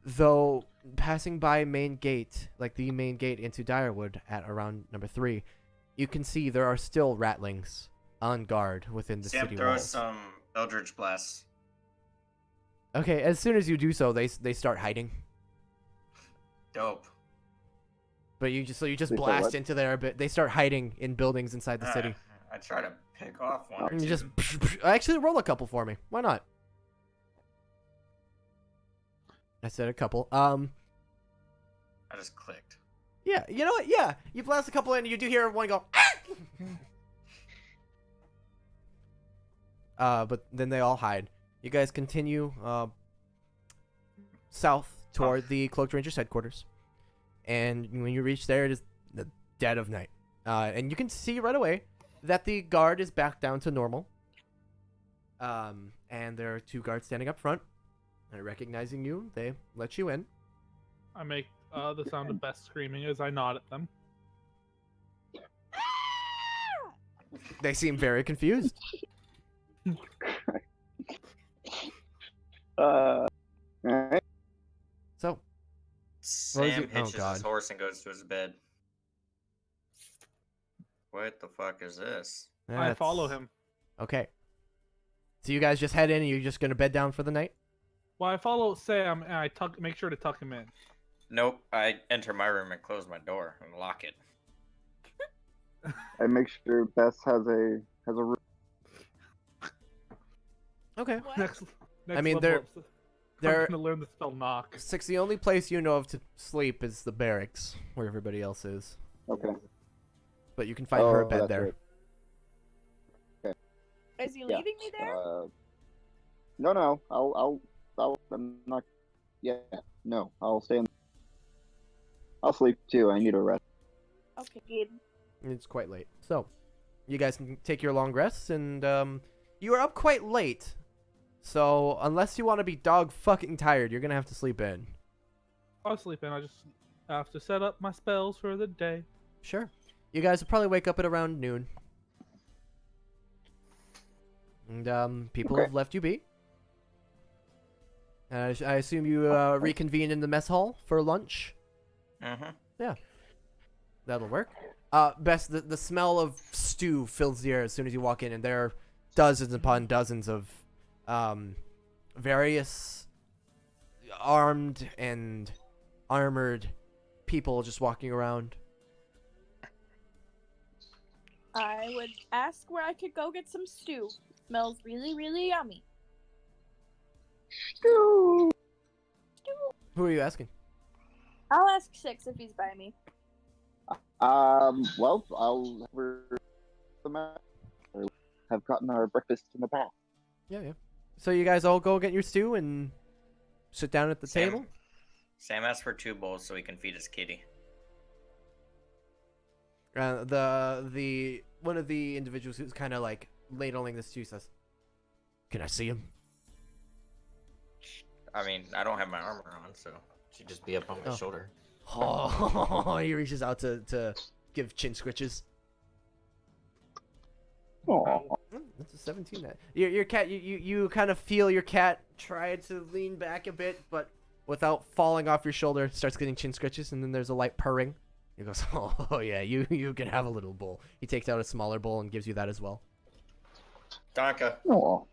though passing by Main Gate, like the main gate into Direwood at around number 3, you can see there are still ratlings on guard within the Sam city throws walls. some Eldritch Blasts. Okay, as soon as you do so, they start hiding. Dope. But you just They start blast what? into there a bit. They start hiding in buildings inside the city. I try to pick off one or And you two. just actually roll a couple for me. Why not? I said a couple. I just clicked. Yeah, you know what? Yeah, you blast a couple in, and you do hear one go. But then they all hide. You guys continue south toward the Cloaked Rangers headquarters, and when you reach there, it is the dead of night. And you can see right away that the guard is back down to normal. And there are 2 guards standing up front. And recognizing you, they let you in. I make the sound of Bess screaming as I nod at them. They seem very confused. Alright. So, Sam oh, hitches God. his horse and goes to his bed. What the fuck is this? I follow that's- him. Okay. So you guys just head in, and you're just gonna bed down for the night? Well, I follow Sam and I make sure to tuck him in. Nope. I enter my room and close my door and lock it. I make sure Bess has a room. Okay. What? Next I mean, level they're- up, they're- I'm gonna learn the spell knock. Six, the only place you know of to sleep is the barracks, where everybody else is. Okay. But you can find her a Oh, bed that's there. right. Is he Yeah. leaving me there? No. I'm not. Yeah. No. I'll stay in. I'll sleep too. I need a rest. Okay, good. It's quite late. So, you guys can take your long rests, and you are up quite late. So, unless you want to be dog fucking tired, you're gonna have to sleep in. I'll sleep in. I just have to set up my spells for the day. Sure. You guys will probably wake up at around noon. And people Okay. have left you be. I assume you reconvene in the mess hall for lunch. Mm-hmm. That'll work. Best, the smell of stew fills the air as soon as you walk in, and there are dozens upon dozens of various armed and armored people just walking around. I would ask where I could go get some stew. Smells really, really yummy. Stew. Who are you asking? I'll ask Six if he's by me. Well, I'll have gotten our breakfast in the past. Yeah. So you guys all go get your stew and sit down at the table? Sam asked for 2 bowls so he can feed his kitty. The one of the individuals who's kind of like ladling the stew says, "Can I see him?" I mean, I don't have my armor on, so she'd just be up on my Oh. shoulder. Oh, he reaches out to give chin scritches. Oh, That's a 17. That your cat, you kind of feel your cat try to lean back a bit, but without falling off your shoulder, starts getting chin scritches, and then there's a light purring. He goes, "Oh yeah, you can have a little bowl." He takes out a smaller bowl and gives you that as well. Donka. oh.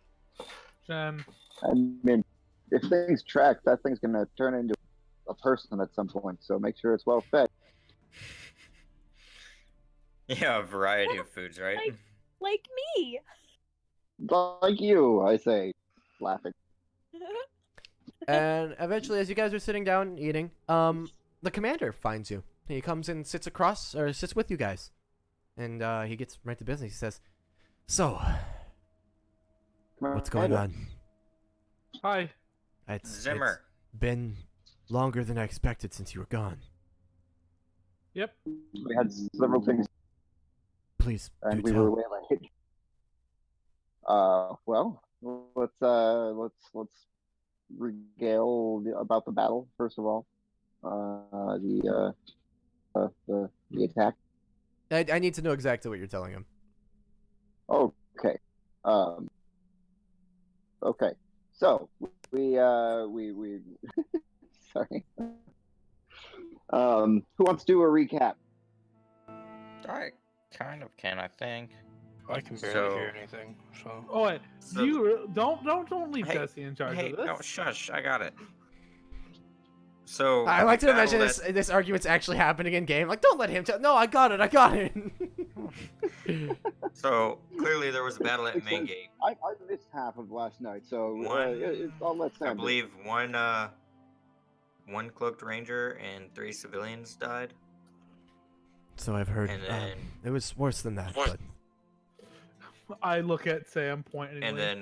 Jen, I mean, if things track, that thing's gonna turn into a person at some point. So make sure it's well fed. Yeah, a variety of foods, right? Like me. Like you, I say, laughing. And eventually, as you guys are sitting down eating, the commander finds you. He comes and sits with you guys, and he gets right to business. He says, "So, what's going on? hi. It's Zimmer. been longer than I expected since you were gone. Yep. We had several things, Please do and we tell." were way late. Well, let's regale about the battle first of all. The attack. I need to know exactly what you're telling him. Okay. Okay. So we sorry. Who wants to do a recap? Alright. kind of can, I think. I can barely So- hear anything. So Oh wait, So- do you don't leave Hey, Jesse in charge Hey, of this? no, shush! I got it. So I like to the imagine battle this argument's actually happening in game. Like, don't let him tell. No, I got it. I got it. So clearly there was a battle at Makes main sense. gate. I missed half of last night, so I'll let Sam I do it. believe one cloaked ranger and 3 civilians died. So I've heard. And then- it was worse than that, but I look at Sam pointing. And then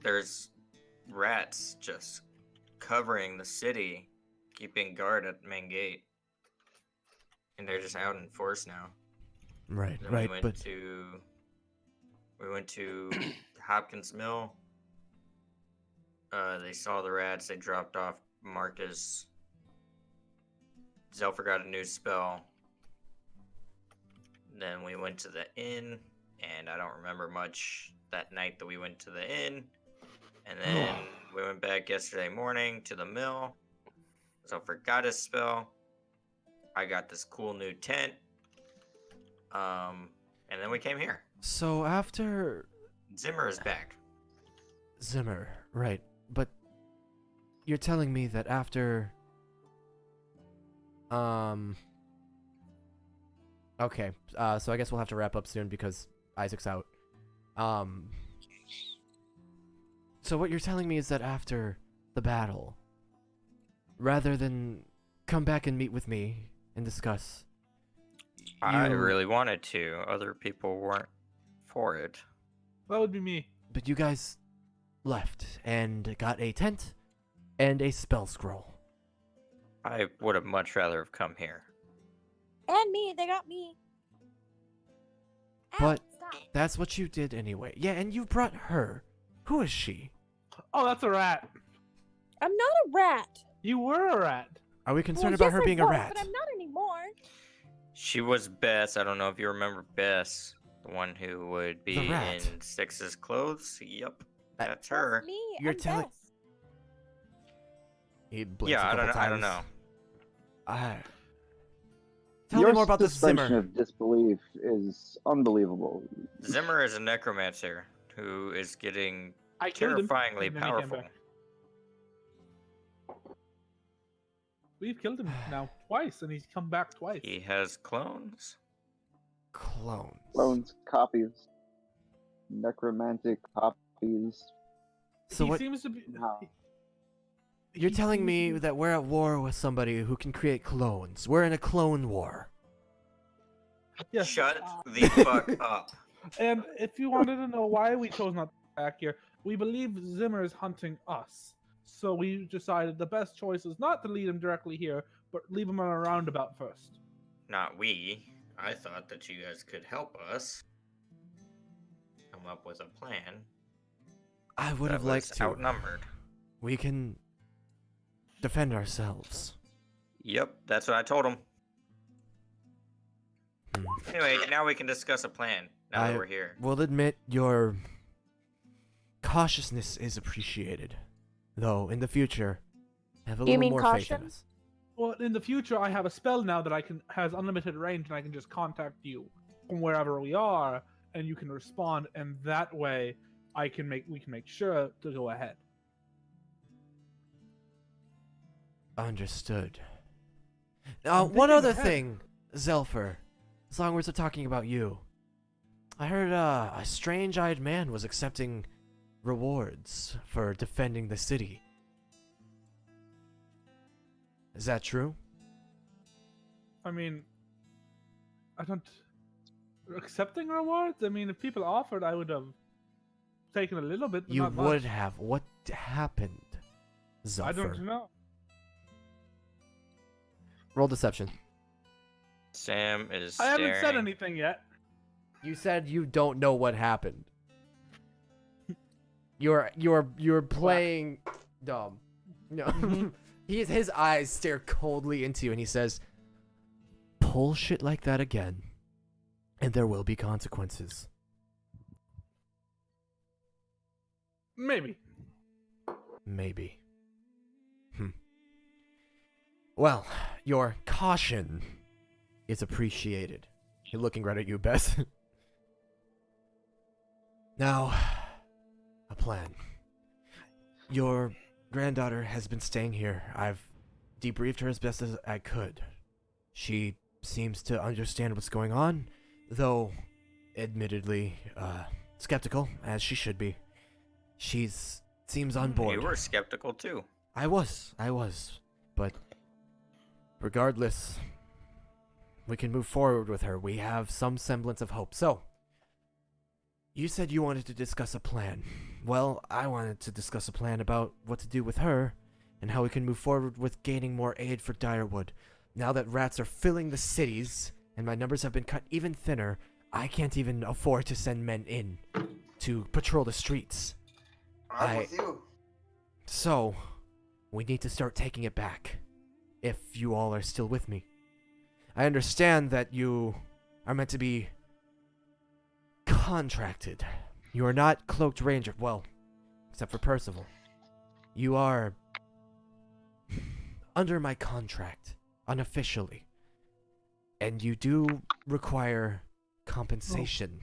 there's rats just covering the city, keeping guard at the main gate. And they're just out in force now. right, Then right, we but went to Hopkins Mill. They saw the rats. They dropped off Marcus. Zelfer got a new spell. Then we went to the inn, and I don't remember much that night that we went to the inn. And then we went back yesterday morning to the mill. Zelfer got his spell. I got this cool new tent. And then we came here. so after Zimmer is back. Zimmer, right? But you're telling me that after okay, so I guess we'll have to wrap up soon because Isaac's out. So what you're telling me is that after the battle, rather than come back and meet with me and discuss, I you- really wanted to. Other people weren't for it. that would be me. but you guys left and got a tent and a spell scroll. I would have much rather have come here. And me, they got me. Ow, But- stop. That's what you did anyway. Yeah, and you brought her. Who is she? Oh, that's a rat. I'm not a rat. You were a rat. Are we Well, concerned about yes, her I being a was, rat? But I'm not anymore. She was Bess. I don't know if you remember Bess, the one who would be The rat. in Six's clothes. Yep, Uh, that's her. That's me. You're I'm telling- Bess. He blinks Yeah, a I don't know. couple I don't times. know. Tell Your me more about this suspension Zimmer. of disbelief is unbelievable. Zimmer is a necromancer who is getting I killed him. terrifyingly and then he came powerful. back. We've killed him now twice, and he's come back twice. He has clones. Clones. Clones, copies, necromantic copies. So he what? seems to be. Wow. You're he telling seems me to be- that we're at war with somebody who can create clones. We're in a clone war. Yes. Shut the fuck up. And if you wanted to know why we chose not to attack here, we believe Zimmer is hunting us. So we decided the best choice is not to lead him directly here, but leave him on a roundabout first. Not we. I thought that you guys could help us come up with a plan. I would that have was liked to. Outnumbered. We can defend ourselves. Yep, that's what I told him. Hmm. Anyway, now we can discuss a plan. Now I that we're here. will admit your cautiousness is appreciated. Though, in the future, have a You little mean more faith in caution? us. Well, in the future, I have a spell now that has unlimited range, and I can just contact you from wherever we are, and you can respond, and that way, we can make sure to go ahead. Understood. I'm One thinking other ahead. thing, Zelfer. As long as we're talking about you. I heard a strange-eyed man was accepting rewards for defending the city. Is that true? I mean, I don't. Accepting rewards? I mean, if people offered, I would have taken a little bit, but You not would much. have. What happened, Zelfer? I don't know. Roll deception. Sam is I haven't said staring. anything yet. You said you don't know what happened. You're playing dumb. No. His eyes stare coldly into you and he says, "Pull shit like that again, and there will be consequences." Maybe. Maybe. Well, your caution is appreciated. You're looking right at you, Beth. Now, a plan. Your granddaughter has been staying here. I've debriefed her as best as I could. She seems to understand what's going on, though admittedly skeptical, as she should be. Seems on board. You were skeptical too. I was. But regardless, we can move forward with her. We have some semblance of hope. So, you said you wanted to discuss a plan. Well, I wanted to discuss a plan about what to do with her and how we can move forward with gaining more aid for Direwood. Now that rats are filling the cities and my numbers have been cut even thinner, I can't even afford to send men in to patrol the streets. I'm with you. So, we need to start taking it back, if you all are still with me. I understand that you are meant to be contracted. You are not cloaked ranger, well, except for Percival. You are under my contract, unofficially. And you do require compensation,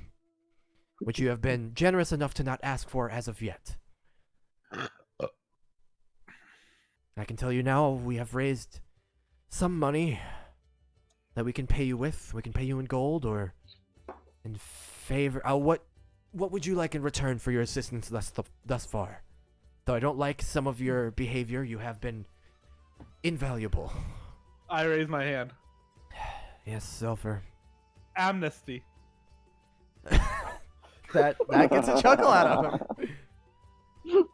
which you have been generous enough to not ask for as of yet. I can tell you now, we have raised some money that we can pay you with. We can pay you in gold or in favor. What would you like in return for your assistance thus far? Though I don't like some of your behavior, you have been invaluable. I raise my hand. Yes, Zelfer. Amnesty. That gets a chuckle out of him.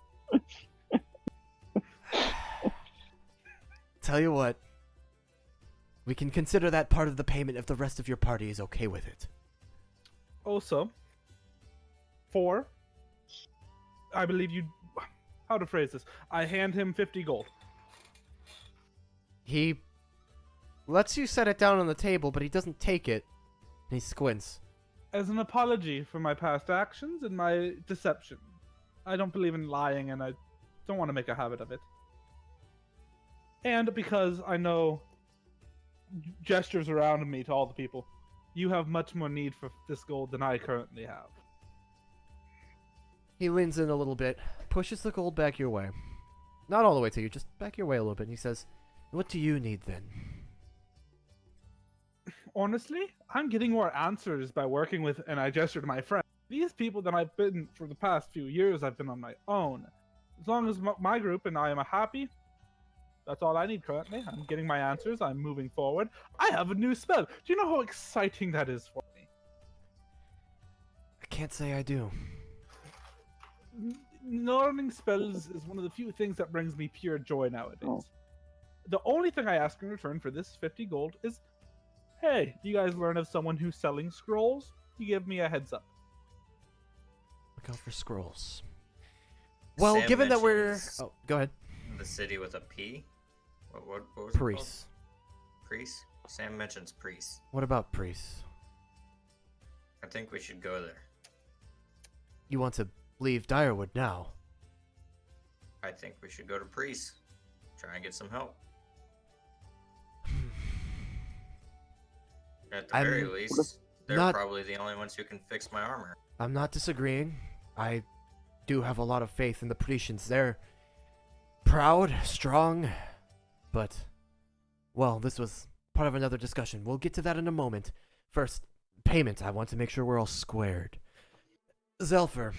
Tell you what, we can consider that part of the payment if the rest of your party is okay with it. Also, 4, I believe you... How to phrase this? I hand him 50 gold. He lets you set it down on the table, but he doesn't take it. He squints. As an apology for my past actions and my deception. I don't believe in lying, and I don't want to make a habit of it. And because I know gestures around me to all the people, you have much more need for this gold than I currently have. He leans in a little bit, pushes the gold back your way. Not all the way to you, just back your way a little bit, and he says, "What do you need then?" Honestly, I'm getting more answers by working with, and I gesture to my friend. These people that I've been for the past few years, I've been on my own. As long as my group and I am happy, that's all I need currently. I'm getting my answers. I'm moving forward. I have a new spell. Do you know how exciting that is for me? I can't say I do. Learning spells is one of the few things that brings me pure joy nowadays. Oh. The only thing I ask in return for this 50 gold is, hey, you guys learn of someone who's selling scrolls? You give me a heads up. Look out for scrolls. Well, Sam given that we're... mentions Oh, go ahead. The city with a P? What was it Priests. called? Priest? Sam mentions priest. What about priests? I think we should go there. You want to leave Direwood now? I think we should go to priest. Try and get some help. At the I'm very least, they're not- probably the only ones who can fix my armor. I'm not disagreeing. I do have a lot of faith in the Parisians. They're proud, strong, but, well, this was part of another discussion. We'll get to that in a moment. First, payment. I want to make sure we're all squared. Zelfer,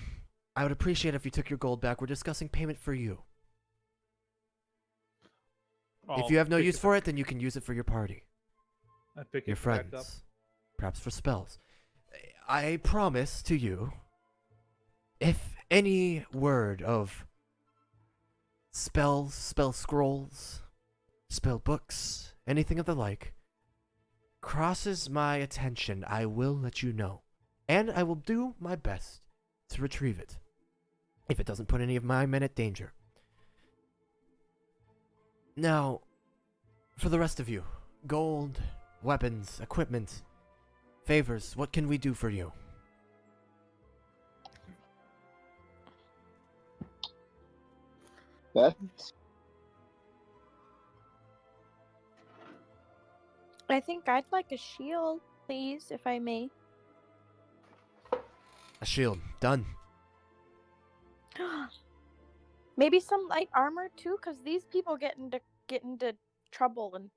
I would appreciate if you took your gold back. We're discussing payment for you. If you have no use for it, then you can use it for your party, I pick your it back up. friends, perhaps for spells. I promise to you, if any word of spells, spell scrolls, spell books, anything of the like, crosses my attention, I will let you know. And I will do my best to retrieve it, if it doesn't put any of my men at danger. Now, for the rest of you, gold, weapons, equipment, favors, what can we do for you? Beth? I think I'd like a shield. please, if I may. A shield. Done. Maybe some light armor too, because these people get into trouble, and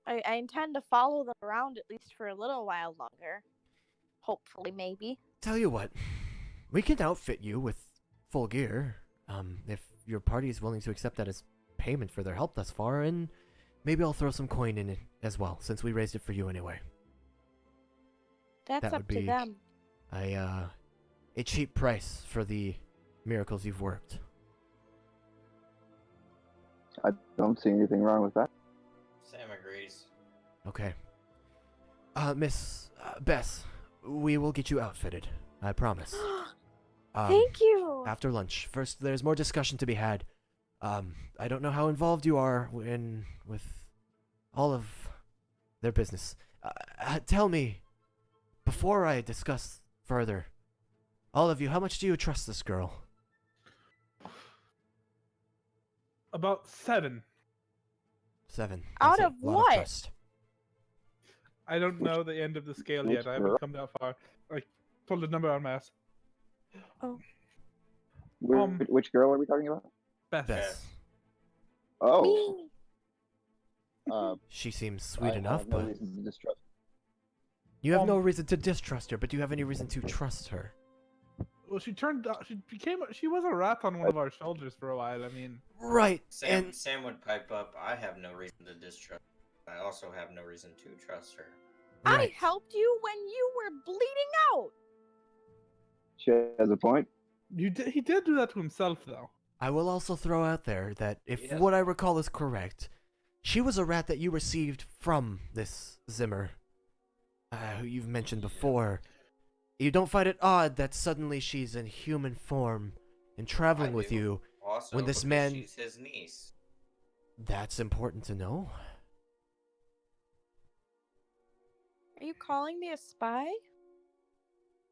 I intend to follow them around at least for a little while longer. Hopefully, maybe. Tell you what, we can outfit you with full gear, if your party is willing to accept that as payment for their help thus far, and maybe I'll throw some coin in it as well, since we raised it for you anyway. That's That up would to be- them. A cheap price for the miracles you've worked. I don't see anything wrong with that. Sam agrees. Okay. Miss Bess, we will get you outfitted. I promise. Thank you. After lunch. First, there's more discussion to be had. I don't know how involved you are with all of their business. Tell me, before I discuss further, all of you, how much do you trust this girl? About 7. 7. Out That's of a lot what? trust. I don't know the end of the scale which yet. I girl? haven't come that far. I pulled a number on my ass. Which girl are we talking about? Beth. Bess. Oh, Me. She seems sweet I enough, have no but reason to distrust. you have no Um, reason to distrust her, but do you have any reason to trust her? Well, she was a rat on one of our shoulders for a while. I mean, Right, Sam would pipe up. I have no reason to distrust. I also have no reason to trust her. I right. helped you when you were bleeding out. She has a point. he did do that to himself, though. I will also throw out there that if Yes. what I recall is correct, she was a rat that you received from this Zimmer, who you've mentioned before. You don't find it odd that suddenly she's in human form and traveling I with do. you? Also, When this because man- she's his niece. That's important to know. Are you calling me a spy?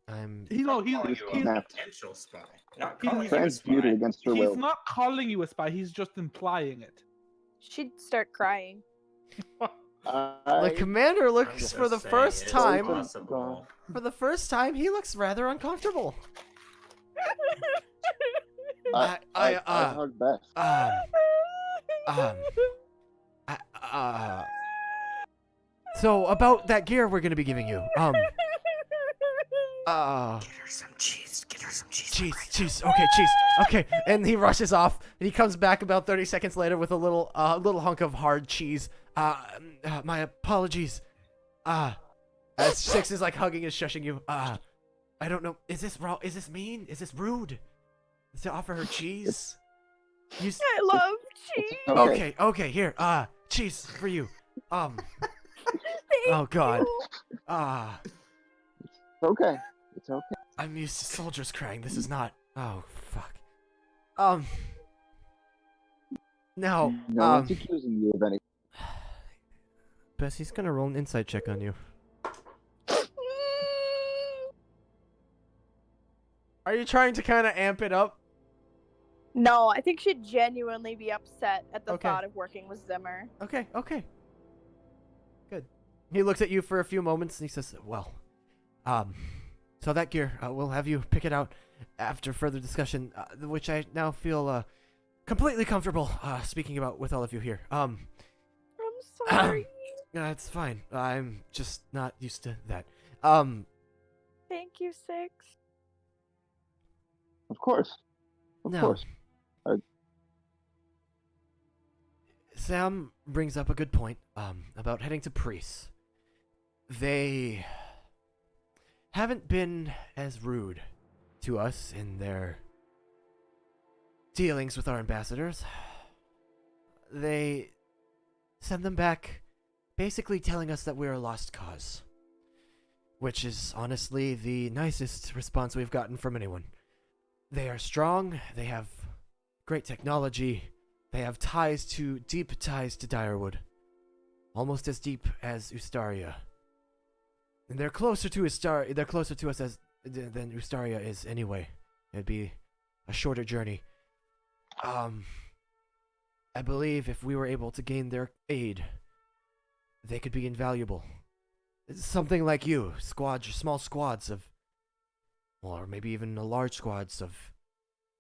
I'm... He's Calling you a he's potential spy. Not He- calling you a Transmuted spy. against her will. not calling you a spy. He's just implying it. She'd start crying. The I- commander I'm looks just for the saying first it's time. possible. For the first time, he looks rather uncomfortable. I hug Beth. So about that gear we're gonna be giving you. Get her some cheese. Get her some cheese. Cheese. Okay, cheese. Okay, and he rushes off, and he comes back about 30 seconds later with a little hunk of hard cheese. My apologies. As Six is like hugging and shushing you. I don't know. Is this wrong? Is this mean? Is this rude? To offer her cheese? You. I love cheese. Okay. Okay. Here. Cheese for you. Thank Oh God. you. It's okay. It's okay. I'm used to soldiers crying. This is not. Oh fuck. No. No one's accusing you of anything. Bessie's gonna roll an insight check on you. Are you trying to kind of amp it up? No, I think she'd genuinely be upset at the Okay. thought of working with Zimmer. Okay. Good. He looks at you for a few moments and he says, "Well, so that gear, we'll have you pick it out after further discussion, which I now feel completely comfortable speaking about with all of you here. I'm sorry. It's fine. I'm just not used to that. Thank you, Six. Of course. Of No. course. Sam brings up a good point about heading to priests. They haven't been as rude to us in their dealings with our ambassadors. They send them back basically telling us that we're a lost cause, which is honestly the nicest response we've gotten from anyone. They are strong, they have great technology, they have deep ties to Direwood. Almost as deep as Ustaria. And they're closer to us than Ustaria is anyway. It'd be a shorter journey. I believe if we were able to gain their aid, they could be invaluable. something like you, small squads of, or maybe even a large squads of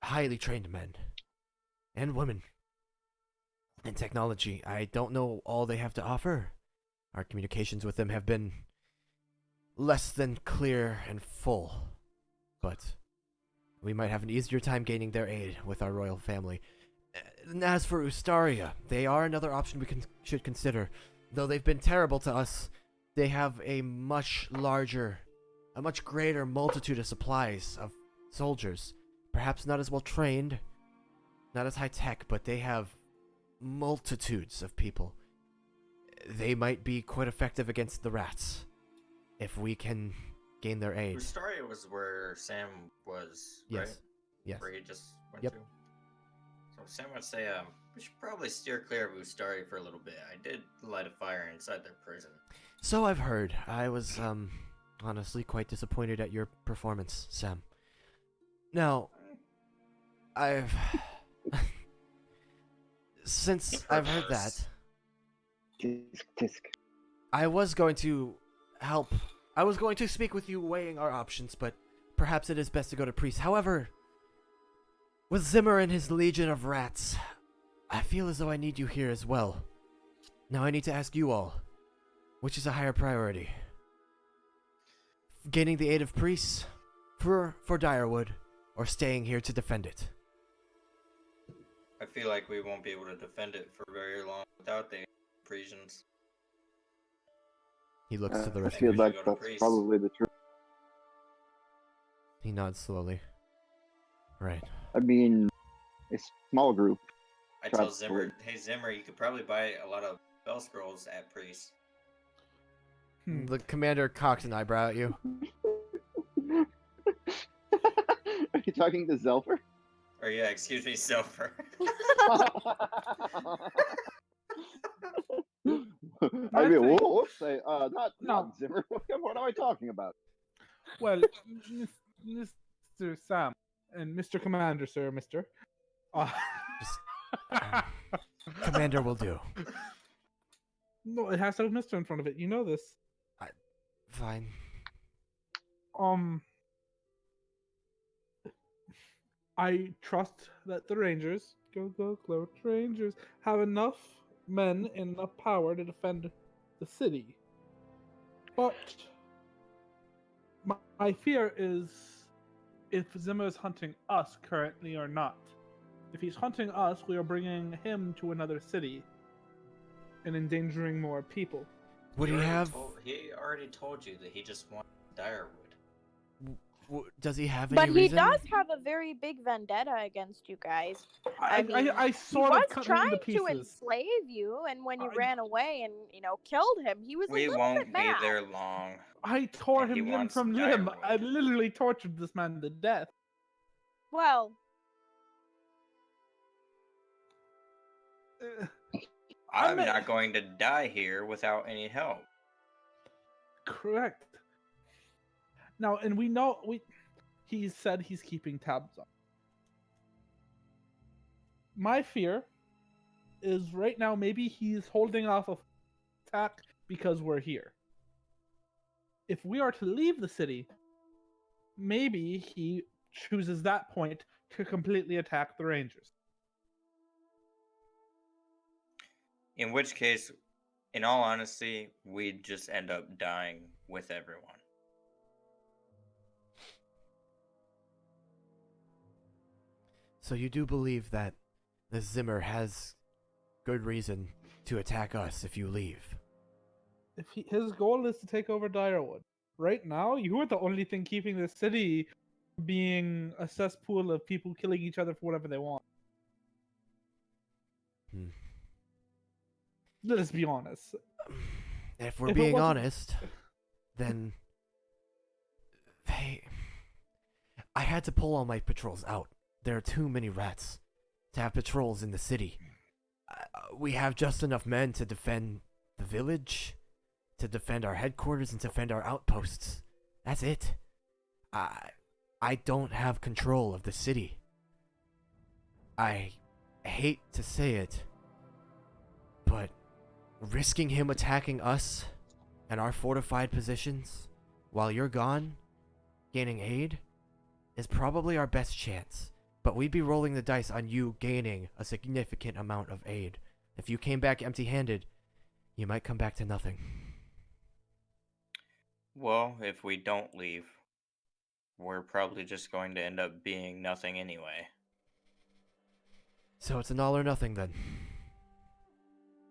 highly trained men and women in technology. I don't know all they have to offer. Our communications with them have been less than clear and full, but we might have an easier time gaining their aid with our royal family. And as for Ustaria, they are another option we should consider. Though they've been terrible to us, they have a much greater multitude of supplies of soldiers. Perhaps not as well trained, not as high tech, but they have multitudes of people. They might be quite effective against the rats if we can gain their aid. Ustaria was where Sam was, Yes. right? Yes. Where he just went Yep. to. So Sam would say, we should probably steer clear of Ustaria for a little bit. I did light a fire inside their prison. So I've heard. I was, honestly quite disappointed at your performance, Sam. Now, since I've heard that, Tisk, tisk. I was going to speak with you weighing our options, but perhaps it is best to go to priest. However, with Zimmer and his legion of rats, I feel as though I need you here as well. Now I need to ask you all, which is a higher priority? Gaining the aid of priests for Direwood, or staying here to defend it? I feel like we won't be able to defend it for very long without the Parisians. He looks to the I rest of feel you. like go to that's priest. probably the truth. He nods slowly. Right. I mean, a small group. I tell Probably. Zimmer, hey Zimmer, you could probably buy a lot of spell scrolls at priest. The commander cocks an eyebrow at you. Are you talking to Zelfer? Or yeah, excuse me, Silver. I mean, think- whoops, not No. Zimmer. What am I talking about? Well, Mr. Sam and Mr. Commander, sir, Mr. Just- Commander will do. No, it has to have Mr. in front of it. You know this. Fine. I trust that the Rangers, go Cloak Rangers, have enough men and enough power to defend the city. But my fear is if Zimmer is hunting us currently or not. If he's hunting us, we are bringing him to another city and endangering more people. Would he have? He already told you that he just wanted Direwood. Does he have any But he reason? does have a very big vendetta against you guys. I he sort was of cut him trying into to pieces. enslave you, and when you I- ran away and killed him, he was We a little won't bit be mad. there long. I tore And he him limb wants from limb. Direwood. I literally tortured this man to death. Well, I'm not going to die here without any help. Correct. Now, and we know he said he's keeping tabs on. My fear is right now maybe he's holding off of attack because we're here. If we are to leave the city, maybe he chooses that point to completely attack the Rangers. In which case, in all honesty, we'd just end up dying with everyone. So you do believe that the Zimmer has good reason to attack us if you leave? If his goal is to take over Direwood, right now you are the only thing keeping the city being a cesspool of people killing each other for whatever they want. Hmm. Let us be honest. If we're If it being wasn't- honest, then I had to pull all my patrols out. There are too many rats to have patrols in the city. We have just enough men to defend the village, to defend our headquarters, and to defend our outposts. That's it. I don't have control of the city. I hate to say it, but risking him attacking us and our fortified positions, while you're gone, gaining aid, is probably our best chance. But we'd be rolling the dice on you gaining a significant amount of aid. If you came back empty-handed, you might come back to nothing. Well, if we don't leave, we're probably just going to end up being nothing anyway. So it's an all or nothing then.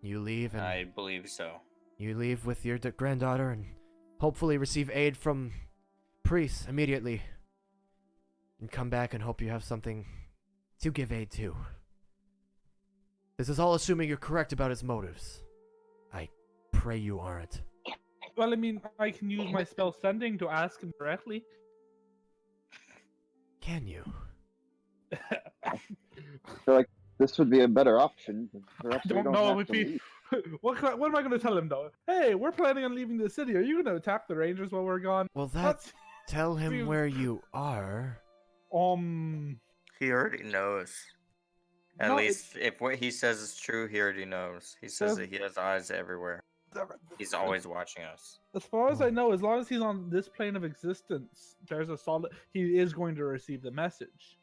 You leave and I believe so. you leave with your granddaughter and hopefully receive aid from priests immediately. And come back and hope you have something to give aid to. This is all assuming you're correct about his motives. I pray you aren't. Well, I mean, I can use my spell sending to ask him directly. Can you? I feel like this would be a better option. Perhaps we don't don't know have if to he. leave. What am I going to tell him though? Hey, we're planning on leaving the city. Are you going to attack the Rangers while we're gone? Well, That's- tell him seems- where you are. He already knows. At No, least if what he says is true, he already knows. He says that he has eyes everywhere. He's always watching us. As far as I know, as long as he's on this plane of existence, there's a solid. He is going to receive the message.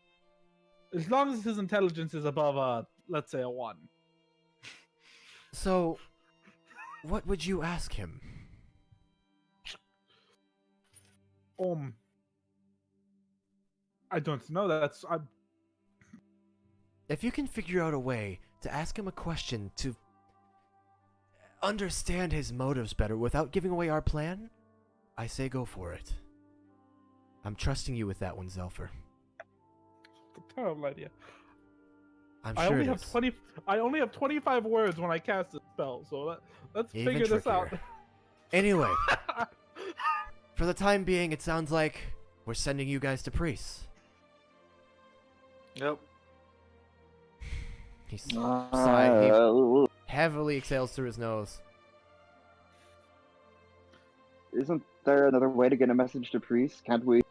As long as his intelligence is above let's say a 1. So, what would you ask him? I don't know. If you can figure out a way to ask him a question to understand his motives better without giving away our plan, I say go for it. I'm trusting you with that one, Zelfer. It's a terrible idea. I'm I sure only it have is. 20. I only have 25 words when I cast a spell, so let's Even figure this out. trickier. Anyway, for the time being, it sounds like we're sending you guys to priests. Yep. He sighed. He Uh, heavily exhales through his nose. Isn't there another way to get a message to priests? Can't we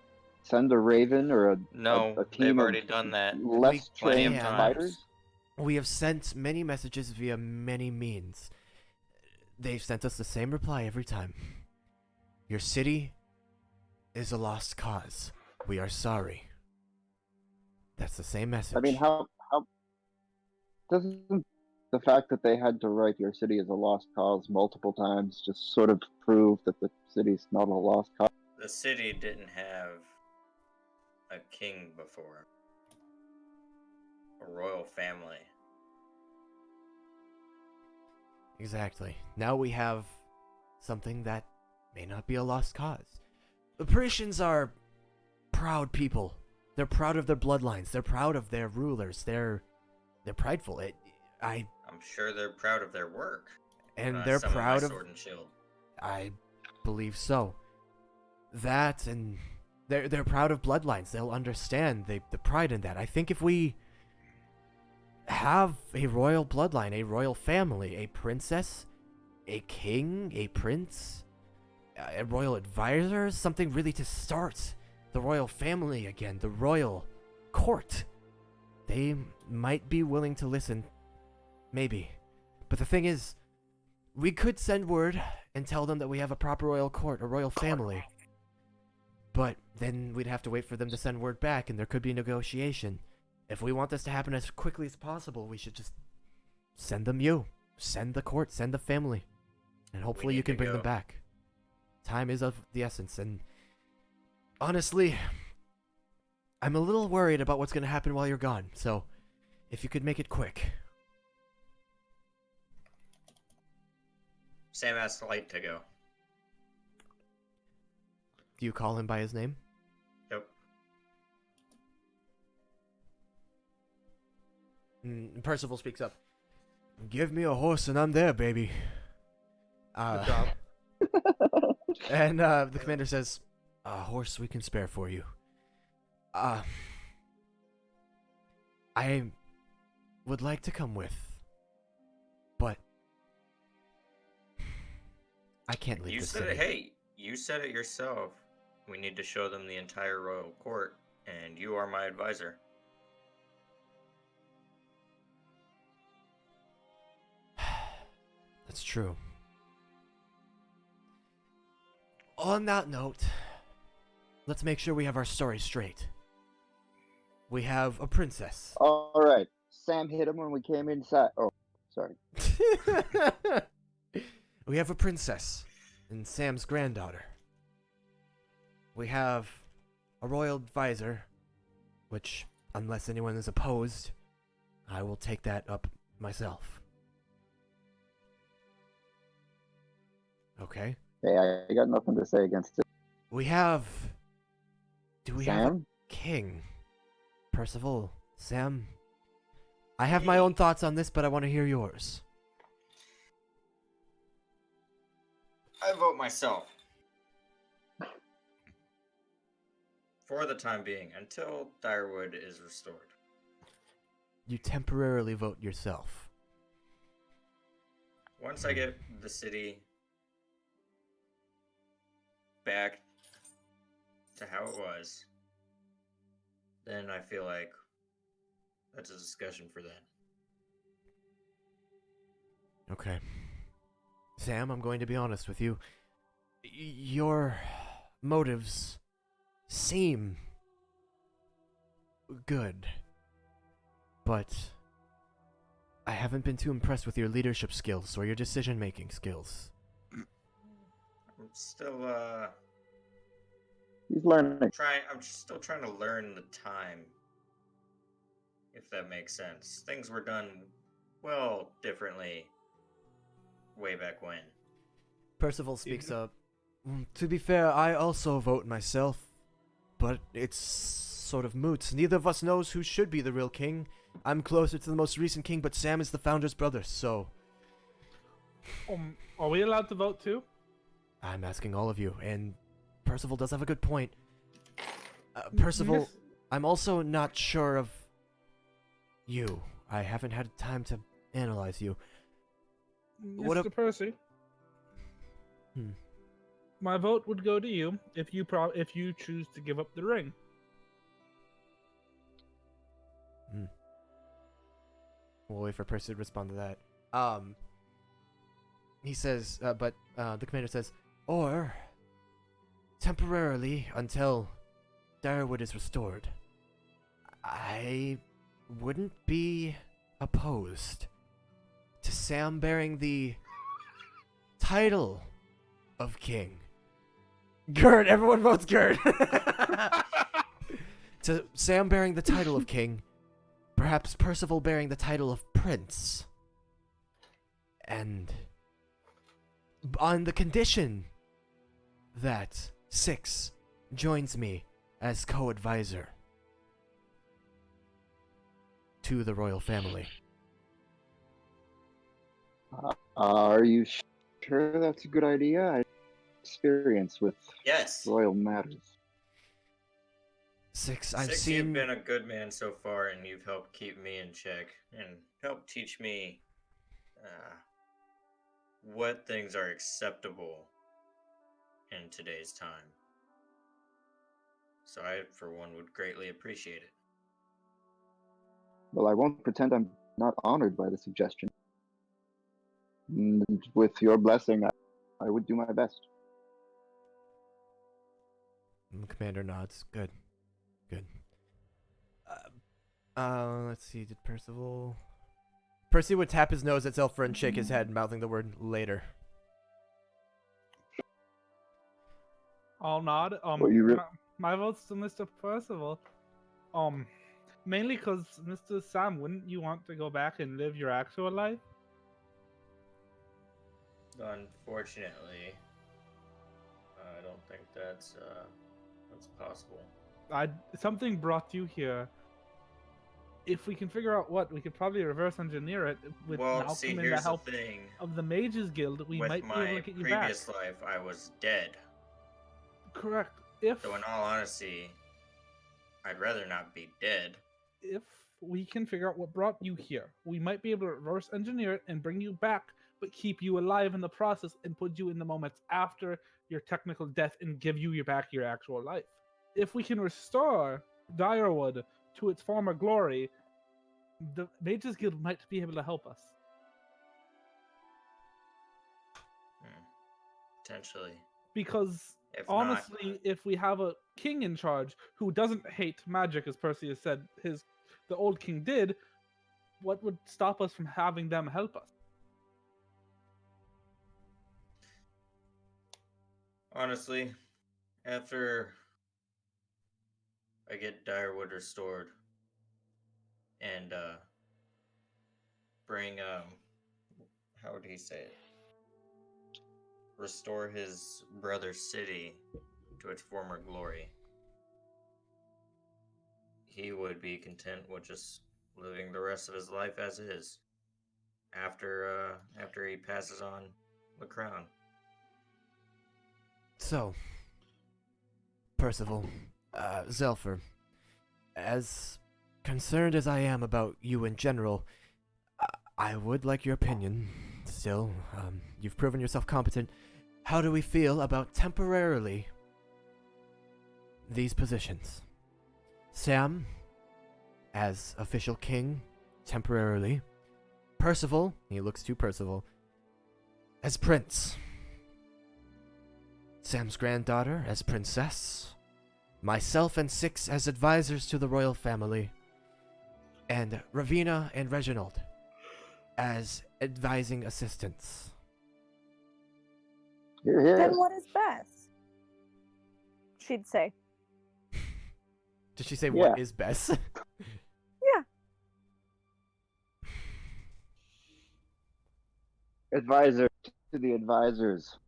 send a raven or No, a they've team already of done that. less Plenty of trained times. fighters? We have sent many messages via many means. They've sent us the same reply every time. Your city is a lost cause. We are sorry. That's the same message. I mean, how doesn't the fact that they had to write "Your city is a lost cause" multiple times just sort of prove that the city's not a lost cause? The city didn't have a king before. A royal family. Exactly. Now we have something that may not be a lost cause. The Parisians are proud people. They're proud of their bloodlines. They're proud of their rulers. They're prideful. I'm sure they're proud of their work. And they're Some proud my of. sword and shield. I believe so. That and they're proud of bloodlines. They'll understand the pride in that. I think if we have a royal bloodline, a royal family, a princess, a king, a prince, a royal advisor, something really to start the royal family again, the royal court, they might be willing to listen. Maybe. But the thing is, we could send word and tell them that we have a proper royal court, a royal family. But then we'd have to wait for them to send word back, and there could be negotiation. If we want this to happen as quickly as possible, we should just send them you. Send the court, send the family. And hopefully you need can to bring them go. back. Time is of the essence, and honestly, I'm a little worried about what's going to happen while you're gone, so if you could make it quick. Sam asked Light to go. Do you call him by his name? Yep. Percival speaks up. Give me a horse and I'm there, baby. Good job. And the commander says, a horse we can spare for you. I would like to come with, but I can't leave You the said city. it. Hey, you said it yourself. We need to show them the entire royal court, and you are my advisor. That's true. On that note, let's make sure we have our story straight. We have a princess. All right. Sam hit him when we came inside. Oh, sorry. We have a princess and Sam's granddaughter. We have a royal advisor, which, unless anyone is opposed, I will take that up myself. Okay. Hey, I got nothing to say against it. We have... Do we have a Sam? king? Percival? Sam? I have my own thoughts on this, but I want to hear yours. I vote myself. For the time being, until Direwood is restored. You temporarily vote yourself. Once I get the city back to how it was, then I feel like that's a discussion for then. Okay. Sam, I'm going to be honest with you. Your motives seem good, but I haven't been too impressed with your leadership skills or your decision-making skills. I'm still He's learning. I'm still trying to learn the time, if that makes sense. Things were done well differently way back when. Percival speaks up. To be fair, I also vote myself, but it's sort of moot. Neither of us knows who should be the real king. I'm closer to the most recent king, but Sam is the founder's brother, so... Are we allowed to vote too? I'm asking all of you, and Percival does have a good point. Percival, Miss- I'm also not sure of you. I haven't had time to analyze you. What Mr. Percy, Hmm. my vote would go to you if you choose to give up the ring. We'll wait for Percy to respond to that. He says, but the commander says, or temporarily until Direwood is restored. I wouldn't be opposed to Sam bearing the title of king. Gerd, everyone votes Gerd. To Sam bearing the title of king, perhaps Percival bearing the title of prince. And on the condition that Six joins me as co-advisor to the royal family. Are you sure that's a good idea? I have experience with Yes. royal matters. Six, I've Six, seen... you've been a good man so far, and you've helped keep me in check and helped teach me what things are acceptable in today's time. So I, for one, would greatly appreciate it. Well, I won't pretend I'm not honored by the suggestion. And with your blessing, I would do my best. The commander nods. Good. Good. Let's see. Did Percival... Percy would tap his nose at Zelfra and shake his head, mouthing the word later. I'll nod. Well, you My vote's to Mr. Percival. Mainly because Mr. Sam, wouldn't you want to go back and live your actual life? Unfortunately, I don't think that's possible. Something brought you here. If we can figure out what, we could probably reverse engineer it with Well, Malcolm see, and the here's the help thing. of the Mages Guild. We With might be my able to get you back. previous life, I was dead. Correct. If So in all honesty, I'd rather not be dead. if we can figure out what brought you here, we might be able to reverse engineer it and bring you back, but keep you alive in the process and put you in the moments after your technical death and give you back your actual life. If we can restore Direwood to its former glory, the Mages Guild might be able to help us. Potentially. Because If Honestly, if we have a king in charge who doesn't hate magic, as Percy has said the old king did, what would stop us from having them help us? honestly, after I get Direwood restored and bring how would he say it? Restore his brother's city to its former glory. He would be content with just living the rest of his life as is after he passes on the crown. So, Percival, Zelfer, as concerned as I am about you in general, I would like your opinion. Still, you've proven yourself competent. How do we feel about temporarily these positions? Sam, as official king, temporarily. Percival, he looks to Percival, as prince. Sam's granddaughter as princess. Myself and 6 as advisors to the royal family. And Ravina and Reginald as advising assistants. Here, here. Then what is best? She'd say. Did she say Yeah. what is best? Yeah. Advisor to the advisors.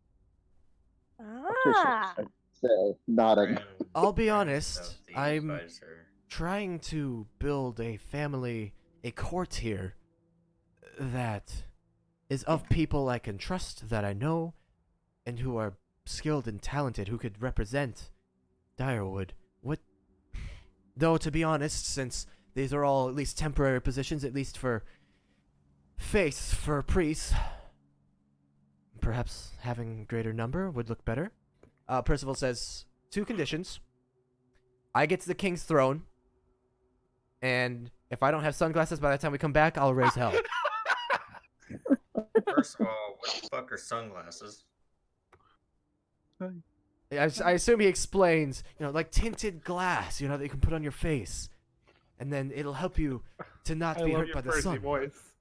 Ah. I'd say, nodding. Grand I'll be Prince honest, of the I'm Advisor. trying to build a family, a court here that is of people I can trust, that I know, and who are skilled and talented, who could represent Direwood. What? Though, to be honest, since these are all at least temporary positions, at least for faith for priests, perhaps having greater number would look better. Percival says 2 conditions. I get to the king's throne, and if I don't have sunglasses by the time we come back, I'll raise hell. First of all, what the fuck are sunglasses? I assume he explains, like tinted glass, that you can put on your face, and then it'll help you to not I be love hurt your by the Percy sun. voice.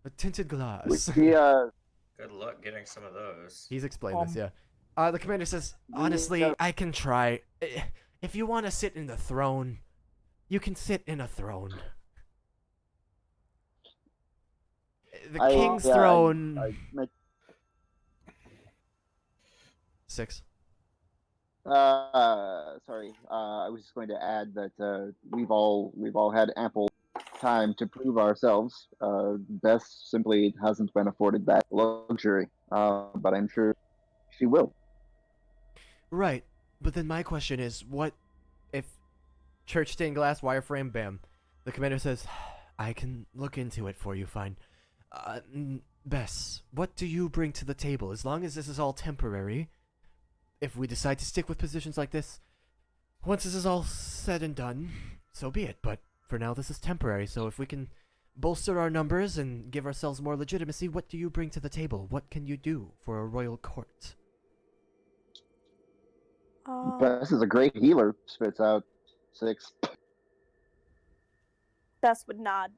A tinted glass. Good luck getting some of those. He's explained this, yeah. The commander says, honestly, I can try. If you want to sit in the throne, you can sit in a throne. The king's throne. Six. Sorry. I was just going to add that we've all had ample time to prove ourselves. Bess simply hasn't been afforded that luxury, but I'm sure she will. Right, but then my question is, what if church stained glass wireframe? Bam. The commander says, I can look into it for you. Fine. Bess, what do you bring to the table? As long as this is all temporary. If we decide to stick with positions like this, once this is all said and done, so be it. But for now, this is temporary, so if we can bolster our numbers and give ourselves more legitimacy, what do you bring to the table? What can you do for a royal court? Bess is a great healer. Spits out 6. Bess would nod.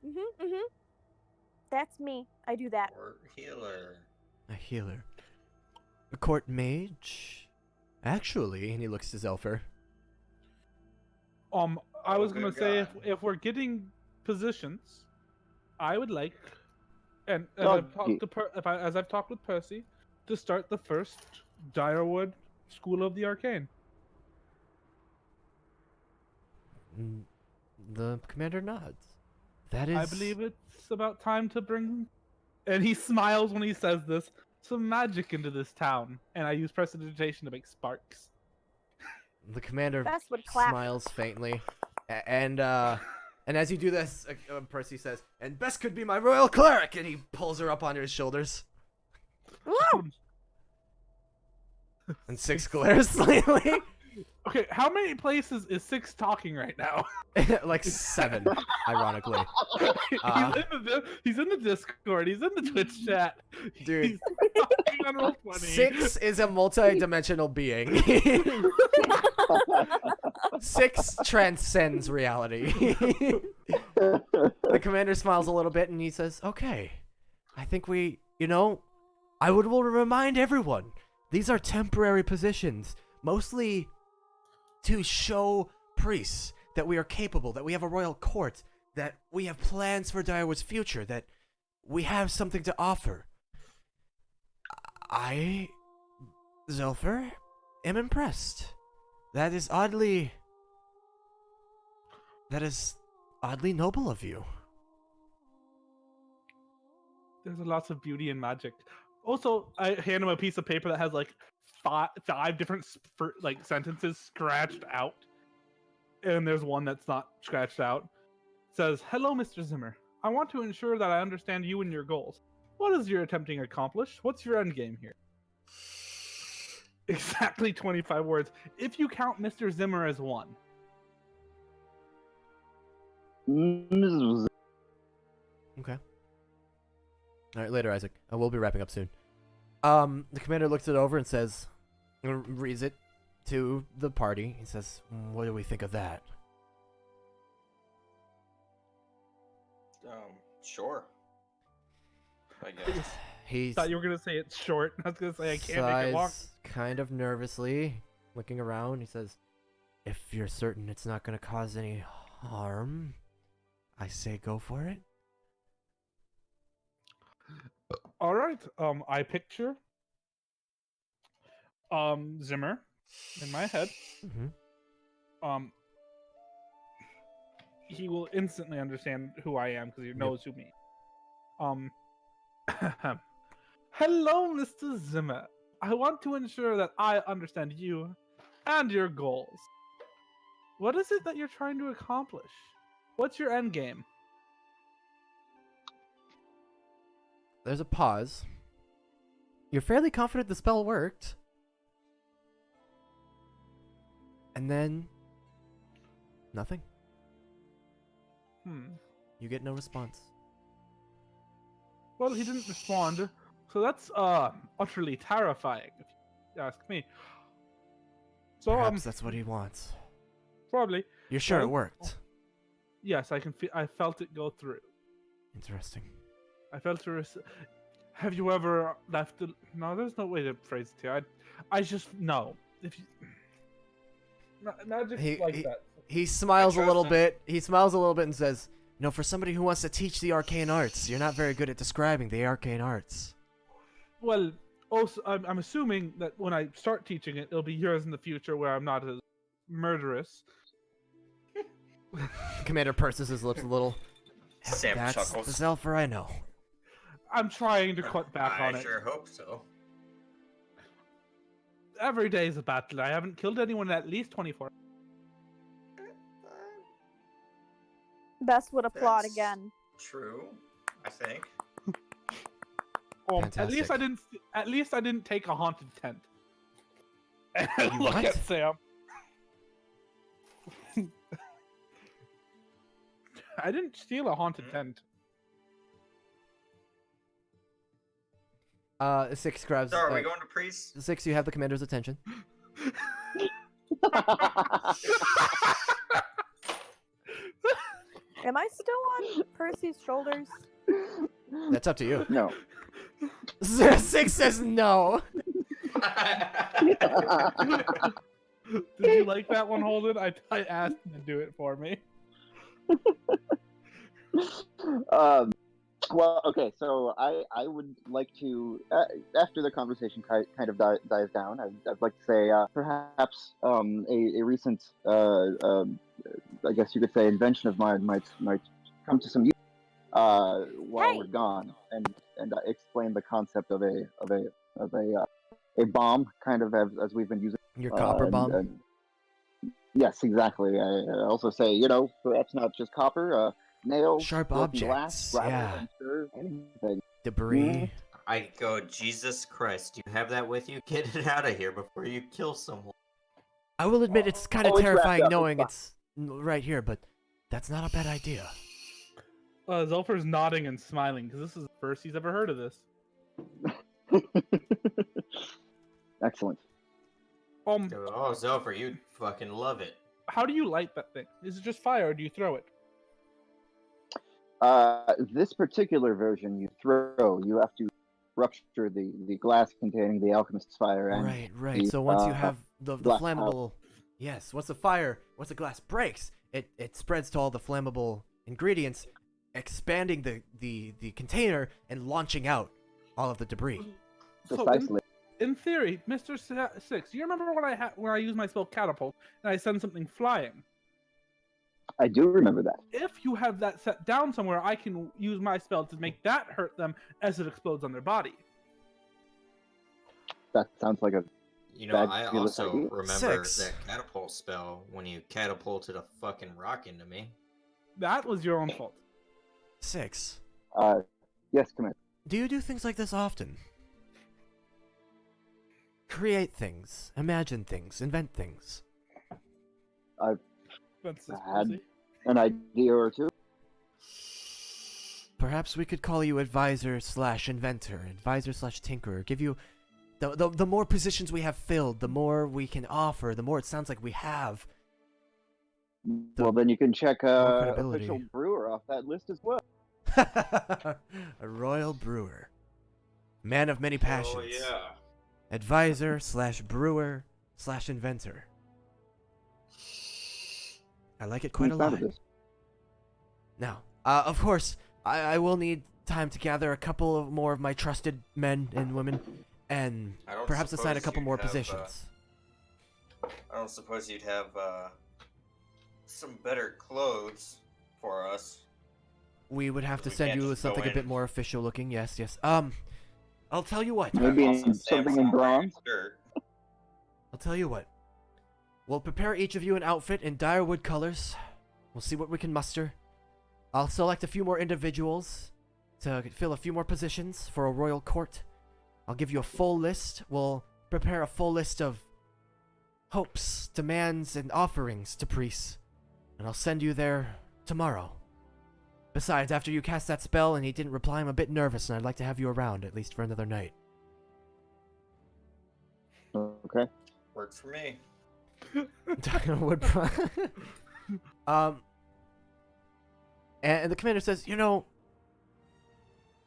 That's me. I do that. Or healer. A healer. A court mage? Actually, and he looks to Zelfer. I was good gonna say God. if we're getting positions, I would like, and Oh, as I've talked with Percy, to start the first Direwood School of the Arcane. The commander nods. That is... I believe it's about time to bring, and he smiles when he says this, some magic into this town, and I use prestidigitation to make sparks. The commander Bess would clap. smiles faintly, and as you do this, Percy says, "And Bess could be my royal cleric," and he pulls her up onto his shoulders. Woo! And 6 glares slightly. Okay, how many places is Six talking right now? Like 7, ironically. He's in the Discord. He's in the Twitch chat. Dude. He's talking on Roll20. 6 is a multi-dimensional being. 6 transcends reality. The commander smiles a little bit and he says, "Okay, I think I will remind everyone, these are temporary positions, mostly to show priests that we are capable, that we have a royal court, that we have plans for Direwood's future, that we have something to offer. I, Zelfer, am impressed. That is oddly noble of you." There's lots of beauty and magic. Also, I hand him a piece of paper that has like five different sentences scratched out, and there's one that's not scratched out. It says, "Hello, Mr. Zimmer. I want to ensure that I understand you and your goals. What is your attempting to accomplish? What's your end game here?" Exactly 25 words. If you count Mr. Zimmer as one. Okay. All right, later, Isaac. I will be wrapping up soon. The commander looks it over and says, reads it to the party. He says, "What do we think of that?" Sure. I guess. He Thought you were gonna say it's short. I was gonna say I can't make it long. sighs kind of nervously, looking around. He says, "If you're certain it's not going to cause any harm, I say go for it." All right. I picture Zimmer in my head. Mm-hmm. He will instantly understand who I am because he knows who me. Hello, Mr. Zimmer. I want to ensure that I understand you and your goals. What is it that you're trying to accomplish? What's your end game? There's a pause. You're fairly confident the spell worked. And then nothing. You get no response. Well, he didn't respond, so that's utterly terrifying, if you ask me. So Perhaps that's what he wants. probably. You're sure it Well, worked? Yes, I can feel. I felt it go through. Interesting. I felt it. Have you ever left? No, there's no way to phrase it here. I just know if you magic like that. He smiles a trust little him. bit. He smiles a little bit and says, "For somebody who wants to teach the arcane arts, you're not very good at describing the arcane arts." Well, also, I'm assuming that when I start teaching it, it'll be years in the future where I'm not as murderous. The commander purses his lips a little. Sam That's chuckles. the Zelfer I know. I'm trying to cut back on I it. sure hope so. Every day is a battle. I haven't killed anyone in at least 24. Best would applaud That's again. True, I think. At least I didn't. At least I didn't take a haunted tent. You Look what? at Sam. I didn't steal a haunted tent. 6 grabs. So are we going to priest? 6, you have the commander's attention. Am I still on Percy's shoulders? That's up to you. No. 6 says no. Did you like that one, Holden? I asked him to do it for me. Well, okay, so I would like to, after the conversation kind of dies down, I'd like to say perhaps a recent, I guess you could say, invention of mine might come to some use while we're gone, and explain the concept of a bomb, kind of as we've been using. Your copper bomb? Yes, exactly. I also say, perhaps not just copper, nails, Sharp broken objects, glass, gravel, yeah. I'm sure, anything. Debris. I go, Jesus Christ, you have that with you? Get it out of here before you kill someone. I will admit it's kind of Oh, it's wrapped terrifying up, it's knowing fine. it's right here, but that's not a bad idea. Zolfer's nodding and smiling because this is the first he's ever heard of this. Excellent. Um, Oh, Zopher, you'd fucking love it. how do you light that thing? Is it just fire, or do you throw it? This particular version you throw, you have to rupture the glass containing the alchemist's fire and Right. the, So once you have the glass flammable, yes, once the glass breaks, it spreads to all the flammable ingredients, expanding the container and launching out all of the debris. So precisely. in theory, Mr. Six, you remember when I use my spell catapult and I send something flying? I do remember that. If you have that set down somewhere, I can use my spell to make that hurt them as it explodes on their body. That sounds like a You know, I fabulous also idea. remember 6. that catapult spell when you catapulted a fucking rock into me. That was your own fault. 6. Yes, come in. Do you do things like this often? Create things, imagine things, invent things. That's just Had- crazy. An idea or two. Perhaps we could call you advisor/inventor, advisor/tinkerer. Give you the more positions we have filled, the more we can offer, the more it sounds like we have. Well, then you can check more credibility. official brewer off that list as well. A royal brewer, man of many passions. Oh yeah. Advisor/brewer/inventor. I like it quite a Who lot. founded this? Now, of course, I will need time to gather a couple of more of my trusted men and women, and I don't perhaps assign a suppose couple you'd more have, positions. I don't suppose you'd have some better clothes for us. We would have to we send can't you just go something a bit in. more official looking. Yes. I'll tell you what. Maybe Also, something Sam's in not wearing bronze? a skirt. I'll tell you what. We'll prepare each of you an outfit in Direwood colors. We'll see what we can muster. I'll select a few more individuals to fill a few more positions for a royal court. I'll give you a full list. We'll prepare a full list of hopes, demands, and offerings to priests. And I'll send you there tomorrow. Besides, after you cast that spell and he didn't reply, I'm a bit nervous and I'd like to have you around, at least for another night. Okay. Works for me. Wood and the commander says, you know,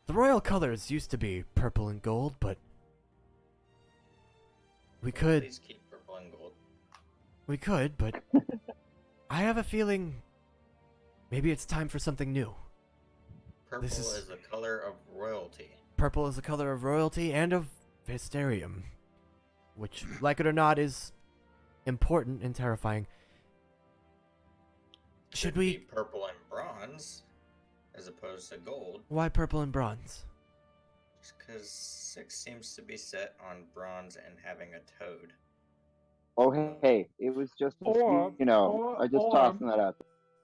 the royal colors used to be purple and gold, but we could, Please keep purple and gold. but I have a feeling maybe it's time for something new. Purple This is- is the color of royalty. Purple is the color of royalty and of hysterium, which, like it or not, is important and terrifying. Should Could we? be purple and bronze, as opposed to gold? Why purple and bronze? Just because 6 seems to be set on bronze and having a toad. Oh, hey, it was just, Or- I just or- tossing that out.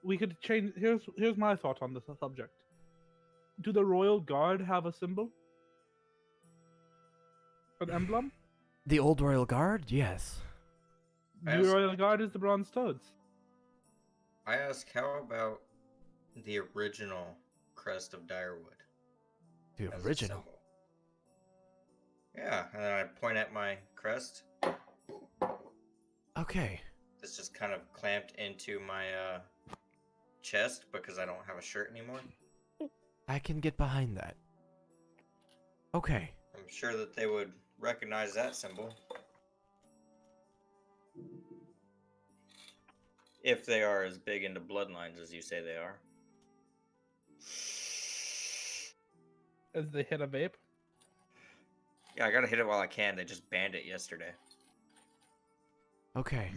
We could change. Here's my thought on this subject. Do the royal guard have a symbol? An emblem? The old royal guard? Yes. The Yes. royal guard is the bronze toads. I ask, how about the original crest of Direwood? The as a original. symbol? Yeah, and then I point at my crest. Okay. It's just kind of clamped into my chest because I don't have a shirt anymore. I can get behind that. Okay. I'm sure that they would recognize that symbol. If they are as big into bloodlines as you say they are. As they hit a vape. Yeah, I gotta hit it while I can. They just banned it yesterday. Okay.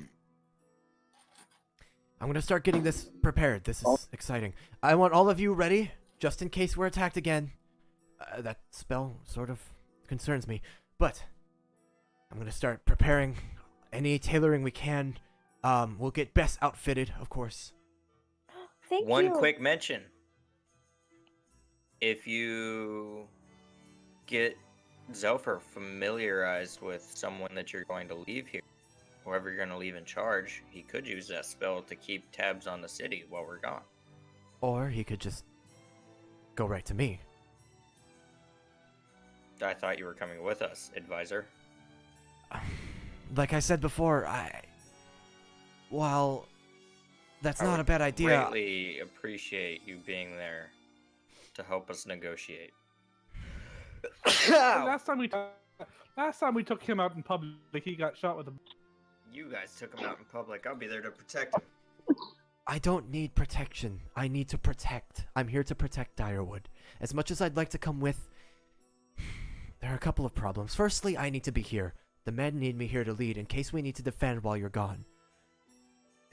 I'm gonna start getting this prepared. This is exciting. I want all of you ready, just in case we're attacked again. That spell sort of concerns me, but I'm gonna start preparing any tailoring we can. We'll get best outfitted, of course. Thank One you. quick mention. If you get Zelfer familiarized with someone that you're going to leave here, whoever you're gonna leave in charge, he could use that spell to keep tabs on the city while we're gone. Or he could just go right to me. I thought you were coming with us, advisor. Like I said before, while that's I not would a bad idea. Greatly appreciate you being there to help us negotiate. Last time we took him out in public, he got shot with a. You guys took him out in public. I'll be there to protect him. I don't need protection. I need to protect. I'm here to protect Direwood. As much as I'd like to come with, there are a couple of problems. Firstly, I need to be here. The men need me here to lead in case we need to defend while you're gone.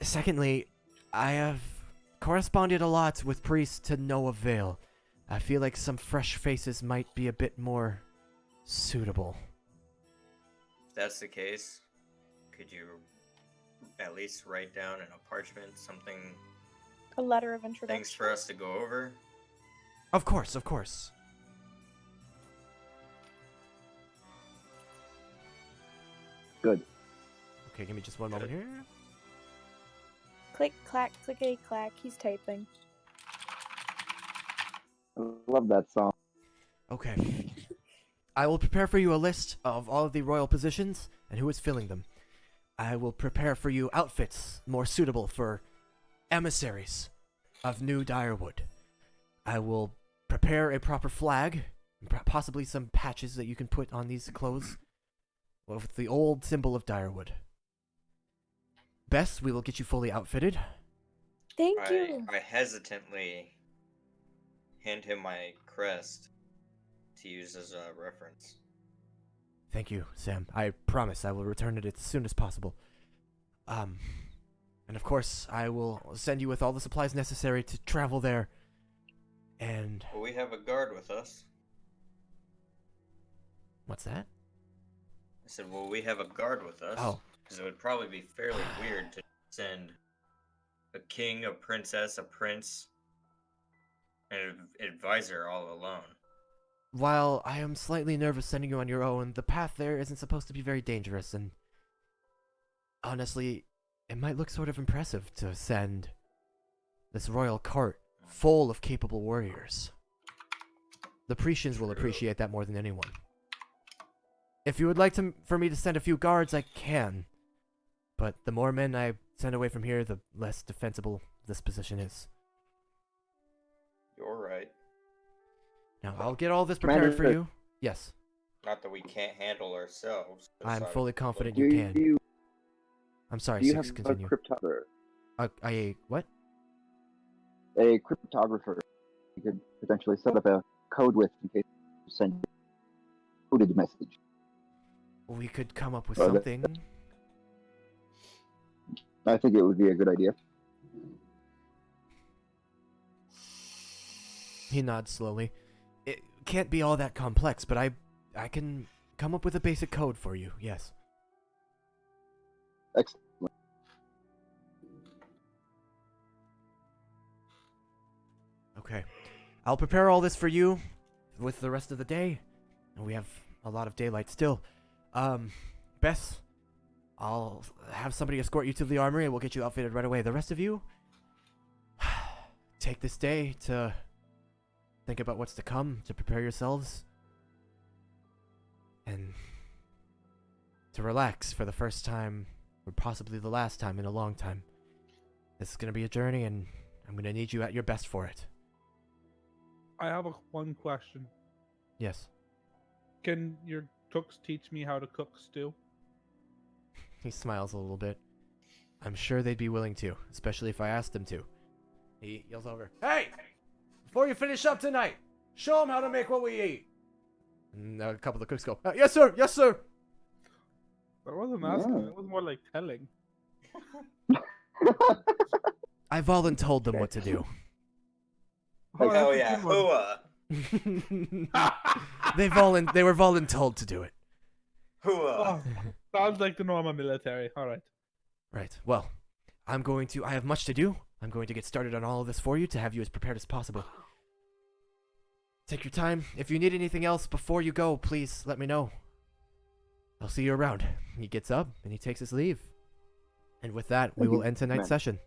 Secondly, I have corresponded a lot with priests to no avail. I feel like some fresh faces might be a bit more suitable. If that's the case, could you at least write down in a parchment something, A letter of things introduction. for us to go over? Of course, of course. Good. Okay, give me just one moment here. Click, clack, clickety, clack. He's typing. I love that song. Okay. I will prepare for you a list of all of the royal positions and who is filling them. I will prepare for you outfits more suitable for emissaries of New Direwood. I will prepare a proper flag, possibly some patches that you can put on these clothes with the old symbol of Direwood. Bess, we will get you fully outfitted. Thank you. I hesitantly hand him my crest to use as a reference. Thank you, Sam. I promise I will return it as soon as possible. And of course, I will send you with all the supplies necessary to travel there. And Well, we have a guard with us. what's that? I said, well, we have a guard with us. Oh. Because it would probably be fairly weird to send a king, a princess, a prince, and an advisor all alone. While I am slightly nervous sending you on your own, the path there isn't supposed to be very dangerous, and honestly, it might look sort of impressive to send this royal cart full of capable warriors. The Pretians will appreciate that more than anyone. If you would like for me to send a few guards, I can. But the more men I send away from here, the less defensible this position is. You're right. Now, I'll get all this prepared for Commander- you. Yes, Not that we can't handle ourselves. I'm aside fully from confident Do you you, can. I'm sorry, do you Six, have continue. a cryptographer? What? A cryptographer you could potentially set up a code with in case you send a coded message. We could come up with Oh, that- something. I think it would be a good idea. He nods slowly. It can't be all that complex, but I can come up with a basic code for you, yes. Excellent. Okay. I'll prepare all this for you with the rest of the day. And we have a lot of daylight still. Bess, I'll have somebody escort you to the armory and we'll get you outfitted right away. The rest of you, take this day to think about what's to come, to prepare yourselves, and to relax for the first time, or possibly the last time in a long time. This is going to be a journey, and I'm going to need you at your best for it. I have one question. Yes. Can your cooks teach me how to cook stew? He smiles a little bit. I'm sure they'd be willing to, especially if I asked them to. He yells over, "Hey! Before you finish up tonight, show them how to make what we eat." And a couple of the cooks go, "Yes, sir! Yes, sir!" That wasn't asking. Yeah. It was more like telling. I voluntold them what to do. Oh, Hell that's a yeah, good one. hooah! They were voluntold to do it. Hooah! Oh, sounds like the normal military. All right. Right. Well, I have much to do. I'm going to get started on all of this for you to have you as prepared as possible. Take your time. If you need anything else before you go, please let me know. I'll see you around. He gets up and he takes his leave. And with that, we Thank will you, end tonight's man. session.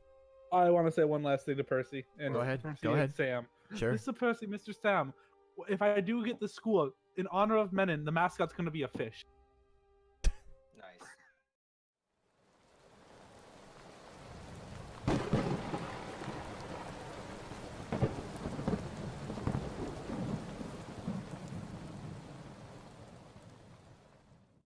I want to say one last thing to Percy. And Go ahead, Percy go and ahead. Sam. Sure. Mr. Percy, Mr. Sam, if I do get the school, in honor of Menon, the mascot's going to be a fish.